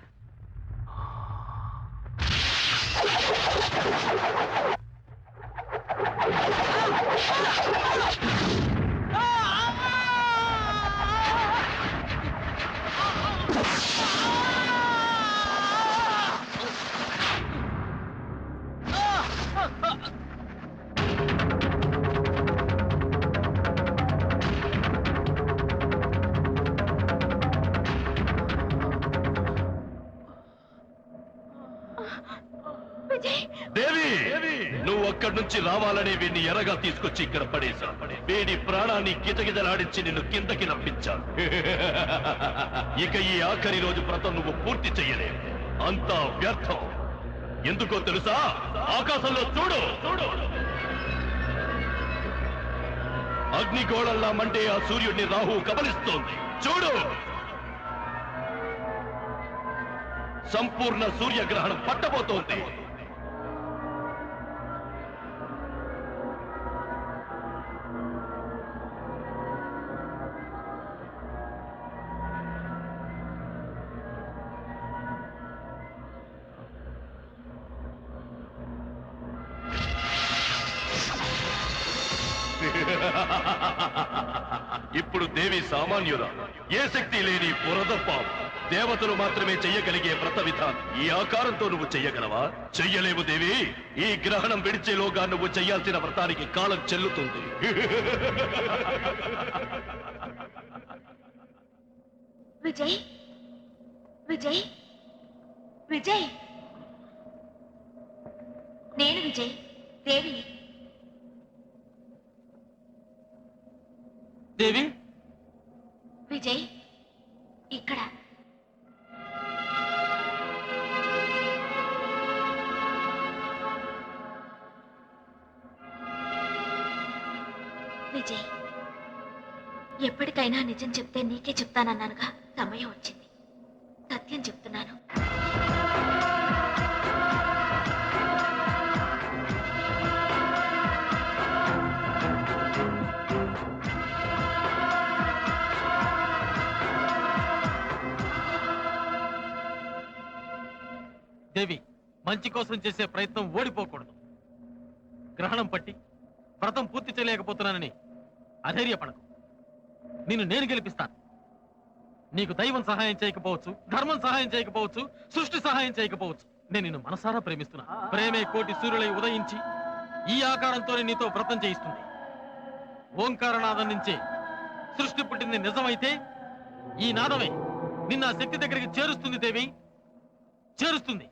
దేవి, నువ్వు అక్కడి నుంచి రావాలనే వీడిని ఎరగా తీసుకొచ్చి ఇక్కడ పడేశా. వీడి ప్రాణాన్ని గిజగిజలాడించి నిన్ను కిందకి రప్పించాను. ఇక ఈ ఆఖరి రోజు వ్రతం నువ్వు పూర్తి చెయ్యలేవు. అంతా వ్యర్థం. ఎందుకో తెలుసా? ఆకాశంలో చూడు చూడు, అగ్నిగోళంలా మంటే ఆ సూర్యుడిని రాహు కబలిస్తోంది. చూడు, సంపూర్ణ సూర్యగ్రహణం పట్టబోతోంది. ఇప్పుడు దేవి సామాన్యుల, ఏ శక్తి లేని పురదపాము. దేవతలు మాత్రమే చెయ్యగలిగే వ్రత విధానం ఈ ఆకారంతో నువ్వు చెయ్యగలవా? చెయ్యలేవు దేవి. ఈ గ్రహణం విడిచేలోగా నువ్వు చెయ్యాల్సిన వ్రతానికి కాలం చెల్లుతుంది. విజయ్ విజయ్ విజయ్, నేను విజయ్, దేవి. దేవి, విజయ్ ఇక్కడ. విజయ్, ఎప్పటికైనా నిజం చెప్తే నీకే చెప్తానన్నానుగా. సమయం వచ్చింది, సత్యం చెప్తున్నాను. దేవి, మంచి కోసం చేసే ప్రయత్నం ఓడిపోకూడదు. గ్రహణం పట్టి వ్రతం పూర్తి చేయలేకపోతున్నానని అధైర్యపడకు. నిన్ను నేను గెలిపిస్తాను. నీకు దైవం సహాయం చేయకపోవచ్చు, ధర్మం సహాయం చేయకపోవచ్చు, సృష్టి సహాయం చేయకపోవచ్చు. నేను నిన్ను మనసారా ప్రేమిస్తున్నా. ప్రేమే కోటి సూర్యులై ఉదయించి ఈ ఆకారంతోనే నీతో వ్రతం చేయిస్తుంది. ఓంకారనాదం నుంచే సృష్టి పుట్టింది నిజమైతే ఈ నాదమే నిన్న ఆ శక్తి దగ్గరికి చేరుస్తుంది దేవి, చేరుస్తుంది.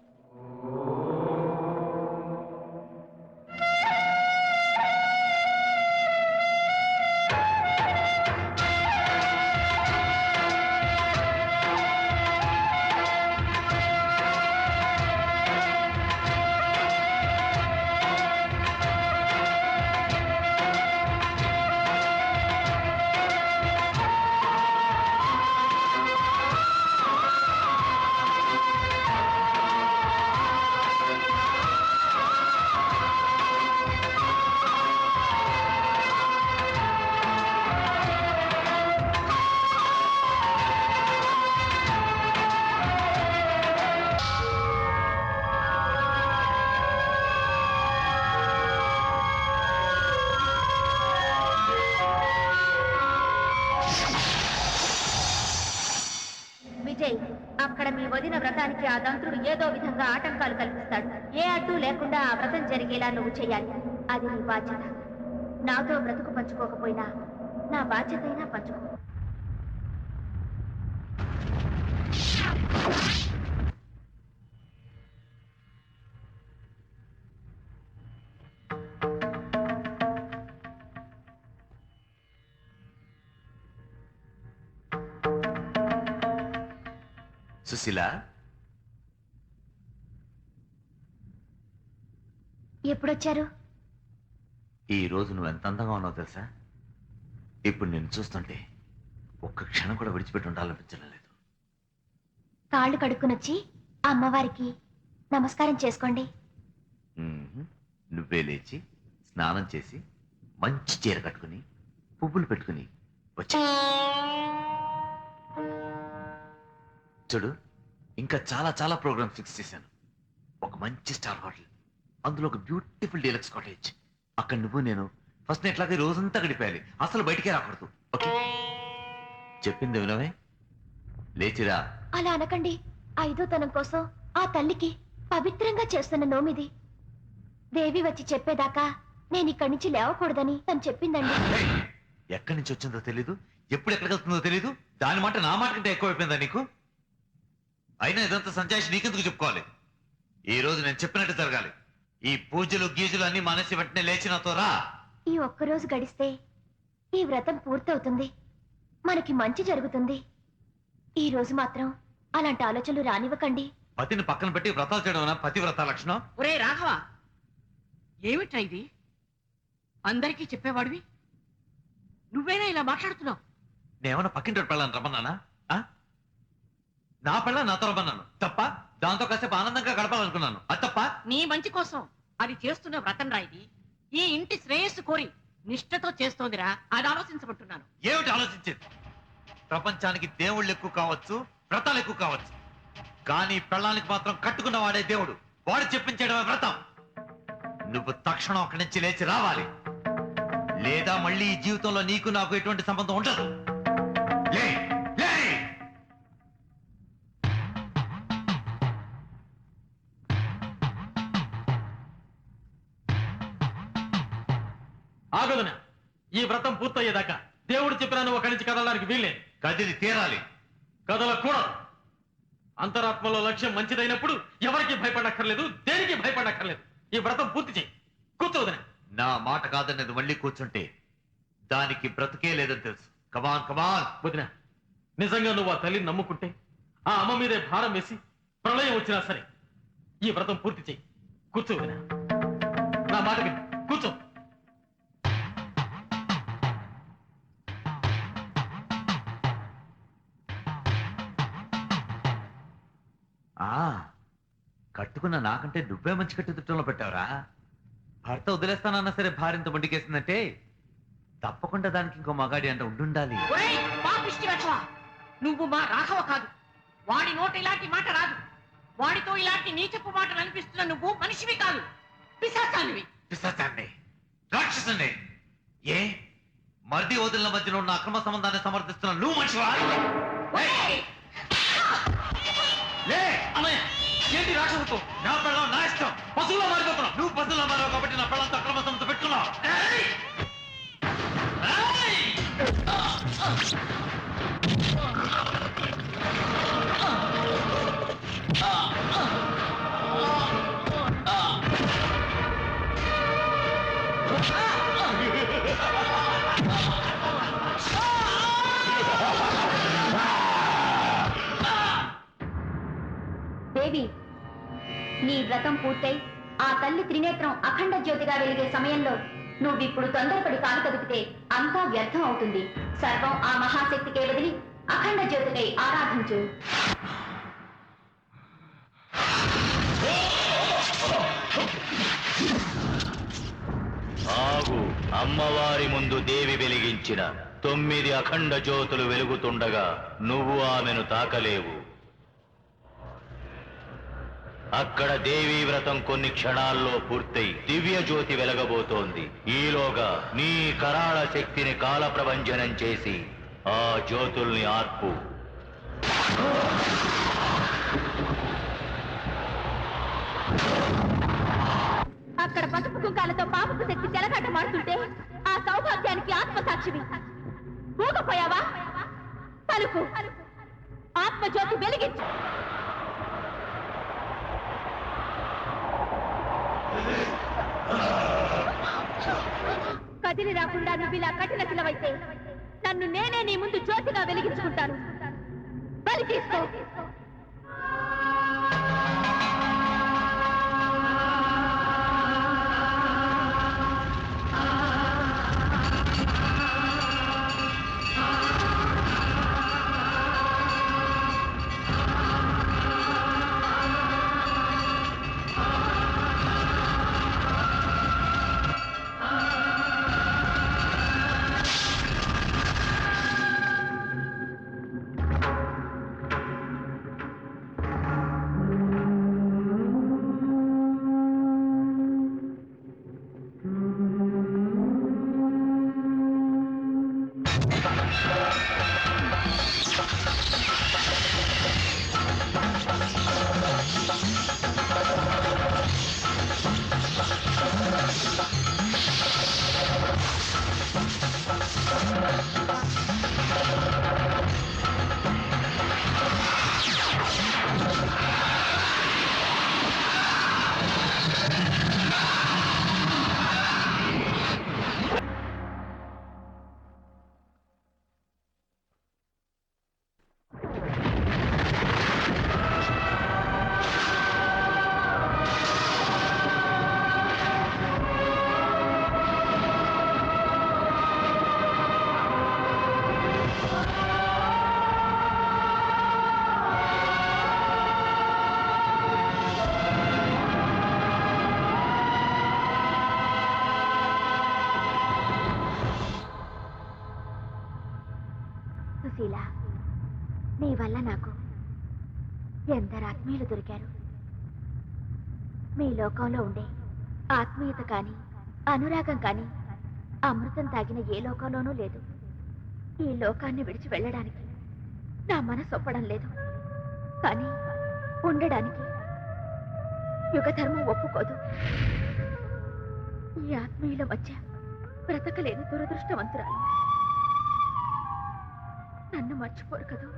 విజయ్, అక్కడ మీ వదిన వ్రతానికి ఆ దంత్రుడు ఏదో విధంగా ఆటంకాలు కల్పిస్తాడు. ఏ అడ్డు లేకుండా ఆ వ్రతం జరిగేలా నువ్వు చేయాలి. అది నీ బాధ్యత. నాతో బ్రతుకు పంచుకోకపోయినా నా బాధ్యతైనా పంచుకో. సుశీల, ఎప్పుడొచ్చారు? ఈ రోజు నువ్వు ఎంత అందంగా ఉన్నావు తెలుసా? ఇప్పుడు నేను చూస్తుంటే ఒక్క క్షణం కూడా విడిచిపెట్టి ఉండాలనిపించడం లేదు. కాళ్ళు కడుక్కునొచ్చి అమ్మవారికి నమస్కారం చేసుకోండి. నువ్వే లేచి స్నానం చేసి మంచి చీర కట్టుకుని పువ్వులు పెట్టుకుని వచ్చా. చూడు, ఇంకా చాలా చాలా ప్రోగ్రామ్స్ ఫిక్స్ చేశాను. ఒక మంచి స్టార్ హోటల్, అందులో ఒక బ్యూటిఫుల్ డీలక్స్ కాటేజ్. అక్కడ నువ్వు నేను ఫస్ట్ నైట్ లాగా రోజంతా గడిపేయాలి. అసలు బయటికే రాకూడదు. ఓకే? చెప్పింది వినవే? లేచిరా. అలా అనకండి. ఐదోతనం కోసం ఆ తల్లికి పవిత్రంగా చేస్తున్న నోమిది. దేవి వచ్చి చెప్పేదాకా నేను ఇక్కడి నుంచి లేవకూడదని తను చెప్పిందండి. ఎక్కడి నుంచి వచ్చిందో తెలీదు, ఎప్పుడు ఎక్కడికి వెళ్తుందో తెలీదు. దాని మాట నా మాట కంటే ఎక్కువైపోయిందా నీకు? అయినా ఇదంతా సంజాయిషి నీకెందుకు చెప్పుకోవాలి? ఈ రోజు నేను చెప్పినట్టు జరగాలి. ఈ పూజలు గీజులు అన్ని మనసి వెంటనే లేచినతో రా. ఈ ఒక్కరోజు గడిస్తే ఈ వ్రతం పూర్తవుతుంది, మనకి మంచి జరుగుతుంది. ఈ రోజు మాత్రం అలాంటి ఆలోచనలు రానివ్వకండి. పతిని పక్కన పెట్టి వ్రతాలు చేయడం పతివ్రత లక్షణం. ఒరే రాఘవ, ఏమిట్రా ఇది? అందరికీ చెప్పేవాడివి నువ్వేనా ఇలా మాట్లాడుతున్నావు? నేనేమన్నా పక్కింటి పెళ్ళాను రమ్మన్నానా? నా పెళ్ళ నాతో రమ్మన్నాను తప్ప? దాంతో కాసేపు ఆనందంగా గడపాలనుకున్నాను, అది తప్ప? నీ మంచి కోసం అది చేస్తున్న వ్రతం రా ఇది. ఈ ఇంటి శ్రేయస్సు కోరి నిష్ఠతో చేస్తోందిరా, అది ఆలోచించబట్టున్నాను. ఏమిటి ఆలోచించేది? ప్రపంచానికి దేవుళ్ళు ఎక్కువ కావచ్చు, వ్రతాలు ఎక్కువ కావచ్చు, కానీ పెళ్ళానికి మాత్రం కట్టుకున్న వాడే దేవుడు. వాడు చెప్పించడమే వ్రతం. నువ్వు తక్షణం అక్కడి నుంచి లేచి రావాలి, లేదా మళ్ళీ ఈ జీవితంలో నీకు నాకు ఎటువంటి సంబంధం ఉండదు. లే లే. ఆగదునా, ఈ వ్రతం పూర్తయ్యేదాకా దేవుడు చెప్పినా నువ్వు అక్కడి నుంచి కదలడానికి వీల్లేదు. కదిలి తీరాలి. కదలకూడదు. అంతరాత్మలో లక్ష్యం మంచిదైనప్పుడు ఎవరికి భయపడక్కర్లేదు, దేనికి భయపడక్కర్లేదు. ఈ వ్రతం పూర్తి చేయి. కూర్చోదన. నా మాట కాదన్నది మళ్ళీ కూర్చుంటే దానికి బ్రతుకే లేదని తెలుసు. కమాన్ కమాన్. వదిన, నిజంగా నువ్వు ఆ తల్లిని నమ్ముకుంటే ఆ అమ్మ మీదే భారం వేసి ప్రళయం వచ్చినా సరే ఈ వ్రతం పూర్తి చేయి. కూర్చో వదిన, నా మాట విను. కూర్చో. కట్టుకున్న నాకంటే నువ్వే మంచి కట్టుదిట్టంలో పెట్టావురా. భర్త వదిలేస్తానన్నా సరే భార్యంత మొండికేసిందంటే తప్పకుండా దానికి ఇంకో మగాడి అంటే ఉండుండాలి. ఒరేయ్, పాపిష్టి వెధవ! నువ్వు మా రాఘవ కాదు. వాడి నోట ఇలాంటి మాట రాదు. వాడితో ఇలాంటి నీచపు మాటలు అనిపిస్తున్న నువ్వు మనిషివి కాదు, పిశాచానివి. పిశాచాన్ని, రాక్షసుని. ఏ మర్ది వదిలిన మధ్యలో ఉన్న అక్రమ సంబంధాన్ని సమర్థిస్తున్న నువ్వు మనిషివా? లే అన్నయ్య, ఏంటి రాక్షసుతో? నా పెళ్ళం నా ఇష్టం. పశువులో మారిపోతున్నావు. నువ్వు పశువులో మారావు కాబట్టి నా పెళ్ళంతో అక్రమ సంబంధం పెట్టుకున్నావు. దేవి, నీ వ్రతం పూర్తయి ఆ తల్లి త్రినేత్రం అఖండ జ్యోతిగా వెలిగే సమయంలో నువ్విప్పుడు తొందరపడి కాలు కదిపితే అంతా వ్యర్థం అవుతుంది. సర్వం ఆ మహాశక్తికే వదిలి అఖండ జ్యోతికై ఆరాధించు. ఆగు. అమ్మవారి ముందు దేవి వెలిగించిన 9 అఖండ జ్యోతులు వెలుగుతుండగా నువ్వు ఆమెను తాకలేవు. అక్కడ దేవీ వ్రతం కొన్ని క్షణాల్లో పూర్తయి దివ్య జ్యోతి వెలగబోతోంది. ఈలోగా నీ కరాళ శక్తిని కాల ప్రభంజనం చేసి ఆ జ్యోతుల్ని ఆర్పు. అక్కడ పసుపు కుంకాలతో పాపపు శక్తి చెలగాట మాడుతుంటే ఆ సౌభాగ్యానికి ఆత్మసాక్షివి. ఊగపోయావా? పలుకు, ఆత్మజ్యోతి వెలిగించు. కదిలి రాకుండా నువ్వు ఇలా కఠిన శిలవైతే నన్ను నేనే నీ ముందు జ్యోతిగా వెలిగించుకుంటాను. బలి తీసుకో. నీ వల్ల నాకు ఎందరు ఆత్మీయులు దొరికారు. మీ లోకంలో ఉండే ఆత్మీయత కానీ అనురాగం కానీ అమృతం తాగిన ఏ లోకంలోనూ లేదు. ఈ లోకాన్ని విడిచి వెళ్ళడానికి నా మనసు ఒప్పడం లేదు. కానీ ఉండడానికి యుగధర్మం ఒప్పుకోదు. ఈ ఆత్మీయుల మధ్య బ్రతకలేని దురదృష్టవంతురాలు. నన్ను మర్చిపోరు కదూ.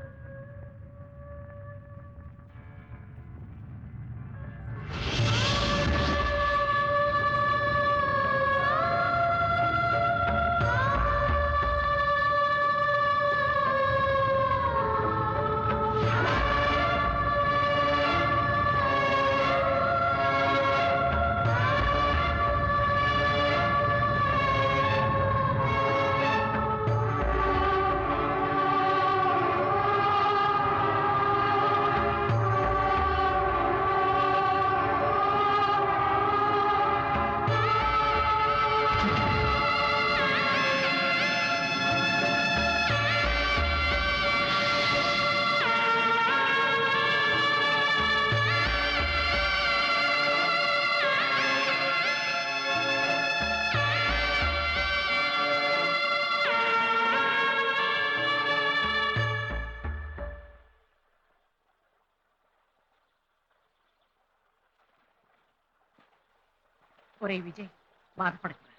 ఒరే విజయ్, బాధపడకురా.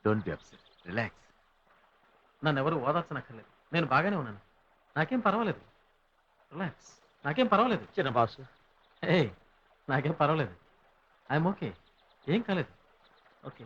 Don't be upset, relax. నన్ను ఎవరు ఓదార్చనక్కర్లేదు. నేను బాగానే ఉన్నాను. నాకేం పర్వాలేదు. రిలాక్స్. నాకేం పర్వాలేదు. చిన్న బాసు, ఏ నాకేం పర్వాలేదు. I'm okay. ఏం కాలేదు. ఓకే.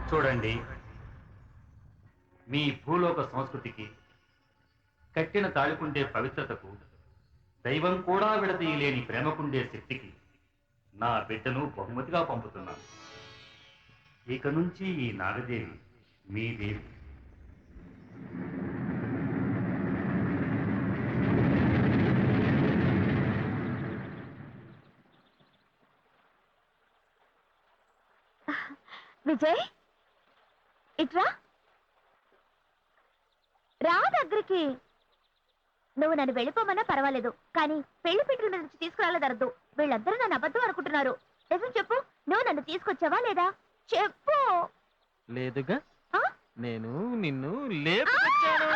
చూడండి, మీ భూలోక సంస్కృతికి, కట్టిన తాళికుండే పవిత్రతకు, దైవం కూడా విడదీయలేని ప్రేమకుండే శక్తికి నా బిడ్డను బహుమతిగా పంపుతున్నాను. ఇక నుంచి ఈ నాగదేవి మీ దేవి. విజయ్, ఇట్రా. రా దగ్గరికి. నువ్వు నన్ను వెళ్ళిపోమన్నా పర్వాలేదు, కానీ పెళ్లి పీటల మీద నుంచి తీసుకురాలేదరద్దు. వీళ్ళందరూ నన్ను అబద్ధం అనుకుంటున్నారు. నిజం చెప్పు, నువ్వు నన్ను తీసుకొచ్చావా లేదా? చెప్పు. లేదుగా. ఆ? నేను నిన్ను లేపుకొచ్చాను.